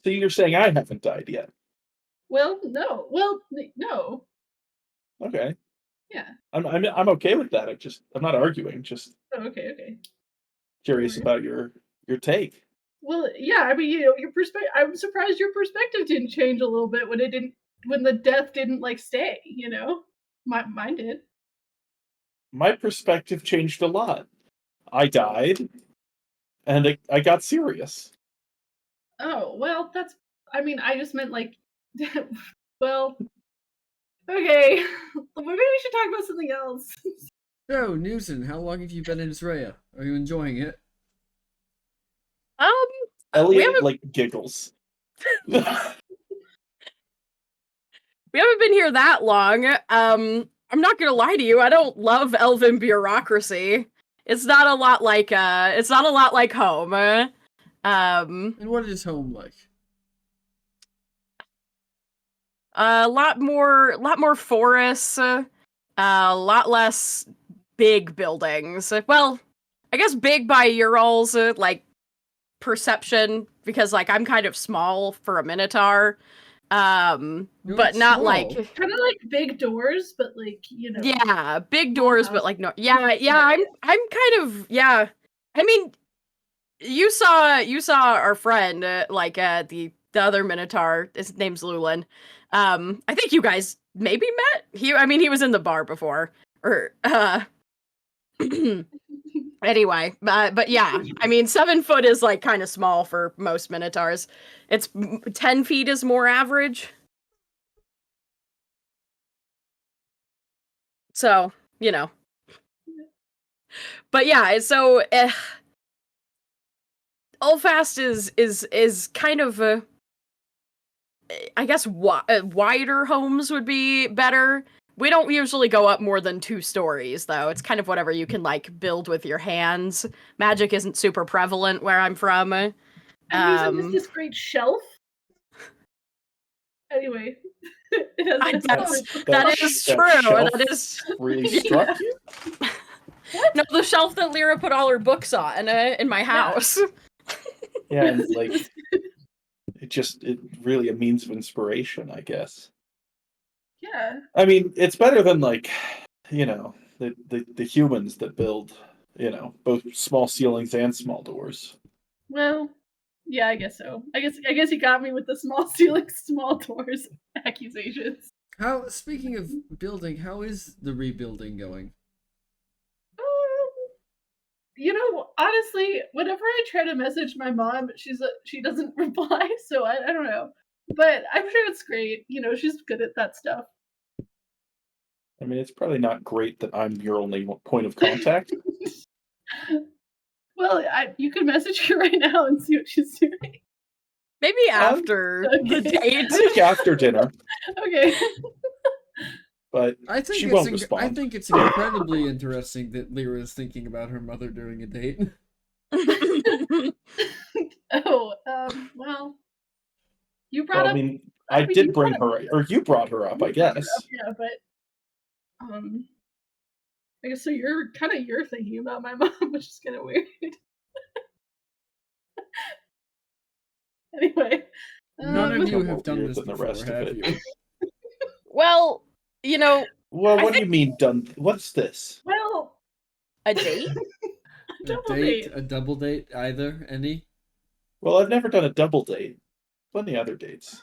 So you're saying I haven't died yet? Well, no. Well, no. Okay. Yeah. I'm okay with that. I'm not arguing. Just Oh, okay. curious Alright. about your take. Well, yeah, I mean, your perspective. I'm surprised your perspective didn't change a little bit when the death didn't like stay. Mine did. My perspective changed a lot. I died, and I got serious. Oh well, that's. I mean, I just meant like. Well, okay. Maybe we should talk about something else. So, Newson, how long have you been in Israel? Are you enjoying it? We Elliot haven't like giggles. we haven't been here that long. I'm not gonna lie to you. I don't love elven bureaucracy. It's not a lot like home. And what is home like? A lot more forests. A lot less big buildings. Well, I guess big by your all's like perception, because like I'm kind of small for a minotaur. You're But not small. like Kind of like big doors, but like yeah, big small doors, house. but like no, yeah. I'm kind of yeah. I mean, you saw our friend the other minotaur. His name's Lulin. I think you guys maybe met. He was in the bar before, or anyway, but yeah, I mean, 7 foot is like kind of small for most minotaurs. 10 feet is more average. So, but yeah, so Ulfast is kind of I guess wider homes would be better. We don't usually go up more than 2 stories, though. It's kind of whatever you can like build with your hands. Magic isn't super prevalent where I'm from. I'm using this great shelf. Anyway, that is true. Shelf That is really struck you. no, the shelf that Lyra put all her books on in my house. Yeah, and like it really a means of inspiration, I guess. Yeah. I mean, it's better than like, the humans that build, both small ceilings and small doors. Well, yeah, I guess so. I guess you got me with the small ceilings, small doors accusations. Speaking of building, how is the rebuilding going? Honestly, whenever I try to message my mom, she doesn't reply, so I don't know. But I'm sure it's great. She's good at that stuff. I mean, it's probably not great that I'm your only point of contact. Well, you can message her right now and see what she's doing. Maybe after the date. I think after dinner. Okay. But she won't respond. I think it's incredibly interesting that Lyra is thinking about her mother during a date. Oh, well, you brought up. I did bring her, or you brought her up, I guess. Yeah, but I guess so. You're thinking about my mom, which is kind of weird. Anyway, none of you have done weird this than the before, rest of have it. you? Well, Well, what do you mean done? What's this? Well, a date? A double date, either, any? Well, I've never done a double date. Plenty other dates.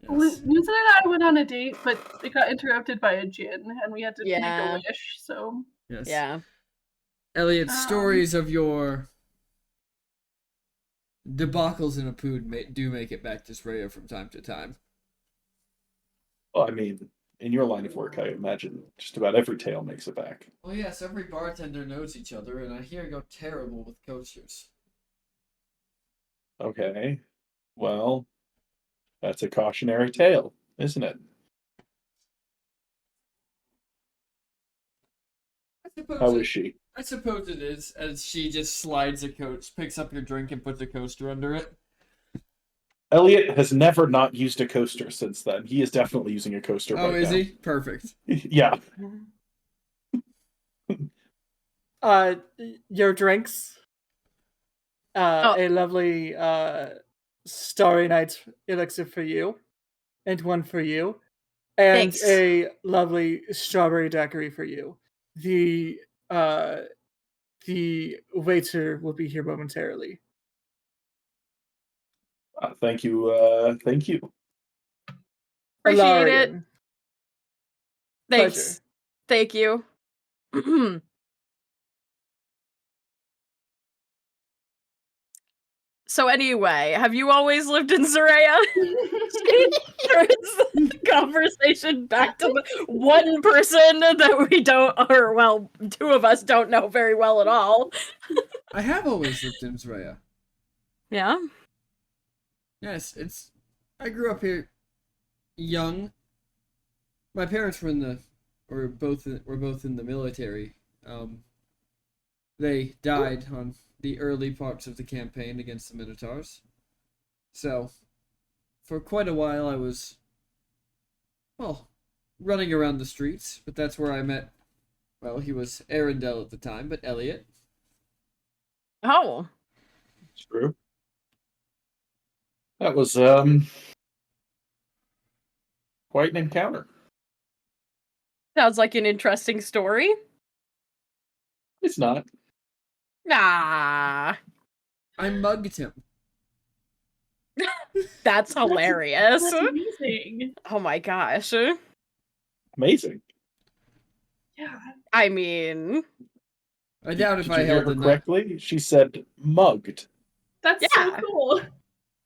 Newton and I went on a date, but it got interrupted by a djinn, and we had to make a wish. So yes, yeah. Elliot, stories of your debacles in a pood do make it back to Sreya from time to time. Well, I mean, in your line of work, I imagine just about every tale makes it back. Well, yes, every bartender knows each other, and I hear go terrible with coasters. Okay, well, that's a cautionary tale, isn't it? How is she? I suppose it is, as she just slides picks up your drink and puts a coaster under it. Elliot has never not used a coaster since then. He is definitely using a coaster right now. Oh, is he? Perfect. Yeah. Your drinks. A lovely Starry Night elixir for you, and one for you, and Thanks. a lovely strawberry daiquiri for you. The The waiter will be here momentarily. Thank you. Thank you. Appreciate it. Alarian. Thanks. Pleasure. Thank you. So anyway, have you always lived in Soraya? She turns the conversation back to the one person that we don't, or well, two of us don't know very well at all. I have always lived in Zraya. Yeah? Yes, it's. I grew up here young. My parents were both in the military. They died on the early parts of the campaign against the Minotaurs. So, for quite a while I was, well, running around the streets, but that's where I met, well, he was Arendelle at the time, but Elliot. Oh. It's true. That was quite an encounter. Sounds like an interesting story. It's not. Nah. I mugged him. That's hilarious. That's amazing. Oh my gosh. Amazing. Yeah. I mean, I doubt if Did I you hear held her a knife. correctly? She said mugged. That's Yeah. so cool.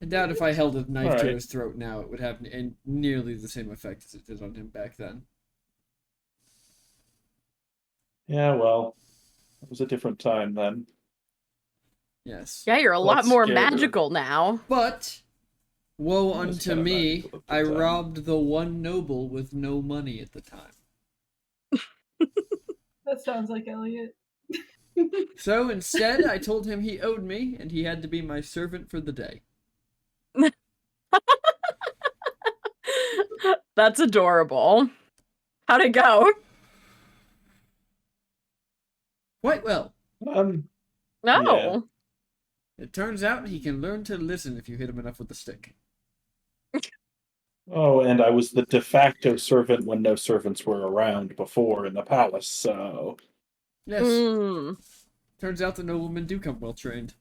I doubt if I held a knife to Alright. his throat now, it would have nearly the same effect as it did on him back then. Yeah, well, it was a different time then. Yes. yeah, you're a lot Let's more get her. magical now. But, woe It was unto kinda me, magical at the I time. robbed the one noble with no money at the time. That sounds like Elliot. So instead, I told him he owed me, and he had to be my servant for the day. That's adorable. How'd it go? Quite well. No. Yeah. It turns out he can learn to listen if you hit him enough with a stick. Oh, and I was the de facto servant when no servants were around before in the palace, so Yes. Mm. Turns out the noblemen do come well trained.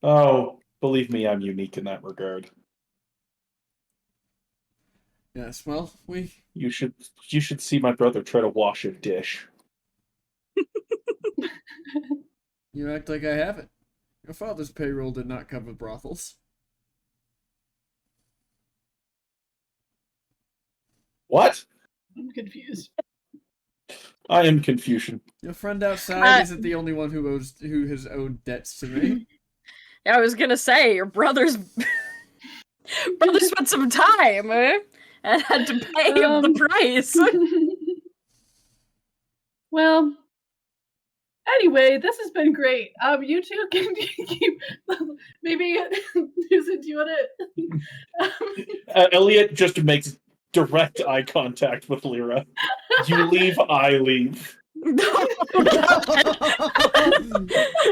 oh, believe me, I'm unique in that regard. Yes, well, You should see my brother try to wash a dish. you act like I haven't. Your father's payroll did not cover brothels. What? I'm confused. I am Confucian. Your friend outside Uh, isn't the only one who has owed debts to me. I was gonna say, your brother spent some time and had to pay him the price. Well, anyway, this has been great. You two can keep maybe Susan, do you want to? Elliot just makes direct eye contact with Lyra. You leave, I leave.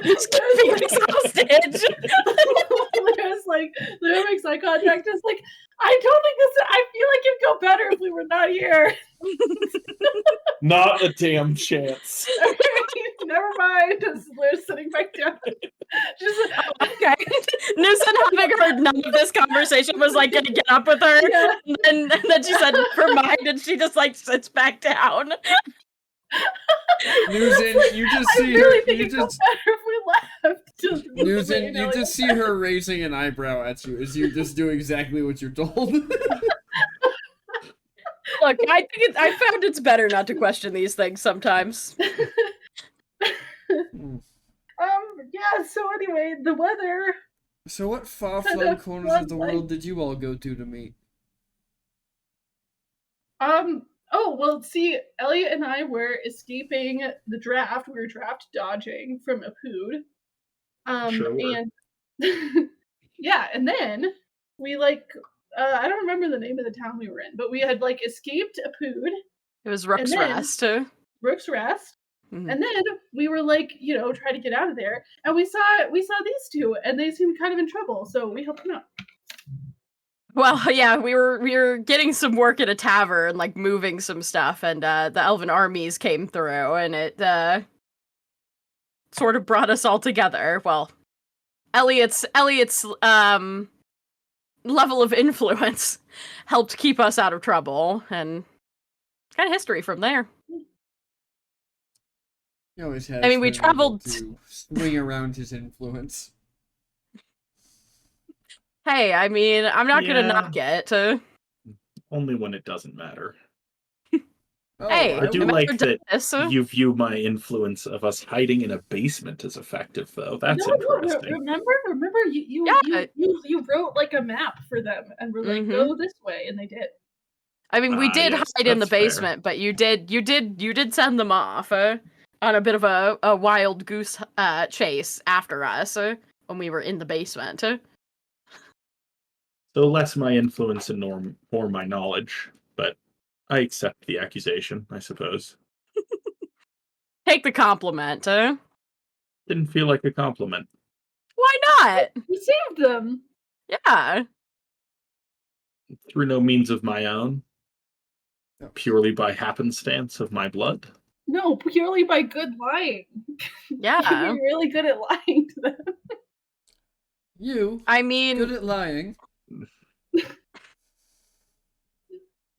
Just keeping us hostage. Lyra makes eye contact. Just like, I don't think this. I feel like it'd go better if we were not here. Not a damn chance. Never mind. Just Lyra's sitting back down. Just, Okay. Newson, having heard none of this conversation, was like gonna get up with her, yeah. and then she said, "For mine," and she just like sits back down. Newson, you just I see really her. think You it'd go just better if we left. Just Newson, you just see her raising an eyebrow at you as you just do exactly what you're told. Look, I think I found it's better not to question these things sometimes. Yeah, so anyway, the weather. So what far-flung Kind of corners of the fun, world did you all go to meet? Oh, well, see, Elliot and I were escaping the draft. We were draft dodging from Apud. Sure were. And yeah, and then we I don't remember the name of the town we were in, but we had escaped Apud, It was Rook's then- Rest. Rook's Rest, Mhm. and then we were trying to get out of there, and we saw these two, and they seemed kind of in trouble, so we helped them out. Well, yeah, we were getting some work at a tavern, moving some stuff, and the elven armies came through, and it sort of brought us all together. Well, Elliot's level of influence helped keep us out of trouble, and it's kind of history from there. He always has. I mean, we been able traveled- to swing around his influence. Hey, I mean, I'm not gonna Yeah. knock it. Only when it doesn't matter. Oh, Hey, I do am I like ever that Dennis? you view my influence of us hiding in a basement as effective, though. That's No, interesting. remember Yeah. you wrote like a map for them and were like, Mhm. go this way, and they did. I mean, we did yes, hide in the that's fair. basement, but you did send them off on a bit of a wild goose chase after us when we were in the basement. So less my influence and more my knowledge, but I accept the accusation, I suppose. Take the compliment. Didn't feel like a compliment. Why not? You saved them. Yeah. Through no means of my own, purely by happenstance of my blood. No, purely by good lying. Yeah. You're really good at lying to them. You I mean, good at lying.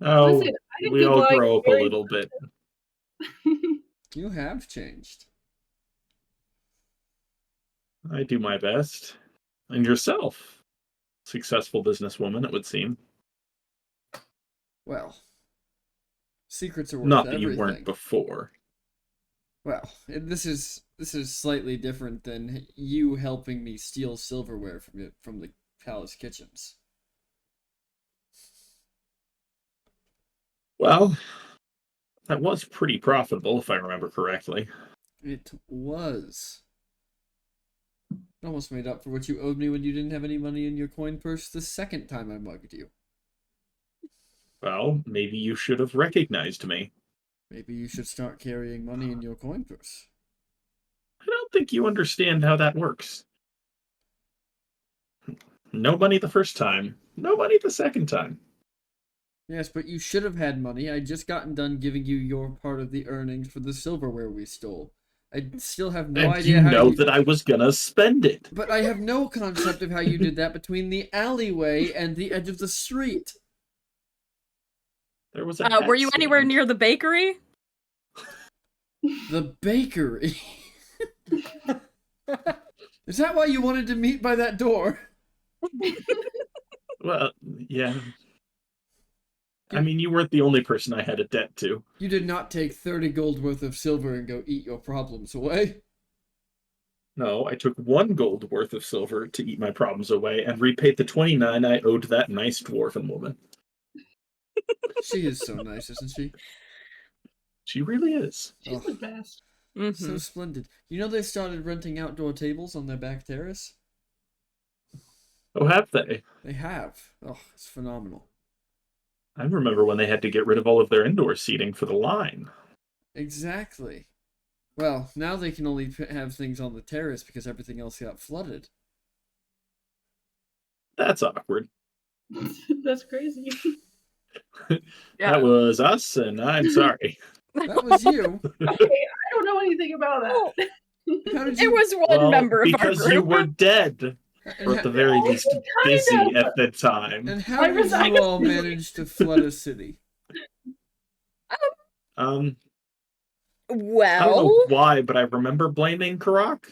Oh, Listen, I did we good all lying grow up a very little bit. You have changed. I do my best. And yourself. Successful businesswoman, it would seem. Well, secrets are worth Not that everything. you weren't before. Well, this is slightly different than you helping me steal silverware from the palace kitchens. Well, that was pretty profitable, if I remember correctly. It was. It almost made up for what you owed me when you didn't have any money in your coin purse the second time I mugged you. Well, maybe you should have recognized me. Maybe you should start carrying money in your coin purse. I don't think you understand how that works. No money the first time, no money the second time. Yes, but you should have had money. I'd just gotten done giving you your part of the earnings for the silverware we stole. I still have no And idea you how know that I was gonna spend it. But I have no concept of how you did that between the alleyway and the edge of the street. There was a were you hat anywhere stand. near the bakery? The bakery. Is that why you wanted to meet by that door? Well, yeah. I mean, you weren't the only person I had a debt to. You did not take 30 gold worth of silver and go eat your problems away. No, I took 1 gold worth of silver to eat my problems away and repaid the 29 I owed that nice dwarven woman. She is so nice, isn't she? She really is. She's Oh. the best. Mm-hmm. So splendid. You know they started renting outdoor tables on their back terrace? Oh, have they? They have. Oh, it's phenomenal. I remember when they had to get rid of all of their indoor seating for the line. Exactly. Well, now they can only have things on the terrace because everything else got flooded. That's awkward. That's crazy. Yeah. That was us, and I'm sorry. That was you. Okay, I don't know anything about that. How did It you... was one Well, member of our because group. you were dead, And or at the very Oh, least kind busy of. at the time. And how I did was you all manage to flood a city? I don't Well, know why, but I remember blaming Karak.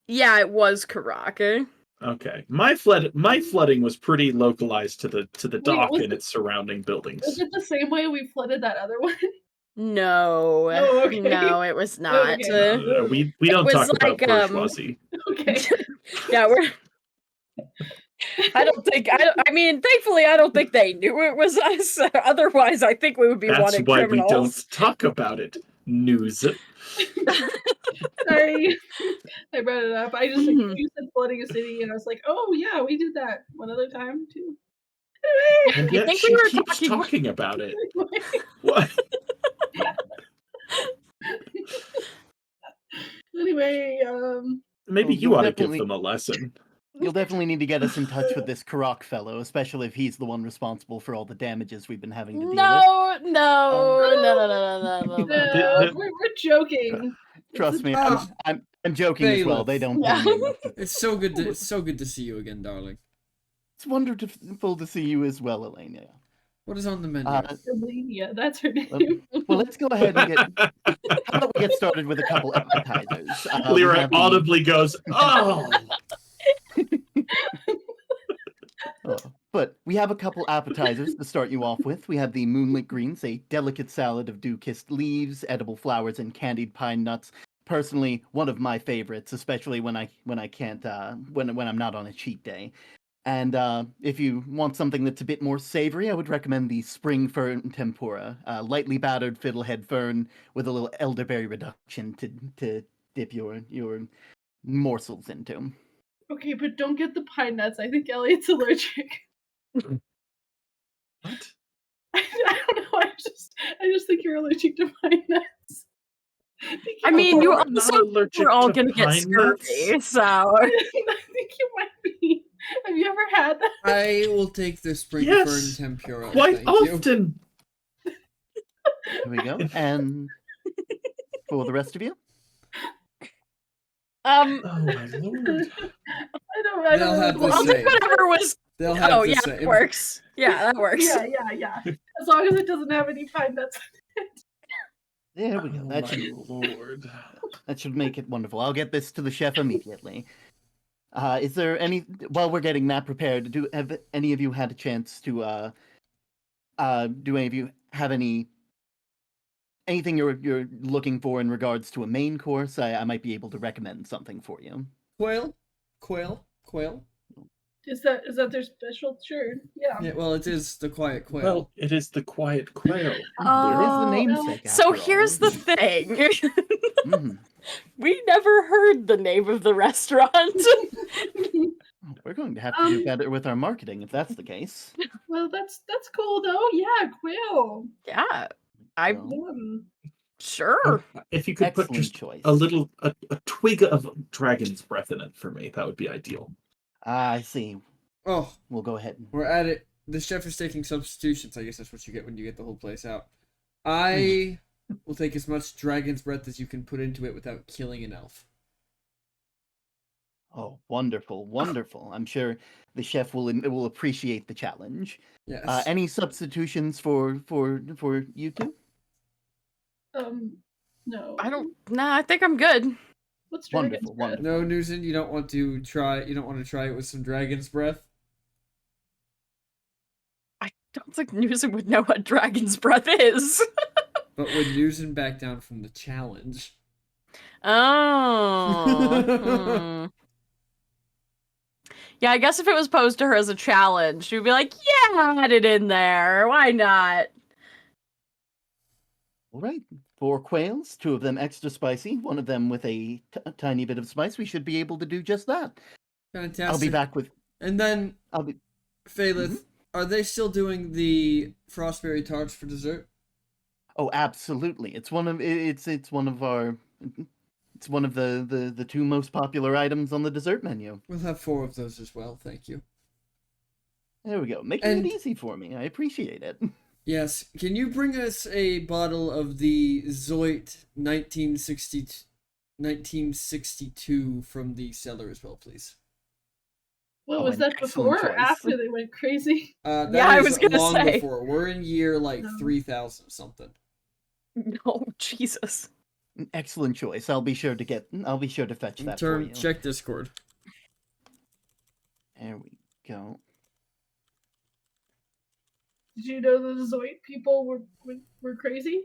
yeah, it was Karak. Okay, my flooding was pretty localized to the dock was and its surrounding buildings. Was it the same way we flooded that other one? No, Oh, okay. no, it was not. Okay. We don't was talk about like, bourgeoisie. Okay. Yeah, we're. I mean, thankfully, I don't think they knew it was us. Otherwise, I think we would be That's wanted why criminals. we don't talk about it. News. Sorry. I brought it up. I just Mhm. you said flooding a city, and I was like, oh yeah, we did that one other time too. And I yet think she we were keeps talking about it. What? Anyway, Maybe Well, you you'll ought to give definitely- them a lesson. You'll definitely need to get us in touch with this Karak fellow, especially if he's the one responsible for all the damages we've been having to deal with. No, no. we're joking. Trust me, Ah. I'm I'm joking as well. They don't pay Yeah. me enough. It's so good to see you again, darling. It's wonderful to see you as well, Elena. What is on the menu? Elenia, that's her Well, name. well, let's go ahead and how about we get started with a couple appetizers? We Lyra have the- audibly goes, "Oh." But we have a couple appetizers to start you off with. We have the moonlit greens, a delicate salad of dew-kissed leaves, edible flowers, and candied pine nuts. Personally, one of my favorites, especially when I can't when I'm not on a cheat day. And if you want something that's a bit more savory, I would recommend the spring fern tempura, lightly battered fiddlehead fern with a little elderberry reduction to dip your morsels into. Okay, but don't get the pine nuts. I think Elliot's allergic. What? I don't know. I just think you're allergic to pine nuts. I mean, you I'm not also allergic we're all to gonna get pine scurvy, nuts. so I think you might be. Have you ever had that? I will take the spring Yes, fern tempura. Quite thank you. often. Here we go. And for the rest of you, Oh my lord. I don't They'll know. have the well, I'll same. take whatever was. They'll have Oh the yeah, same. that works. Yeah, that works. Yeah. As long as it doesn't have any pine nuts. there we go. Oh That my should lord. make it wonderful. I'll get this to the chef immediately. Is there any while we're getting that prepared? Have any of you had a chance to do any of you have anything you're looking for in regards to a main course? I might be able to recommend something for you. Quail. Is that their special? Sure. Yeah. Yeah, well, it is the quiet quail. Well, it is the quiet quail. It is the Oh, namesake. so after here's all. the thing. Mhm. We never heard the name of the restaurant. We're going to have to do better with our marketing if that's the case. Well, that's cool though. Yeah, Quill. Yeah, Well, sure. If you could put excellent just choice. a twig of dragon's breath in it for me, that would be ideal. I see. Oh, We'll go ahead. we're at it. The chef is taking substitutions. I guess that's what you get when you get the whole place out. I will take as much dragon's breath as you can put into it without killing an elf. Oh, wonderful, wonderful. I'm sure the chef will appreciate the challenge. Yes. Any substitutions for you two? No. I don't. Nah, I think I'm good. What's dragon's Wonderful, breath? wonderful. No, Newson, you don't want to try. You don't want to try it with some dragon's breath. I don't think Newsom would know what dragon's breath is. But would Newson back down from the challenge? Oh. Yeah, I guess if it was posed to her as a challenge, she would be like, yeah, add it in there. Why not? All right. 4 quails, 2 of them extra spicy, 1 of them with a tiny bit of spice. We should be able to do just that. Fantastic. I'll be back with. And then, I'll be. Phalith, are they still doing the frostberry tarts for dessert? Oh, absolutely. It's one of our. It's one of the 2 most popular items on the dessert menu. We'll have 4 of those as well. Thank you. There we go. Making And- it easy for me. I appreciate it. Yes. Can you bring us a bottle of the Zoit 1962 from the cellar as well, please? Well, Oh, was an that excellent before or choice. after they went crazy? That Yeah, I is was gonna long say. before. We're in year like No. 3000 something. No, Jesus. Excellent choice. I'll be sure to fetch that for you. Check Discord. There we go. Did you know the Zoid people were crazy?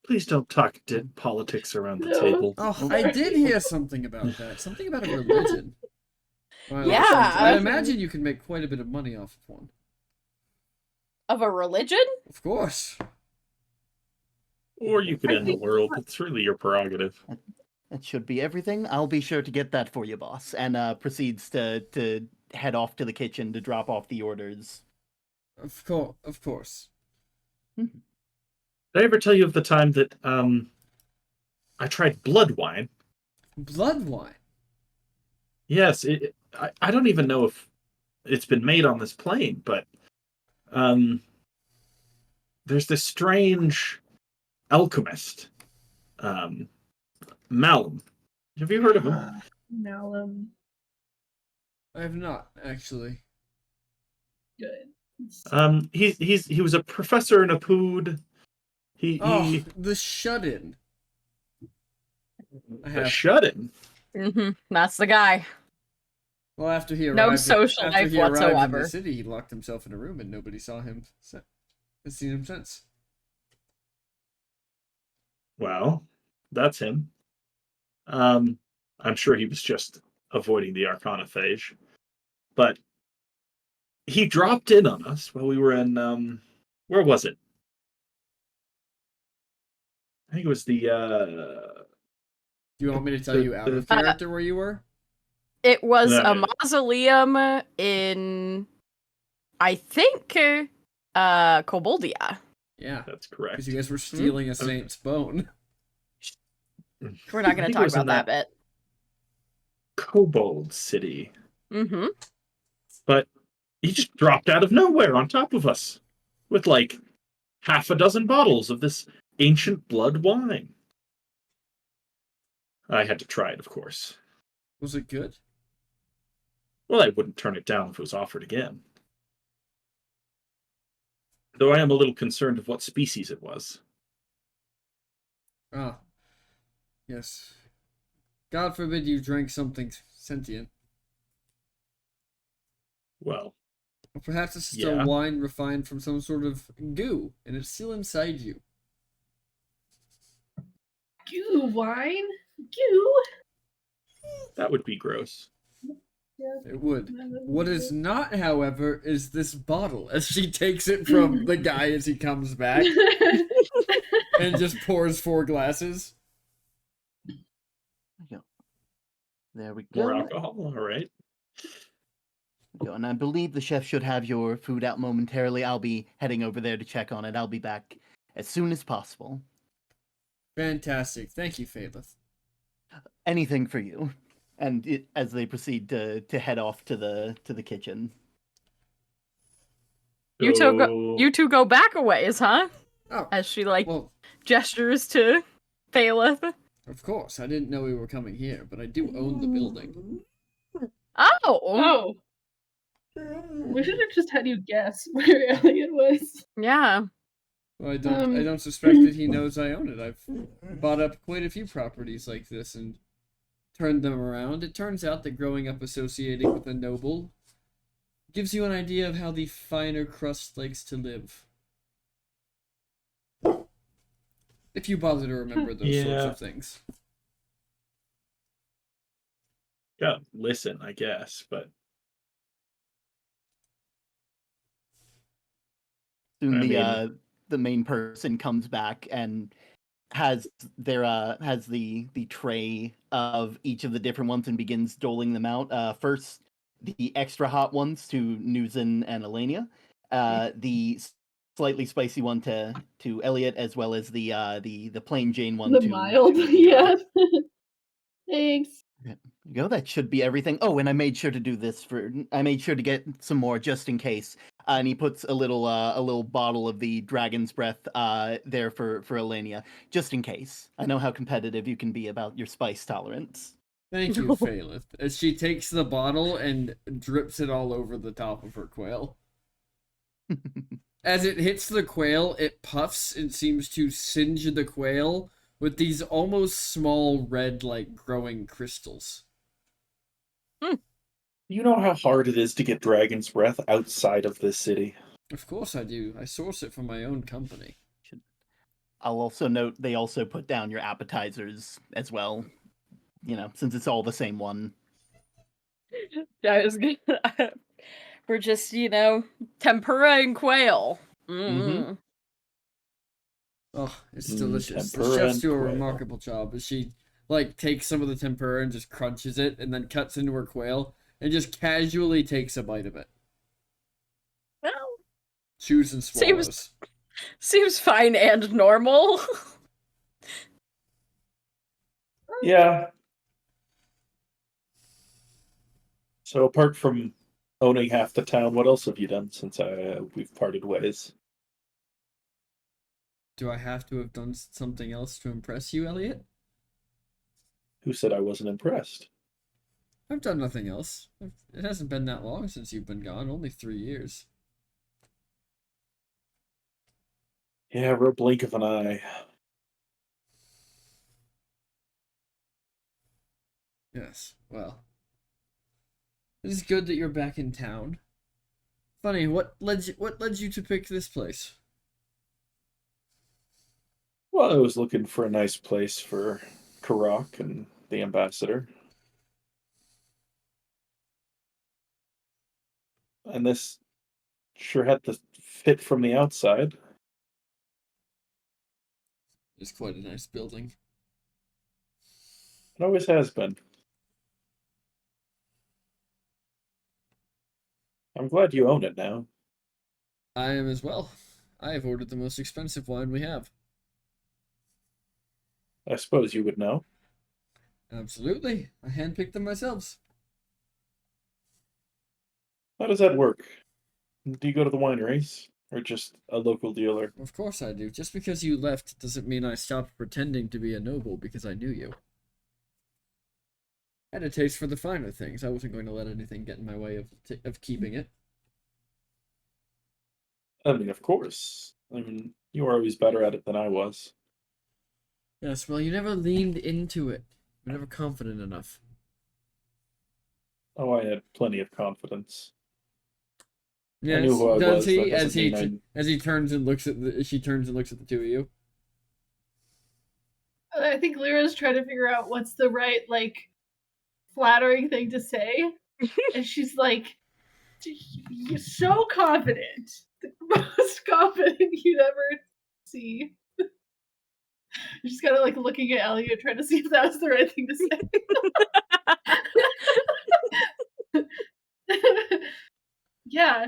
Please don't talk politics around the No. table. Oh, I did hear something about that. Something about a religion. Well, Yeah. I imagine you can make quite a bit of money off of one. Of a religion? Of course. Or you could end the world. It's really your prerogative. That should be everything. I'll be sure to get that for you, boss. And proceeds to head off to the kitchen to drop off the orders. Of course. Did I ever tell you of the time that I tried blood wine? Blood wine. Yes, I don't even know if it's been made on this plane, but there's this strange alchemist Malum. Have you heard of him? Malum. I have not, actually. Good. He was a professor in Apud. Oh, He the shut-in. I a have. shut-in. That's the guy. Well, after he No arrived, social after life he arrived in the whatsoever. city, he locked himself in a room and nobody saw him. Has seen him since. Well, that's him. I'm sure he was just avoiding the Arcana phage, but he dropped in on us while we were in where was it? I think it was the Do you want me to tell you out of character where you were? It was No, a no. mausoleum in, I think, Koboldia. Yeah, That's correct. because you guys were stealing a saint's bone. We're not I going to think it talk was in about that bit. Kobold City, Mm-hmm. but he just dropped out of nowhere on top of us with like half a dozen bottles of this ancient blood wine. I had to try it, of course. Was it good? Well, I wouldn't turn it down if it was offered again. Though I am a little concerned of what species it was. Ah, yes. God forbid you drank something sentient. Well, Or perhaps it's just Yeah. a wine refined from some sort of goo, and it's still inside you. Goo wine? Goo? that would be gross. It would. What is not, however, is this bottle, as she takes it from the guy as he comes back and just pours 4 glasses. There we More go. alcohol, all right. And I believe the chef should have your food out momentarily. I'll be heading over there to check on it. I'll be back as soon as possible. Fantastic. Thank you, Phaleth. Anything for you. And as they proceed to head off to the kitchen. You two go back a ways, huh? Oh, As she well, gestures to Phaleth. of course. I didn't know we were coming here, but I do own the building. Oh. Oh. We should have just had you guess where Elliot was. Yeah. Well, I don't suspect that he knows I own it. I've bought up quite a few properties like this and turned them around. It turns out that growing up associating with a noble gives you an idea of how the finer crust likes to live. If you bother to remember those sorts of things. Yeah, listen, I guess, but Soon I the main person comes back and has the tray of each of the different ones and begins doling them out. First, the extra hot ones to Nuzin and Elenia. The slightly spicy one to Elliot, as well as the plain Jane one The to mild, Lyra. yeah. Thanks. There you go. That should be everything. Oh, and I made sure to do this I made sure to get some more just in case. And he puts a little bottle of the dragon's breath there for Elenia, just in case. I know how competitive you can be about your spice tolerance. Thank you, Phaleth. As she takes the bottle and drips it all over the top of her quail. As it hits the quail, it puffs and seems to singe the quail with these almost small red, like, growing crystals. You know how hard it is to get dragon's breath outside of this city. Of course I do. I source it from my own company. I'll also note they also put down your appetizers as well. You know, since it's all the same one. I was gonna. We're just, tempura and quail. Mhm. Oh, it's delicious. The tempura chefs and do a quail. remarkable job. As she, like, takes some of the tempura and just crunches it and then cuts into her quail and just casually takes a bite of it. Well, Chews and swallows. seems fine and normal. Yeah. So apart from owning half the town, what else have you done since we've parted ways? Do I have to have done something else to impress you, Elliot? Who said I wasn't impressed? I've done nothing else. It hasn't been that long since you've been gone, only 3 years. Yeah, real blink of an eye. Yes, well. It is good that you're back in town. Funny, what led you to pick this place? Well, I was looking for a nice place for Karak and the ambassador. And this sure had the fit from the outside. It's quite a nice building. It always has been. I'm glad you own it now. I am as well. I have ordered the most expensive wine we have. I suppose you would know. Absolutely. I handpicked them myself. How does that work? Do you go to the wineries? Or just a local dealer? Of course I do. Just because you left doesn't mean I stopped pretending to be a noble because I knew you. I had a taste for the finer things. I wasn't going to let anything get in my way of keeping it. I mean, of course. I mean, you were always better at it than I was. Yes, well, you never leaned into it. You were never confident enough. Oh, I had plenty of confidence. Yes, knew who I does was, he? that As doesn't he mean as he turns and looks at she turns and looks at the two of you. I think Lyra's trying to figure out what's the right, like, flattering thing to say. And she's like, you're so confident. The most confident you'd ever see. She's kind of like looking at Elliot, trying to see if that was the right thing to say. Yeah,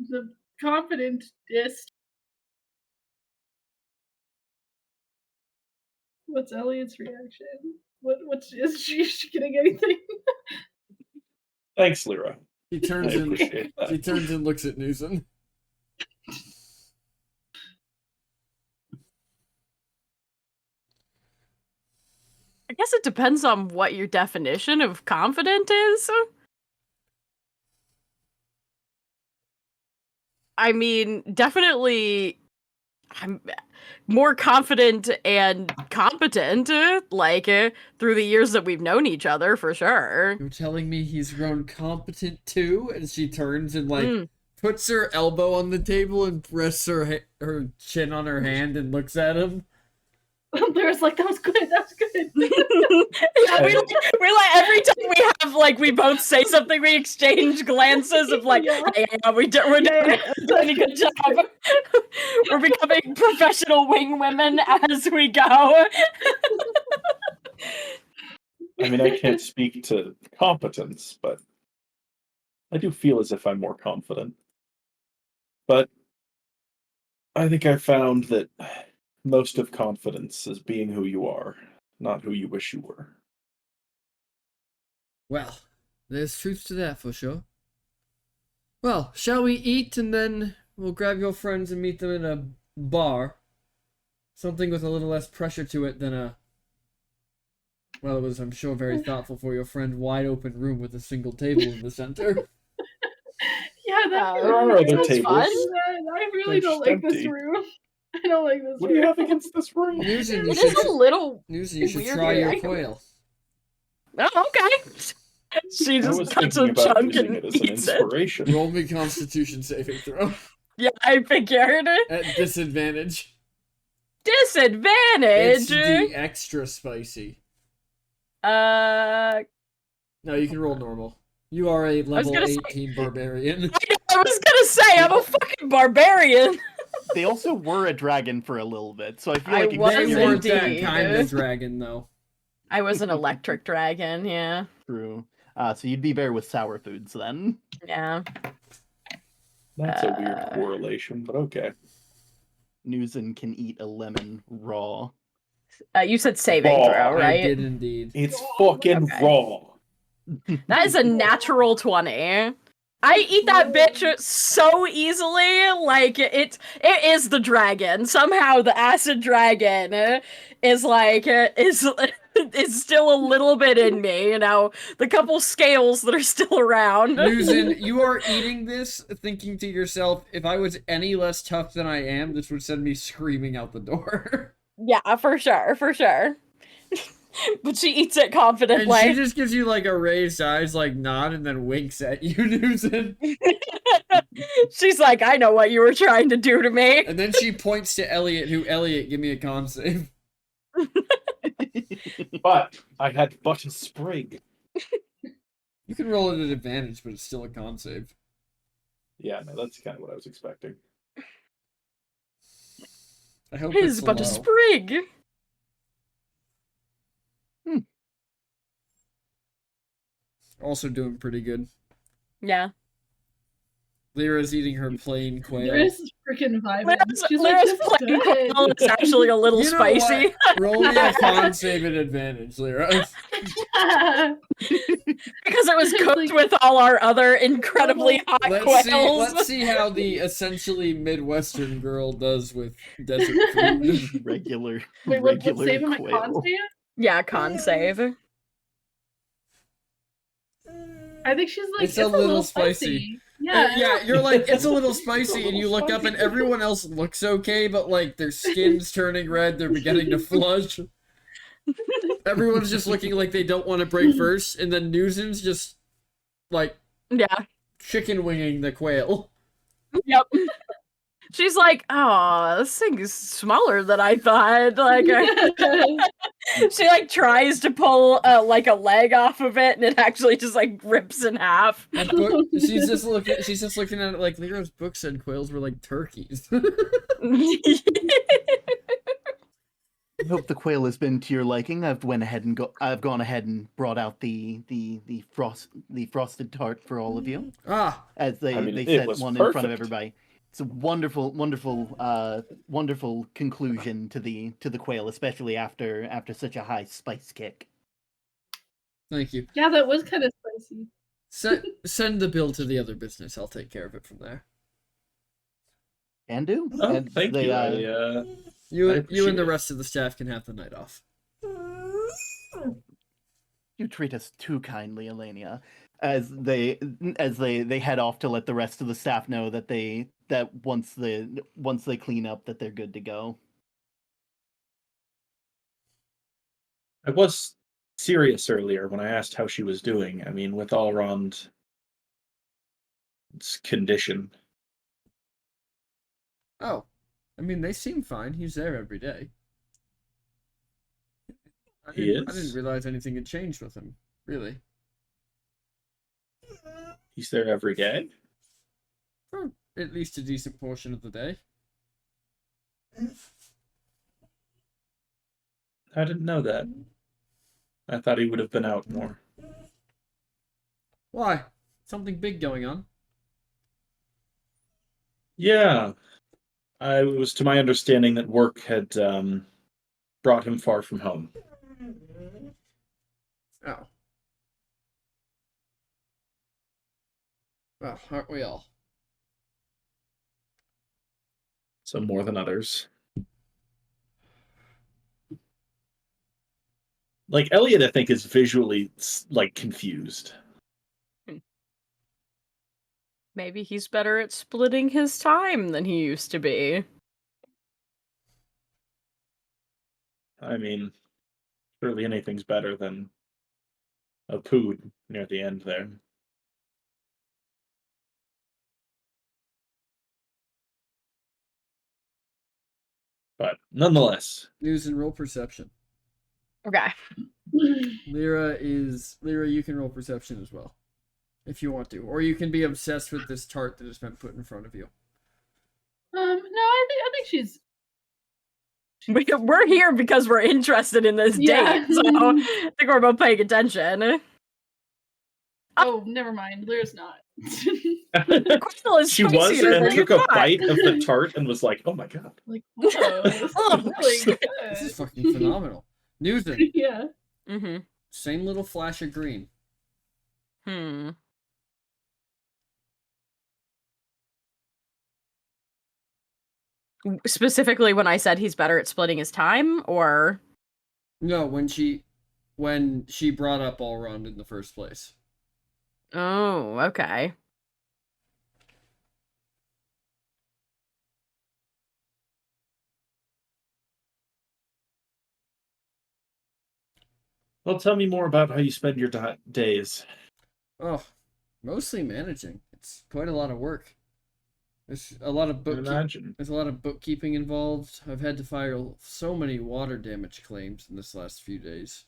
the confidentest. What's Elliot's reaction? What's is she getting anything? Thanks, Lyra. He I turns and appreciate that. he turns and looks at Newsom. I guess it depends on what your definition of confident is. I mean, definitely I'm more confident and competent, through the years that we've known each other, for sure. You're telling me he's grown competent too? And she turns and Mm. puts her elbow on the table and rests her chin on her hand and looks at him. Lyra's like, that was good. Yeah, we like every time we both say something, we exchange glances of like, Yeah. yeah, we're doing a good job. We're becoming professional wing women as we go. I mean, I can't speak to competence, but I do feel as if I'm more confident. But I think I found that most of confidence is being who you are, not who you wish you were. Well, there's truth to that for sure. Well, shall we eat and then we'll grab your friends and meet them in a bar? Something with a little less pressure to it than a... Well, it was, I'm sure, very thoughtful for your friend, wide open room with a single table in the center. Yeah, There are other Sounds tables. fun. I really They're don't just like this empty. room. I don't like this What do you room. have against this room? Newsom, you It is a should, little. Newsom, you should weird try your here. quail. Oh, okay. She I just was cuts thinking a about chunk using and it as an eats it. inspiration. Roll me Constitution saving throw. Yeah, I figured. At disadvantage. Disadvantage. It's the extra spicy. I No, you can roll normal. You are a level gonna say- 18 barbarian. was gonna say I'm a fucking barbarian. They also were a dragon for a little bit, so I feel I like They was weren't that indeed. kind of dragon, though. I was an electric dragon. Yeah. True. So you'd be better with sour foods then. Yeah. That's a weird correlation, but okay. Newson can eat a lemon raw. You said saving Ball, throw, I right? did indeed. It's fucking Okay. raw. That is a natural 20. I eat that bitch so easily. Like it is the dragon. Somehow the acid dragon is is still a little bit in me, the couple scales that are still around. Newsin, you are eating this, thinking to yourself, if I was any less tough than I am, this would send me screaming out the door. Yeah, for sure, for sure. But she eats it confidently. And she just gives you like a raised eyes, like nod, and then winks at you, Newsin. She's like, I know what you were trying to do to me. And then she points to Elliot, Elliot, give me a con save. But I had but a sprig. You can roll it at advantage, but it's still a con save. Yeah, no, that's kind of what I was expecting. I hope His it's but low. a sprig. Also doing pretty good. Yeah. Lyra's eating her plain quail. Lyra's freaking vibing. Lyra's She's like, this is plain good. quail is actually a little You know spicy. what? Roll me a con save at advantage, Lyra. Because it was cooked with all our other incredibly hot quails. Let's see how the essentially Midwestern girl does with desert food. Regular, Wait, what regular save him at quail. con save? Yeah, con save. I think she's like, It's a little spicy. Yeah. Yeah, you're like, it's a little spicy, and you look up and everyone else looks okay, but like their skin's turning red, they're beginning to flush. Everyone's just looking like they don't want to break first, and then Newsin's just like Yeah. chicken winging the quail. Yep. She's like, oh, this thing is smaller than I thought. Like, she like tries to pull like a leg off of it, and it actually just like rips in half. She's just looking at it like Lyra's book said quails were like turkeys. I hope the quail has been to your liking. I've gone ahead and brought out the frosted tart for all of you. Ah, As they it set was one in front of perfect. everybody. It's a wonderful conclusion to the quail, especially after such a high spice kick. thank you. Yeah, that was kind of spicy. Send the bill to the other business. I'll take care of it from there. And do. Oh, And thank they, you. You I and appreciate the it. rest of the staff can have the night off. You treat us too kindly, Elenia. As they head off to let the rest of the staff know that once they clean up that they're good to go. I was serious earlier when I asked how she was doing. I mean, with Allrond's condition. Oh, I mean, they seem fine. He's there every day. I didn't realize anything had changed with him, really. He's there every day? For at least a decent portion of the day. I didn't know that. I thought he would have been out more. Why? Something big going on. Yeah. It was to my understanding that work had brought him far from home. Oh. Well, aren't we all? Some more than others. Like, Elliot, I think, is visually, like, confused. Maybe he's better at splitting his time than he used to be. I mean, surely anything's better than a poo near the end there. But nonetheless, News and roll perception. Okay. Lyra, you can roll perception as well. If you want to. Or you can be obsessed with this tart that has been put in front of you. No, I think she's. We're here because we're interested in this Yeah. date, so I think we're both paying attention. Oh, never mind. Lyra's not. Crystal is she was spicier and than you took a thought. bite of the tart and was like, oh my god. Like, whoa, this is really good. This is fucking phenomenal. Newton, Yeah. Mm-hmm. same little flash of green. Hmm. Specifically when I said he's better at splitting his time, or... No, when she when she brought up Allround in the first place. Oh, okay. Well, tell me more about how you spend your days. Oh, mostly managing. It's quite a lot of work. There's a lot of I imagine. There's a lot of bookkeeping involved. I've had to file so many water damage claims in this last few days.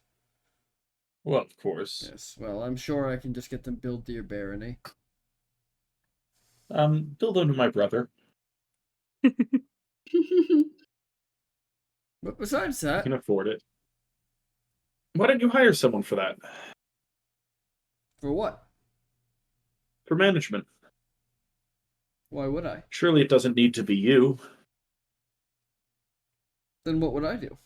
Well, of course. Yes, well, I'm sure I can just get them billed to your barony. Bill them to my brother. But besides I that, can afford it. Why don't you hire someone for that? for what? For management. Why would I? Surely it doesn't need to be you. Then what would I do?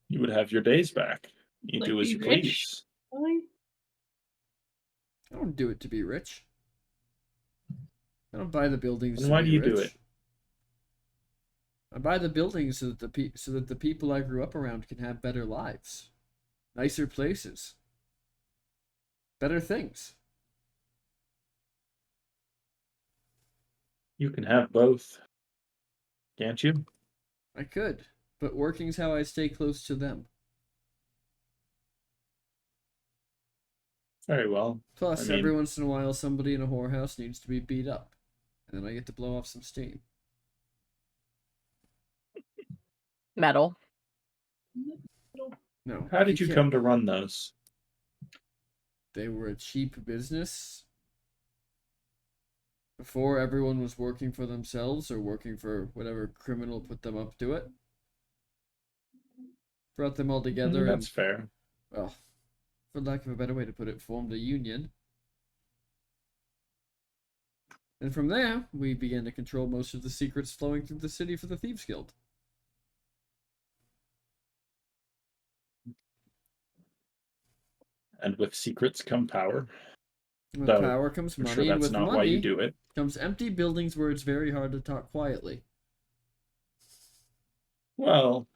You would have your days back. You Like, do as be you rich? please. Really? I don't do it to be rich. I don't buy the buildings Then to why be do you do rich. it? I buy the buildings so that the people I grew up around can have better lives, nicer places, better things. You can have both. Can't you? I could, but working's how I stay close to them. Very well. Plus, I mean- every once in a while, somebody in a whorehouse needs to be beat up, and then I get to blow off some steam. Metal. No. How did you can't- come to run those? They were a cheap business. Before everyone was working for themselves or working for whatever criminal put them up to it. Brought them all together That's and, fair. well, for lack of a better way to put it, formed a union. And from there, we began to control most of the secrets flowing through the city for the Thieves Guild. And with secrets come power. With Though, power comes I'm money, sure and that's with not money why you do it. comes empty buildings where it's very hard to talk quietly. Well,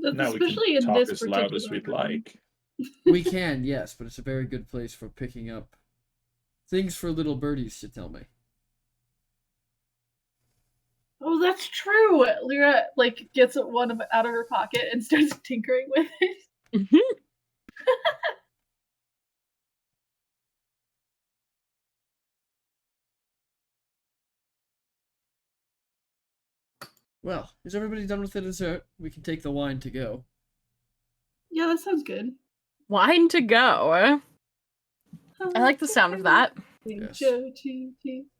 That's now we can especially in talk this as loud as particular we'd room. like. We can, yes, but it's a very good place for picking up things for little birdies to tell me. Oh, that's true. Lyra like gets one out of her pocket and starts tinkering with it. Well, is everybody done with the dessert? We can take the wine to go. Yeah, that sounds good. Wine to go. I like the sound of that. Yes.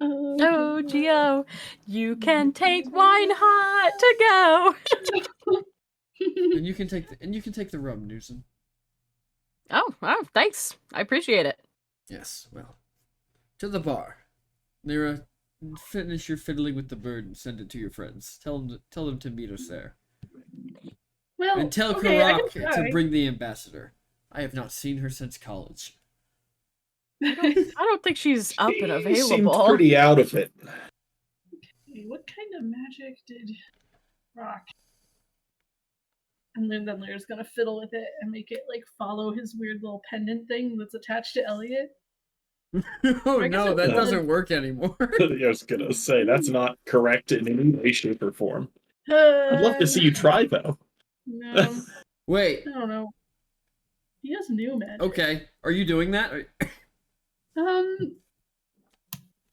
Oh, Geo, you can take wine hot to go. And you can take the rum, Newsom. Oh, thanks. I appreciate it. Yes, well. To the bar. Lyra, finish your fiddling with the bird and send it to your friends. Tell them to meet us there. Well, And tell okay, I can Karak try. to bring the ambassador. I have not seen her since college. I don't think she's up and She seemed available. pretty out of it. Okay, what kind of magic did Rock? And then Lyra's gonna fiddle with it and make it like follow his weird little pendant thing that's attached to Elliot. Oh I guess no, it that would. doesn't work anymore. I was gonna say that's not correct in any way, shape, or form. I'd love to see you try, though. No, Wait, I don't know. He has new magic. okay. Are you doing that?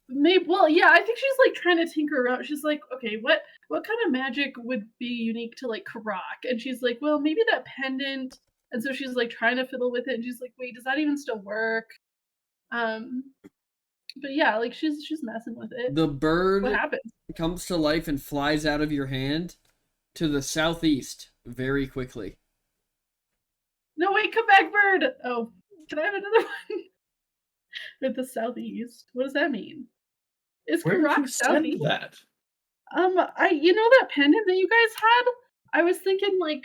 Maybe. Well, yeah. I think she's like trying to tinker around. She's like, okay, what kind of magic would be unique to like Karak? And she's like, well, maybe that pendant. And so she's like trying to fiddle with it. And she's like, wait, does that even still work? But yeah, like she's messing with it. The bird What happens? comes to life and flies out of your hand to the southeast very quickly. No, wait, come back, bird. Oh, can I have another one? With the southeast. What does that mean? Is Where did you Karak send southeast? that? You know that pendant that you guys had? I was thinking like,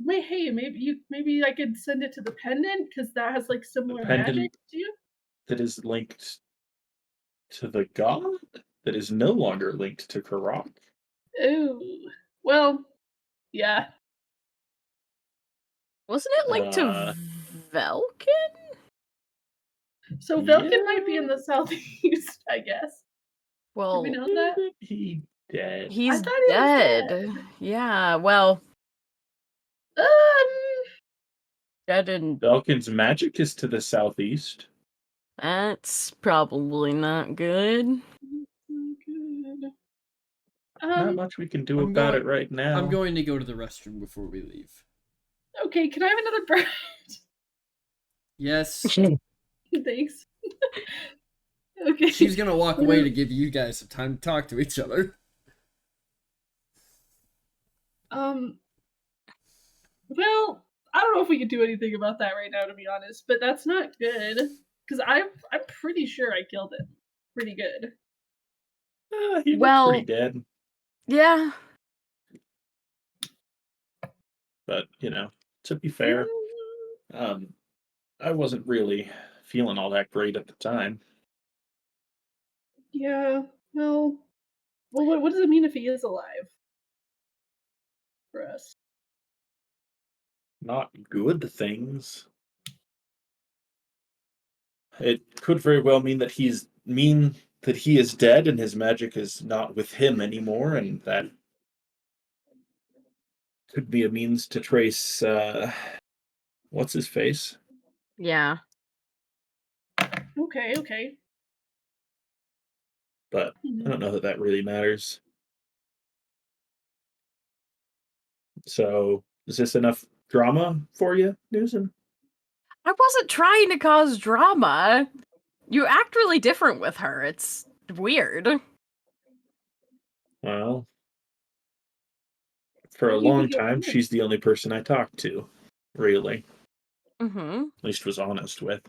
wait, hey, maybe I could send it to the pendant because that has like similar pendant magic to you. That is linked to the god? That is no longer linked to Karak. Oh, well, yeah. Wasn't it linked to Velkin? So Velkin might be in the southeast, I guess. Did we Well, know that? He dead. he's thought he was dead. Yeah, well, Um, dead and Belkin's magic is to the southeast. that's probably not good. good. Not much we can do I'm about going- it right now. I'm going to go to the restroom before we leave. Okay, can I have another bird? Yes. Thanks. Okay. She's gonna walk away to give you guys some time to talk to each other. Well, I don't know if we can do anything about that right now, to be honest, but that's not good. Because I'm pretty sure I killed it. Pretty good. He looked Well- pretty dead. Yeah. But, to be fair, I wasn't really feeling all that great at the time. Yeah. Well, what does it mean if he is alive? For us. Not good things. It could very well mean that he is dead and his magic is not with him anymore, and that could be a means to trace what's his face? Yeah. Okay. But I don't know that really matters. So, is this enough drama for you, Newsom? I wasn't trying to cause drama. You act really different with her. It's weird. Well, for a Maybe we long get time, more. she's the only person I talked to, really. Mm-hmm. At least was honest with.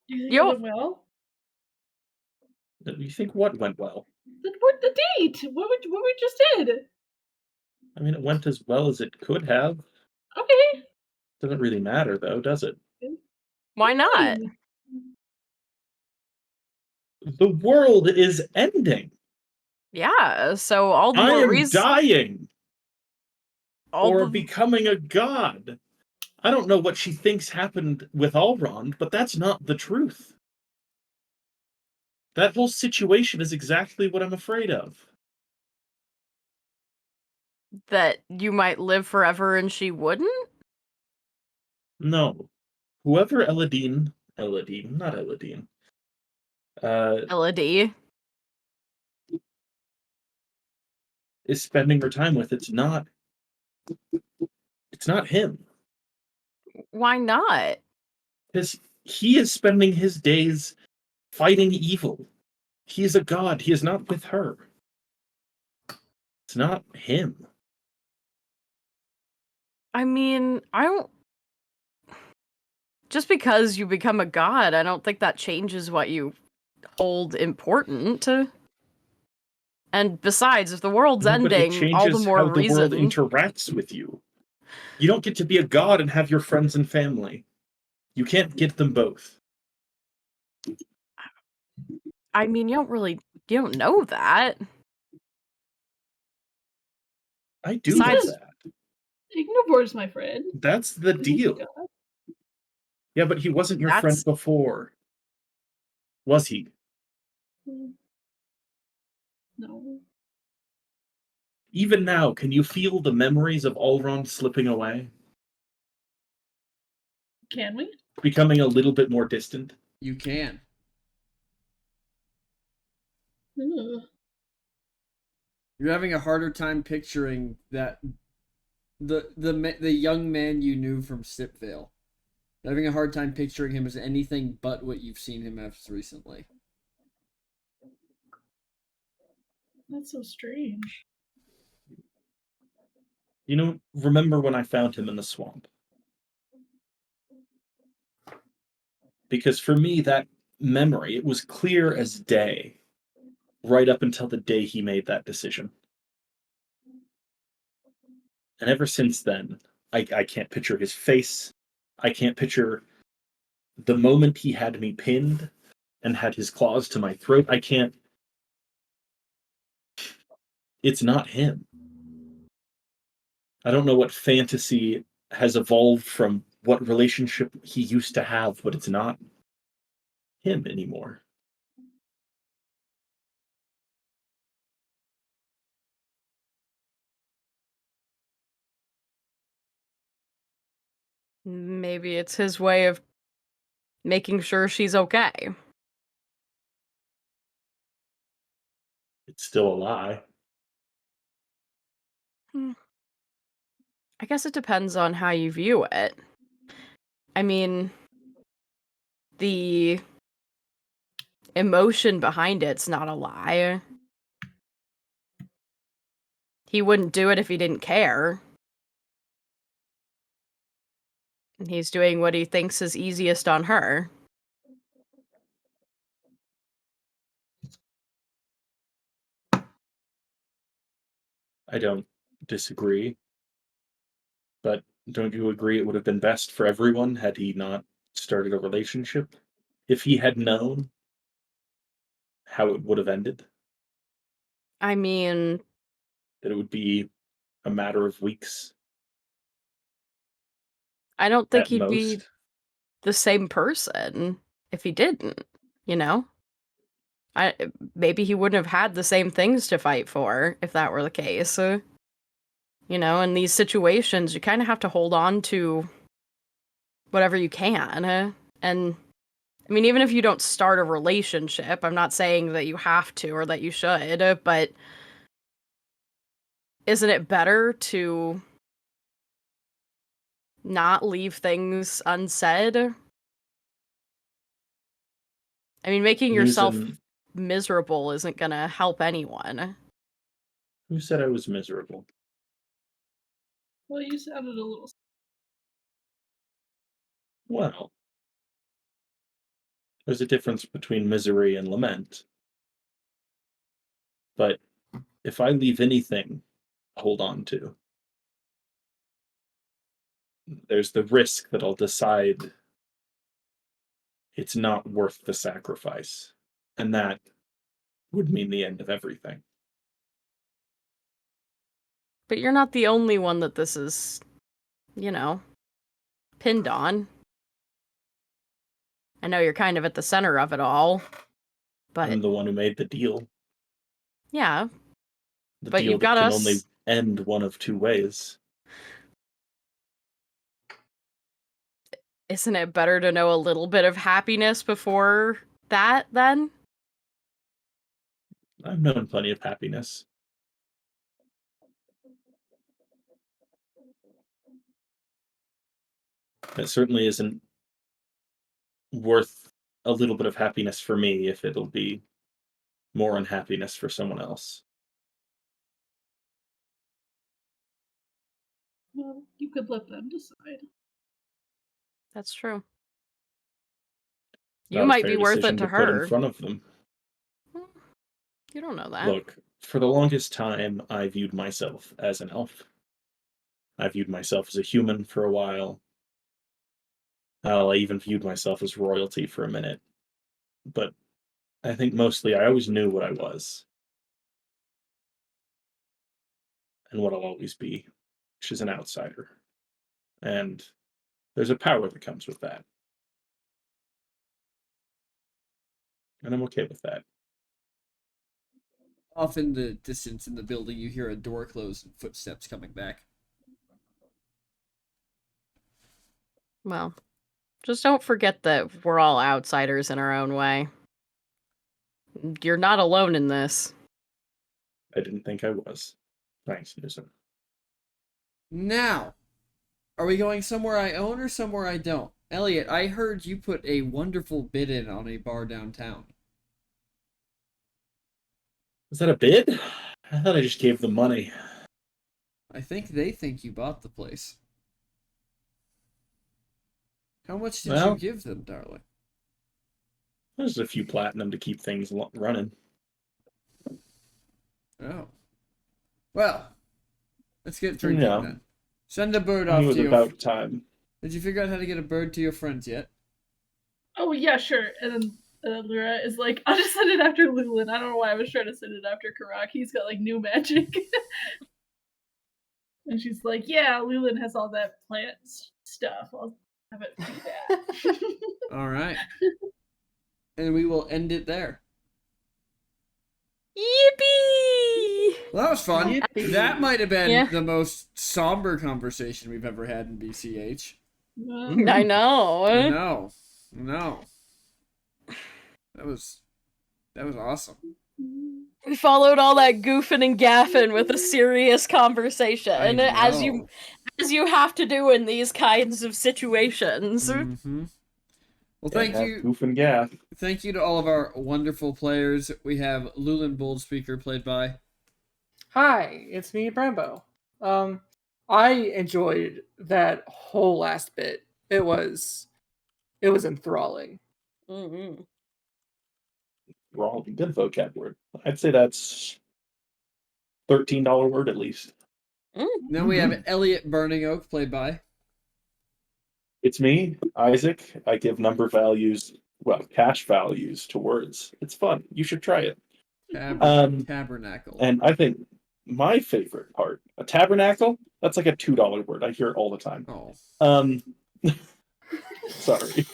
Do you think Yo. it went well? You think what went well? The date? What we just did? I mean, it went as well as it could have. Okay. Doesn't really matter, though, does it? Why not? The world is ending. Yeah, so all the I more am reason. dying All or the... becoming a god. I don't know what she thinks happened with Elrond, but that's not the truth. That whole situation is exactly what I'm afraid of. that you might live forever and she wouldn't? No. Whoever not Eladine, Elodie. is spending her time with, it's not him. Why not? Because he is spending his days fighting evil. He is a god. He is not with her. It's not him. I mean, I don't... Just because you become a god, I don't think that changes what you hold important. And besides, if the world's No, but it ending, all the changes more how the world reason... interacts with you. You don't get to be a god and have your friends and family. You can't get them both. I mean, you don't know that. I do Besides- know that. Ignobor's my friend. That's the deal. Yeah, but he wasn't your friend That's- before. Was he? No. Even now, can you feel the memories of Elrond slipping away? Can we? Becoming a little bit more distant? You can. Ugh. You're having a harder time picturing that the young man you knew from Sipvale. You're having a hard time picturing him as anything but what you've seen him as recently. That's so strange. Remember when I found him in the swamp? Because for me, that memory, it was clear as day, right up until the day he made that decision. And ever since then, I can't picture his face. I can't picture the moment he had me pinned and had his claws to my throat. I can't. It's not him. I don't know what fantasy has evolved from what relationship he used to have, but it's not him anymore. Maybe it's his way of making sure she's okay. It's still a lie. I guess it depends on how you view it. I mean, the emotion behind it's not a lie. He wouldn't do it if he didn't care. And he's doing what he thinks is easiest on her. I don't disagree. But don't you agree it would have been best for everyone had he not started a relationship? If he had known how it would have ended, I mean, that it would be a matter of weeks I don't think at he'd be most. the same person if he didn't, you know? Maybe he wouldn't have had the same things to fight for if that were the case. You know, in these situations, you kind of have to hold on to whatever you can. And I mean, even if you don't start a relationship, I'm not saying that you have to or that you should, but isn't it better to not leave things unsaid? I mean, making yourself Newsom, miserable isn't gonna help anyone. who said I was miserable? Well, you sounded a little. Well, there's a difference between misery and lament. But if I leave anything to hold on to, there's the risk that I'll decide it's not worth the sacrifice. And that would mean the end of everything. But you're not the only one that this is, you know, pinned on. I know you're kind of at the center of it all, but I'm the one who made the deal. yeah, The but deal you've that got can us. only end one of two ways. Isn't it better to know a little bit of happiness before that, then? I've known plenty of happiness. It certainly isn't worth a little bit of happiness for me if it'll be more unhappiness for someone else. Well, you could let them decide. That's true. You Not a might fair be worth it decision to to put in her. front of them. You don't know that. Look, for the longest time, I viewed myself as an elf. I viewed myself as a human for a while. I even viewed myself as royalty for a minute. But I think mostly I always knew what I was and what I'll always be, which is an outsider. And there's a power that comes with that. And I'm okay with that. Off in the distance in the building, you hear a door close and footsteps coming back. Well, just don't forget that we're all outsiders in our own way. You're not alone in this. I didn't think I was. Thanks, Newsom. Now, are we going somewhere I own or somewhere I don't? Elliot, I heard you put a wonderful bid in on a bar downtown. Was that a bid? I thought I just gave them money. I think they think you bought the place. How much did you Well, give them, darling? there's a few platinum to keep things running. Oh. Well, let's get drinking Yeah. then. Send a bird It off was to your... about time. Did you figure out how to get a bird to your friends yet? Oh yeah, sure. And then Lyra is like, I'll just send it after Lulin. I don't know why I was trying to send it after Karak. He's got like new magic. And she's like, yeah, Leland has all that plant stuff. I'll have it do that. All right. And we will end it there. Yippee! Well, that was fun. Yippee. That might have been Yeah. the most somber conversation we've ever had in BCH. I know. No. That was awesome. We followed all that goofing and gaffing with a serious conversation, I as you have to do in these kinds of situations. Mm-hmm. Well, Yeah, thank have you. Goof and Gaff. Thank you to all of our wonderful players. We have Luland Boldspeaker played by. Hi, it's me, Brambo. I enjoyed that whole last bit. It was enthralling. Mm-hmm. Wrong. Good vocab word. I'd say that's $13 word at least. Then we have Elliot Burning Oak played by. It's me, Isaac. I give number values, well, cash values to words. It's fun. You should try it. Tabernacle. And I think my favorite part, a tabernacle, that's like a $2 word. I hear it all the time. Oh. Sorry.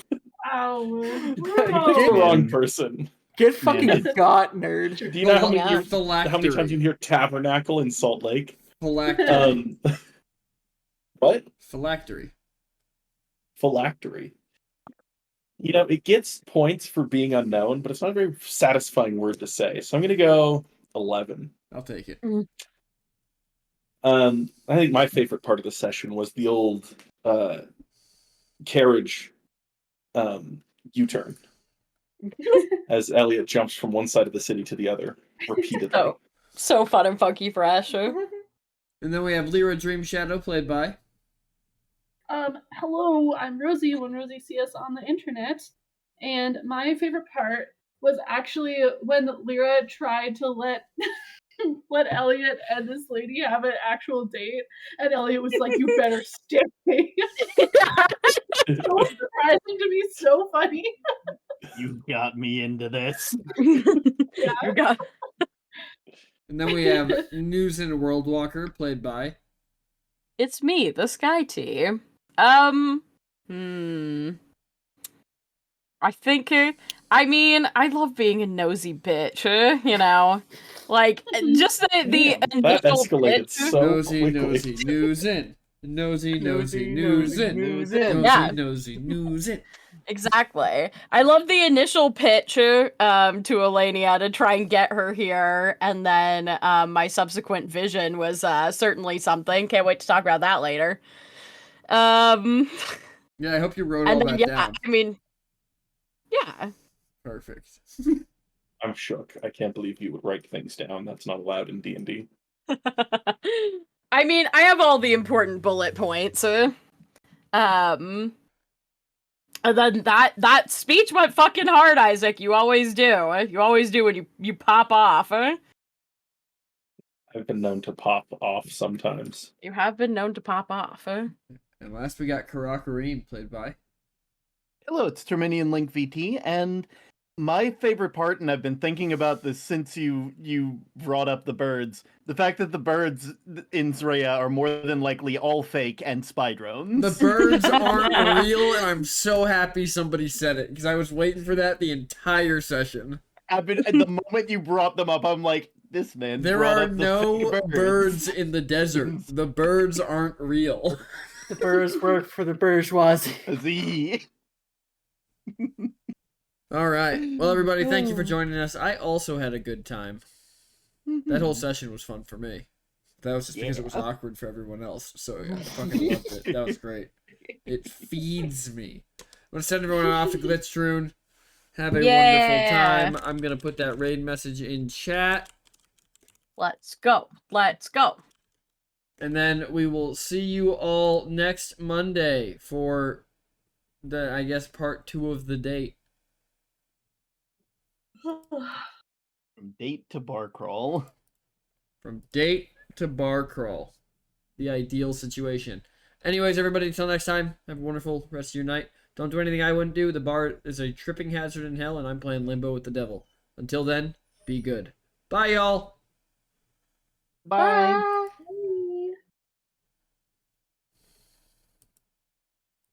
Ow. You're the wrong person. Get fucking Man. got, nerd. Do you know how many, Yeah. how many times you hear tabernacle in Salt Lake? Phylactery. What? Phylactery. Phylactery. You know, it gets points for being unknown, but it's not a very satisfying word to say. So I'm going to go 11. I'll take it. I think my favorite part of the session was the old carriage U-turn as Elliot jumps from one side of the city to the other repeatedly. So fun and funky fresh. And then we have Lyra Dream Shadow played by. Hello, I'm Rosie when Rosie see us on the internet. And my favorite part was actually when Lyra tried to let Elliot and this lady have an actual date, and Elliot was like, "You better stay." So surprising to me, so funny. You got me into this. You got And then we have News and World Walker played by. It's me, the Sky Tea. I think, I mean, I love being a nosy bitch, you know? Like, just the That initial escalated bit. so Nosy, quickly. nosy, news in. Nosy, nosy, news in. news Nosy, in. Yeah. nosy, news in. Exactly. I love the initial pitch to Elenia to try and get her here, and then my subsequent vision was certainly something. Can't wait to talk about that later. Yeah, I hope you wrote And all then, that yeah, down. I mean, yeah. Perfect. I'm shook. I can't believe you would write things down. That's not allowed in D&D. I mean, I have all the important bullet points. And then that speech went fucking hard, Isaac. You always do. You always do when you pop off. I've been known to pop off sometimes. You have been known to pop off. And last we got Karakareem played by. Hello, it's Terminian Link VT, and my favorite part, and I've been thinking about this since you brought up the birds, the fact that the birds in Zraya are more than likely all fake and spy drones. The birds aren't real, and I'm so happy somebody said it, because I was waiting for that the entire session. At the moment you brought them up, I'm like, this man. There brought are up the no fake birds in the desert. The birds aren't real. The birds work for the bourgeoisie. Z. All right. Well, everybody, thank you for joining us. I also had a good time. That whole session was fun for me. That was just because it was awkward for everyone else. So yeah, I fucking loved it. That was great. It feeds me. I'm going to send everyone off to Glitchtroon. Have a wonderful time. I'm going to put that raid message in chat. Let's go. Let's go. And then we will see you all next Monday for the, I guess, part 2 of the date. From date to bar crawl. From date to bar crawl. The ideal situation. Anyways, everybody, until next time, have a wonderful rest of your night. Don't do anything I wouldn't do. The bar is a tripping hazard in hell, and I'm playing Limbo with the devil. Until then, be good. Bye, y'all. Bye.